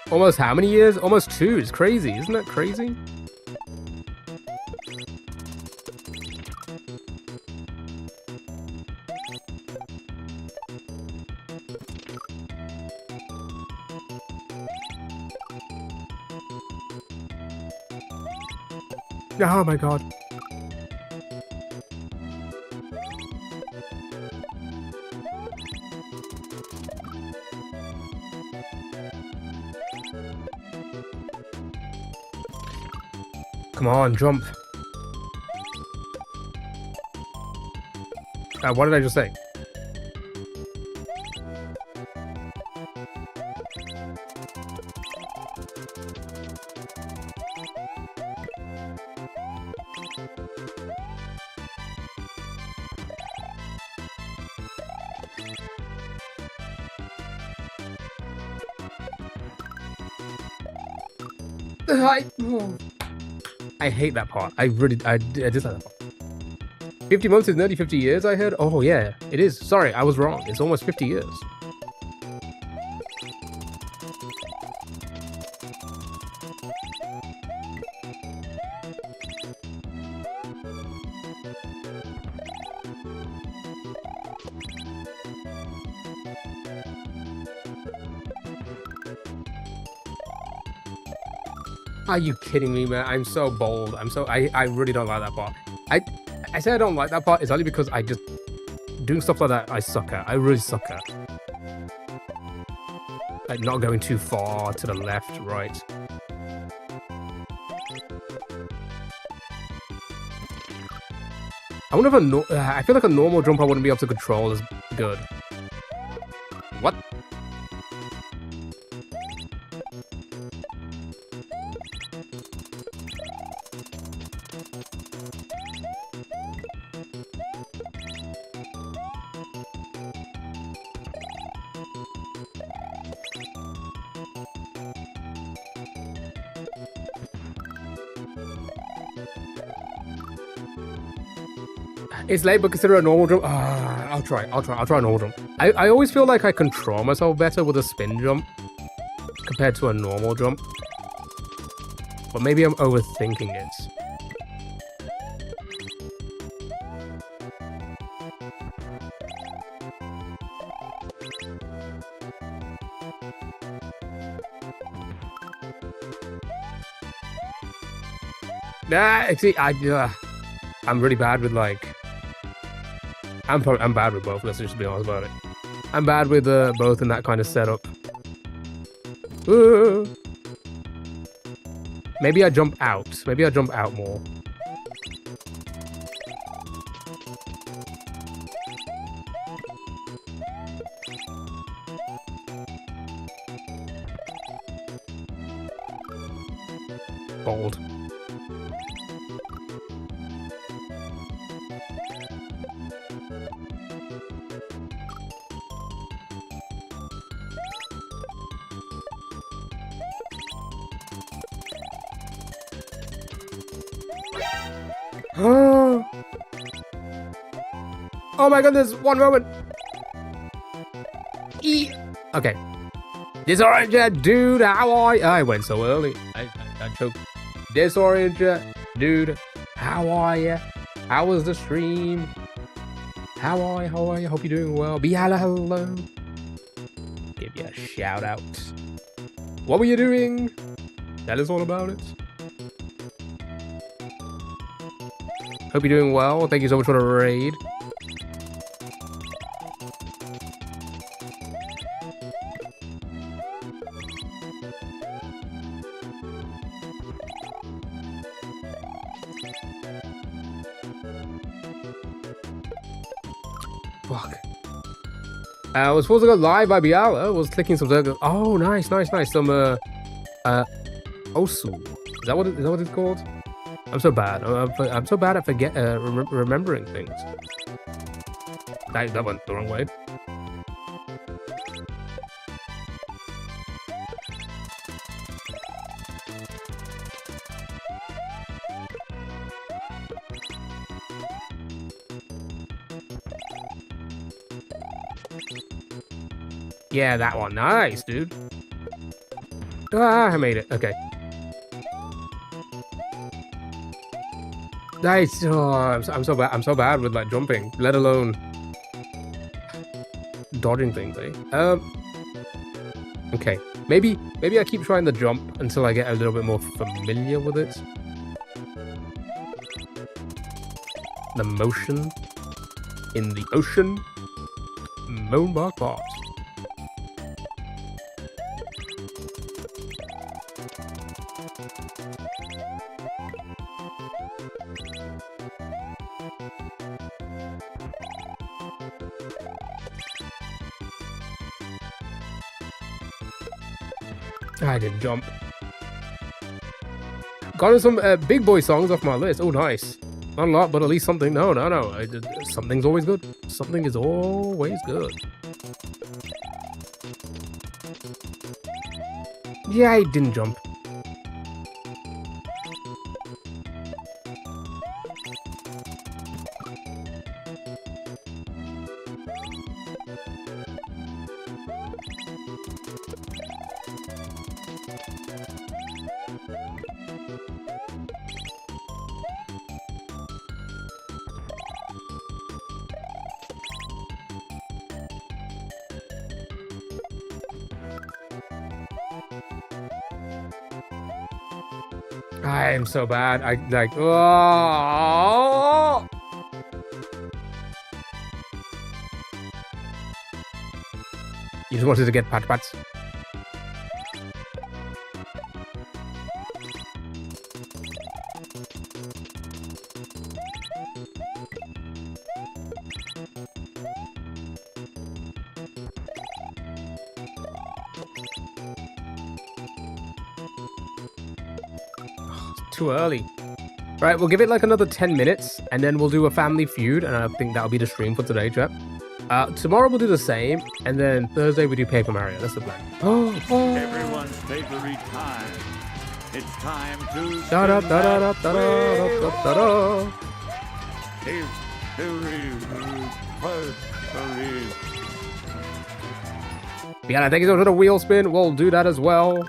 Almost how many years? Almost 2. It's crazy. Isn't that crazy? Oh my god. Come on, jump. What did I just say? I hate that part. I dislike that part. 50 months is nearly 50 years, I heard? Oh, yeah, it is. Sorry, I was wrong. It's almost 50 years. Are you kidding me, man? I'm so bold. I really don't like that part. I say I don't like that part is only because I just doing stuff like that I suck at. I really suck at. Like not going too far to the left, right. I wonder if I feel like a normal jump I wouldn't be able to control as good. What? It's late, but consider a normal jump. I'll try a normal jump. I always feel like I control myself better with a spin jump compared to a normal jump. But maybe I'm overthinking it. See, I'm really bad with like. I'm bad with both. Let's just be honest about it. I'm bad with both in that kind of setup. Maybe I jump out. Maybe I jump out more. Bold. Oh my goodness, one moment. Okay. Disorient, dude, how are you? I went so early. I choked. Disorient, dude, how are you? How was the stream? How are you? Hope you're doing well. Be hello. Give you a shout out. What were you doing? Tell us all about it. Hope you're doing well. Thank you so much for the raid. Fuck. I was supposed to go live by Biala. Was clicking some circles. Oh, nice. Some Osu. Is that what it's called? I'm so bad. I'm so bad at remembering things. That went the wrong way. Yeah, that one. Nice, dude. I made it. Okay. Nice. Oh, I'm so bad. I'm so bad with like jumping, let alone dodging things. Okay. Maybe I keep trying to jump until I get a little bit more familiar with it. The motion in the ocean. Moonbark Bot. I didn't jump. Got some big boy songs off my list. Oh, nice. Not a lot, but at least something. No. Something's always good. Something is always good. Yeah, I didn't jump. I am so bad. I like. Oh! You just wanted to get pats. too early. Right, we'll give it like another 10 minutes, and then we'll do a family feud, and I think that'll be the stream for today, chat. Tomorrow we'll do the same, and then Thursday we do Paper Mario. That's the plan. Everyone's favorite time. It's time to yeah, I think he's going to the wheel spin. We'll do that as well.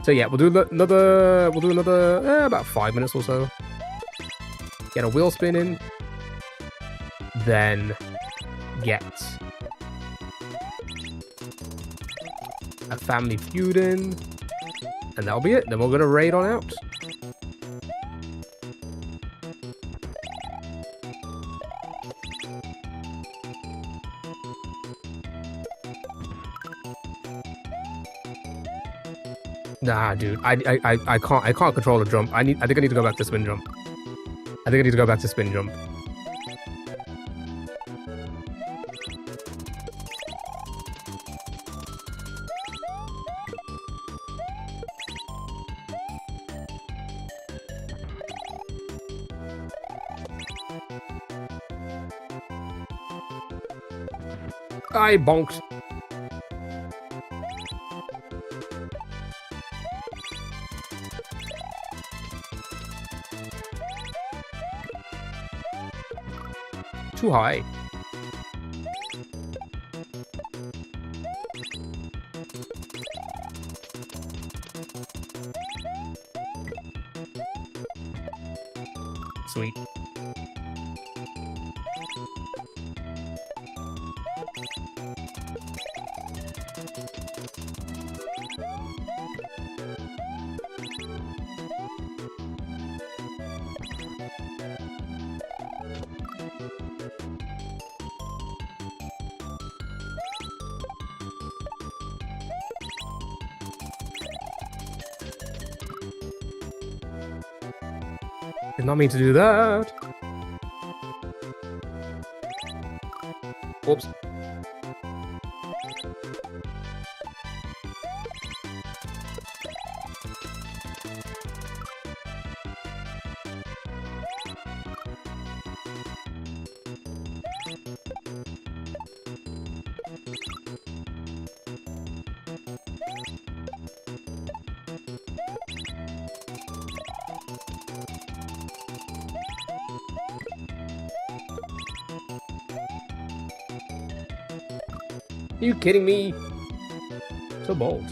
So yeah, we'll do another about 5 minutes or so. Get a wheel spin in. Then get a family feud in. And that'll be it. Then we're going to raid on out. Nah, dude, I can't control the jump. I think I need to go back to spin jump. I bonked. Too high. Sweet. Did not mean to do that. Whoops. Are you kidding me? So bold.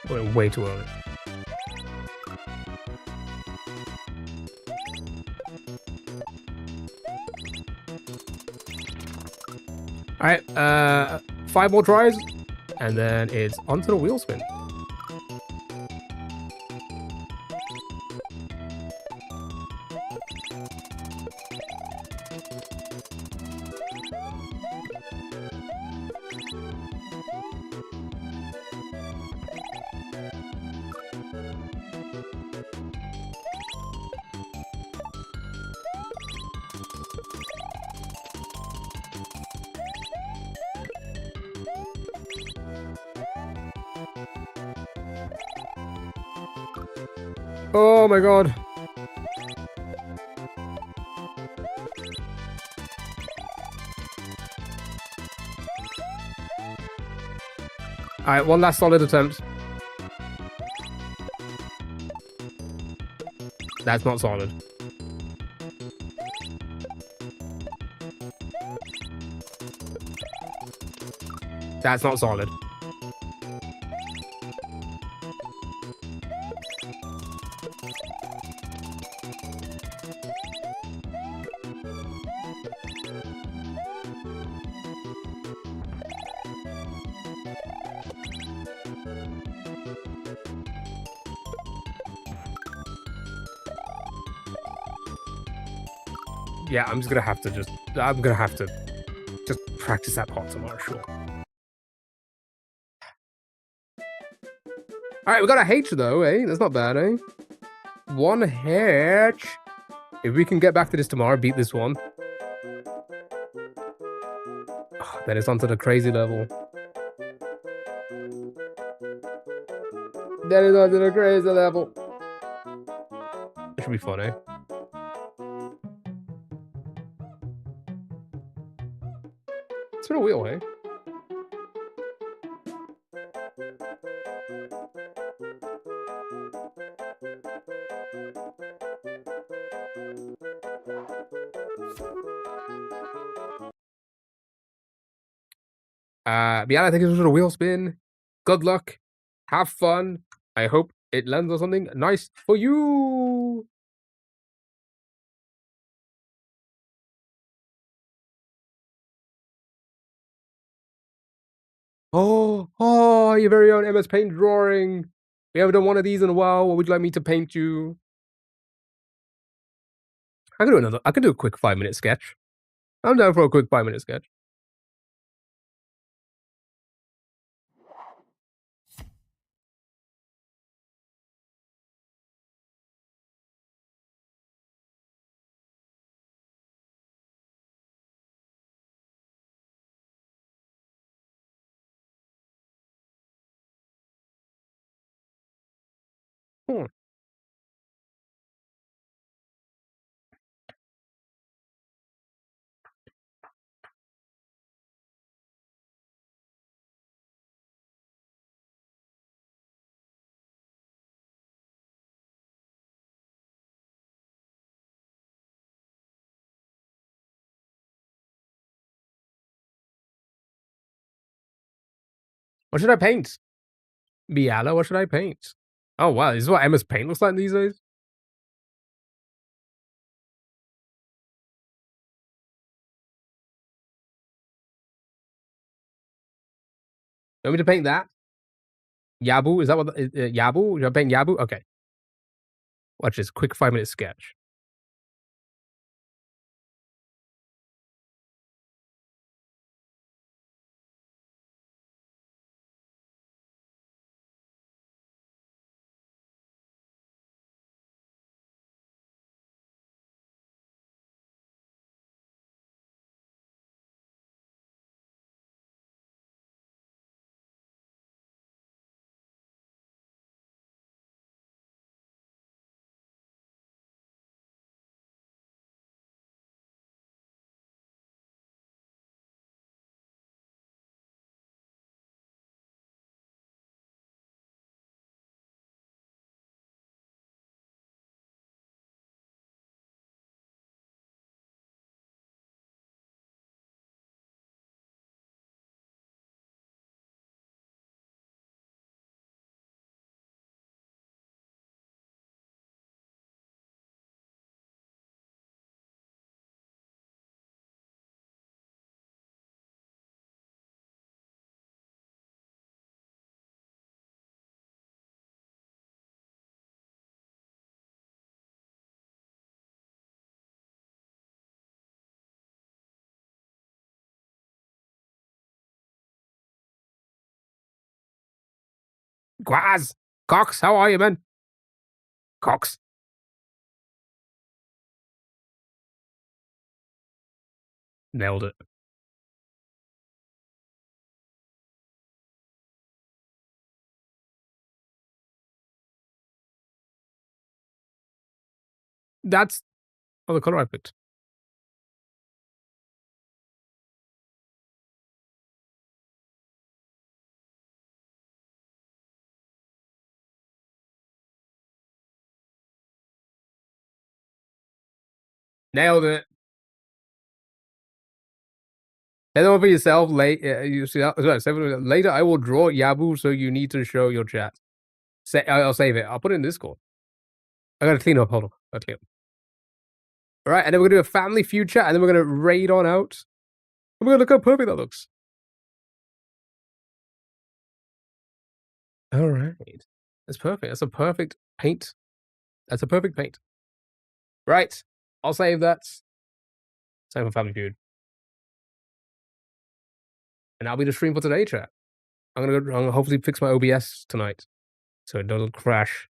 Went way too early. Alright, 5 more tries, and then it's onto the wheel spin. Oh my god. Alright, one last solid attempt. That's not solid. That's not solid. Yeah, I'm gonna have to just practice that part tomorrow, sure. Alright, we got a H though, eh? That's not bad, eh? One H. If we can get back to this tomorrow, beat this one. Oh, then it's onto the crazy level. Then it's onto the crazy level. It should be fun, eh? Spin a wheel, eh? But yeah, I think it's just a wheel spin. Good luck. Have fun. I hope it lands on something nice for you. Oh, your very own MS Paint drawing. We haven't done one of these in a while. What would you like me to paint you? I can do another. I can do a quick 5-minute sketch. I'm down for a quick 5-minute sketch. Hmm. What should I paint? Biala, what should I paint? Oh wow, this is what MS Paint looks like these days. You want me to paint that? Yabu? Is that what Yabu? Should I paint Yabu? Okay. Watch this quick 5-minute sketch. Quaz! Cox, how are you, man? Cox. Nailed it. That's the color I picked. Nailed it. Head over yourself. You see that? Later, I will draw Yabu, so you need to show your chat. I'll save it. I'll put it in Discord. I gotta clean up. Hold on. Gotta clean up. All right, and then we're gonna do a family feud chat, and then we're gonna raid on out. And we're gonna look how perfect that looks. All right, that's perfect. That's a perfect paint. That's a perfect paint. Right, I'll save that. Same for Family Feud. And that'll be the stream for today, chat. I'm gonna hopefully fix my OBS tonight, so it doesn't crash.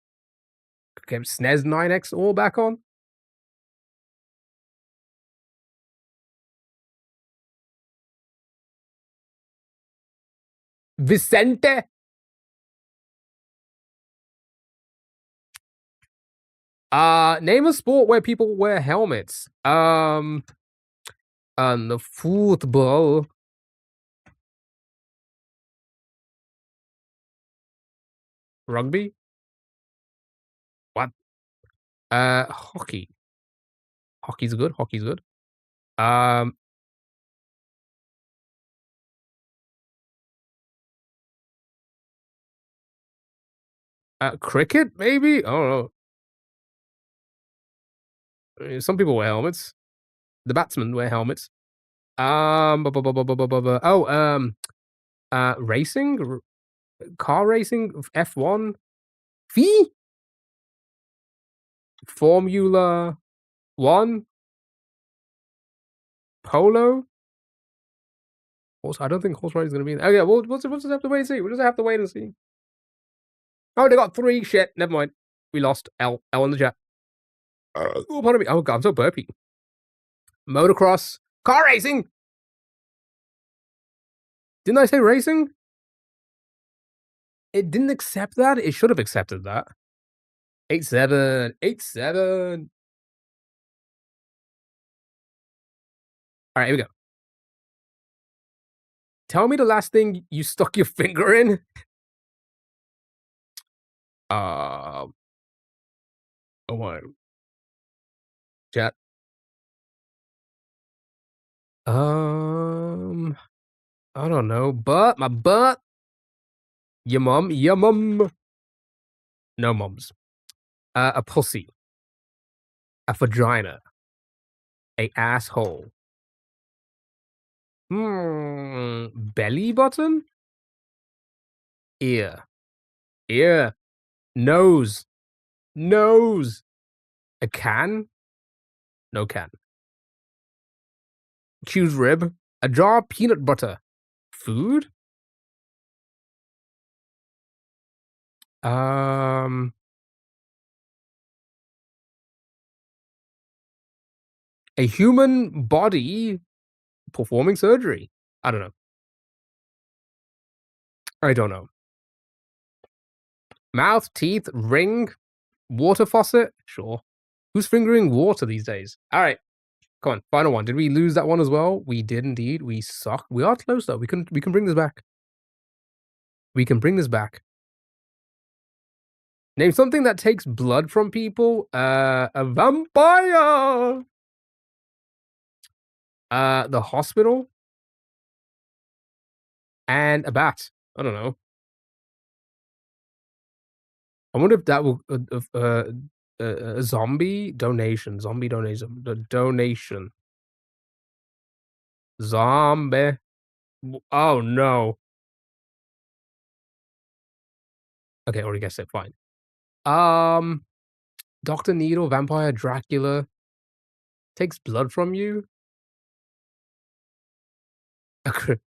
Get SNES 9X all back on. Vicente. Name a sport where people wear helmets. The football. Rugby? What? Hockey. Hockey's good. Hockey's good. Cricket, maybe? I don't know. I mean, some people wear helmets. The batsmen wear helmets. Racing? Car racing? F1? Fee? Formula 1? Polo? Horse, I don't think horse riding is going to be in there. Oh, yeah, we'll just have to wait and see. We'll just have to wait and see. Oh, they got 3. Shit, never mind. We lost. L in the chat. Oh, pardon me. Oh, God, I'm so burpy. Motocross. Car racing! Didn't I say racing? It didn't accept that? It should have accepted that. 8-7. 8-7. Alright, here we go. Tell me the last thing you stuck your finger in. Oh my. Chat. I don't know. Butt. My butt. Your mum. Your mum. No mums. A pussy. A vagina. A asshole. Belly button? Ear. Ear. Nose. Nose. A can? No can. Choose rib. A jar of peanut butter. Food? A human body performing surgery. I don't know. I don't know. Mouth, teeth, ring, water faucet? Sure. Who's fingering water these days? All right. Come on, final one. Did we lose that one as well? We did indeed. We suck. We are close though. We can bring this back. We can bring this back. Name something that takes blood from people. A vampire. The hospital. And a bat. I don't know. I wonder if that will a zombie donation. Zombie donation. The donation. Zombie. Oh no. Okay, already guessed it. Fine. Dr. Needle, Vampire, Dracula. Takes blood from you?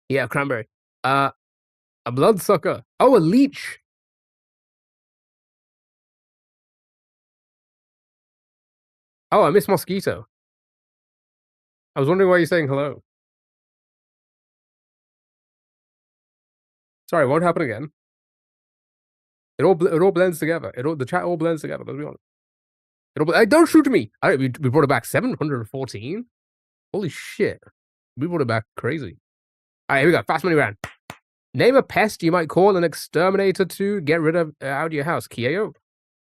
Yeah, cranberry. A bloodsucker. Oh, a leech. Oh, I missed mosquito. I was wondering why you're saying hello. Sorry, won't happen again. It all blends together. The chat all blends together. Let's be honest. Don't shoot me. We brought it back 714. Holy shit, we brought it back crazy. All right, here we go. Fast money round. Name a pest you might call an exterminator to get rid of out of your house. Kyo.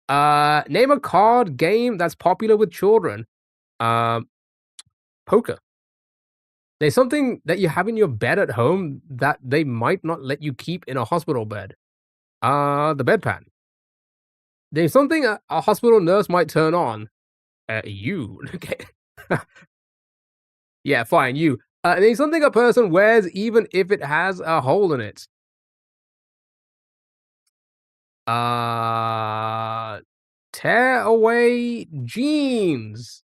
Name a card game that's popular with children. Poker. There's something that you have in your bed at home that they might not let you keep in a hospital bed. The bedpan. There's something a hospital nurse might turn on. You. Okay. Yeah, fine, you. There's something a person wears even if it has a hole in it. Tear away jeans.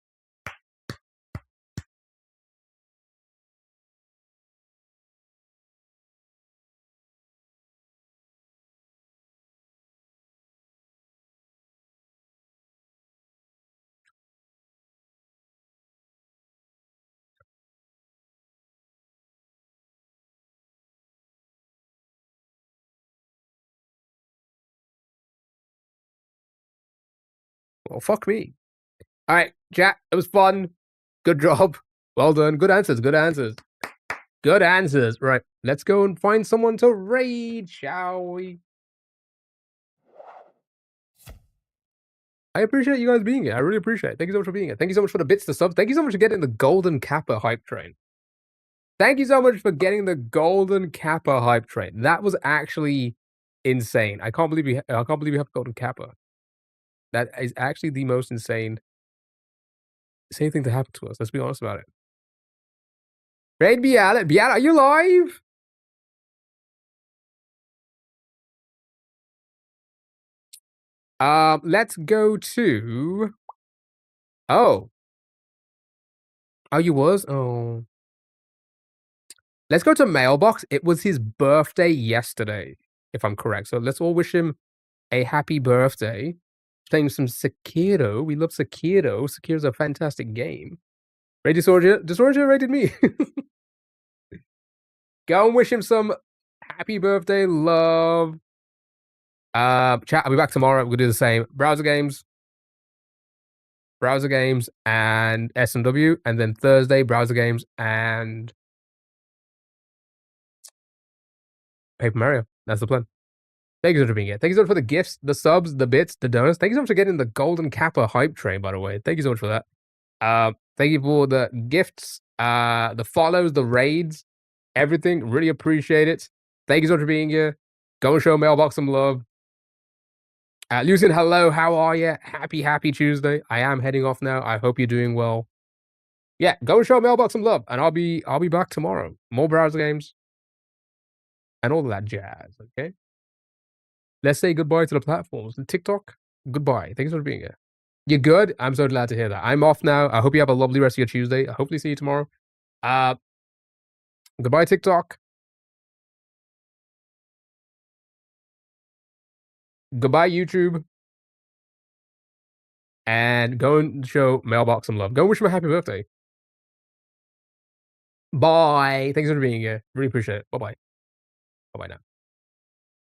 Well, fuck me. All right, chat. It was fun. Good job. Well done. Good answers. Good answers. Good answers. Right. Let's go and find someone to raid, shall we? I appreciate you guys being here. I really appreciate it. Thank you so much for being here. Thank you so much for the bits to sub. Thank you so much for getting the golden kappa hype train. Thank you so much for getting the golden kappa hype train. That was actually insane. I can't believe we have golden kappa. That is actually the most insane thing to happen to us. Let's be honest about it. Raid Biala. Biala, are you live? Let's go to. Oh, you was? Oh. Let's go to Mailbox. It was his birthday yesterday, if I'm correct. So let's all wish him a happy birthday. Playing some Sekiro. We love Sekiro. Sekiro's a fantastic game. Rated Disorgia. Disorgia rated me. Go and wish him some happy birthday love. Chat, I'll be back tomorrow. We'll do the same. Browser games, and SMW. And then Thursday, browser games and Paper Mario. That's the plan. Thank you so much for being here. Thank you so much for the gifts, the subs, the bits, the donuts. Thank you so much for getting the golden kappa hype train, by the way. Thank you so much for that. Thank you for the gifts, the follows, the raids, everything. Really appreciate it. Thank you so much for being here. Go and show Mailbox some love. Lucian, hello. How are you? Happy Tuesday. I am heading off now. I hope you're doing well. Yeah, go and show Mailbox some love, and I'll be back tomorrow. More browser games and all of that jazz. Okay. Let's say goodbye to the platforms. TikTok, goodbye. Thanks for being here. You're good? I'm so glad to hear that. I'm off now. I hope you have a lovely rest of your Tuesday. I hopefully see you tomorrow. Goodbye, TikTok. Goodbye, YouTube. And go and show Mailbox some love. Go wish him a happy birthday. Bye. Thanks for being here. Really appreciate it. Bye-bye. Bye-bye now.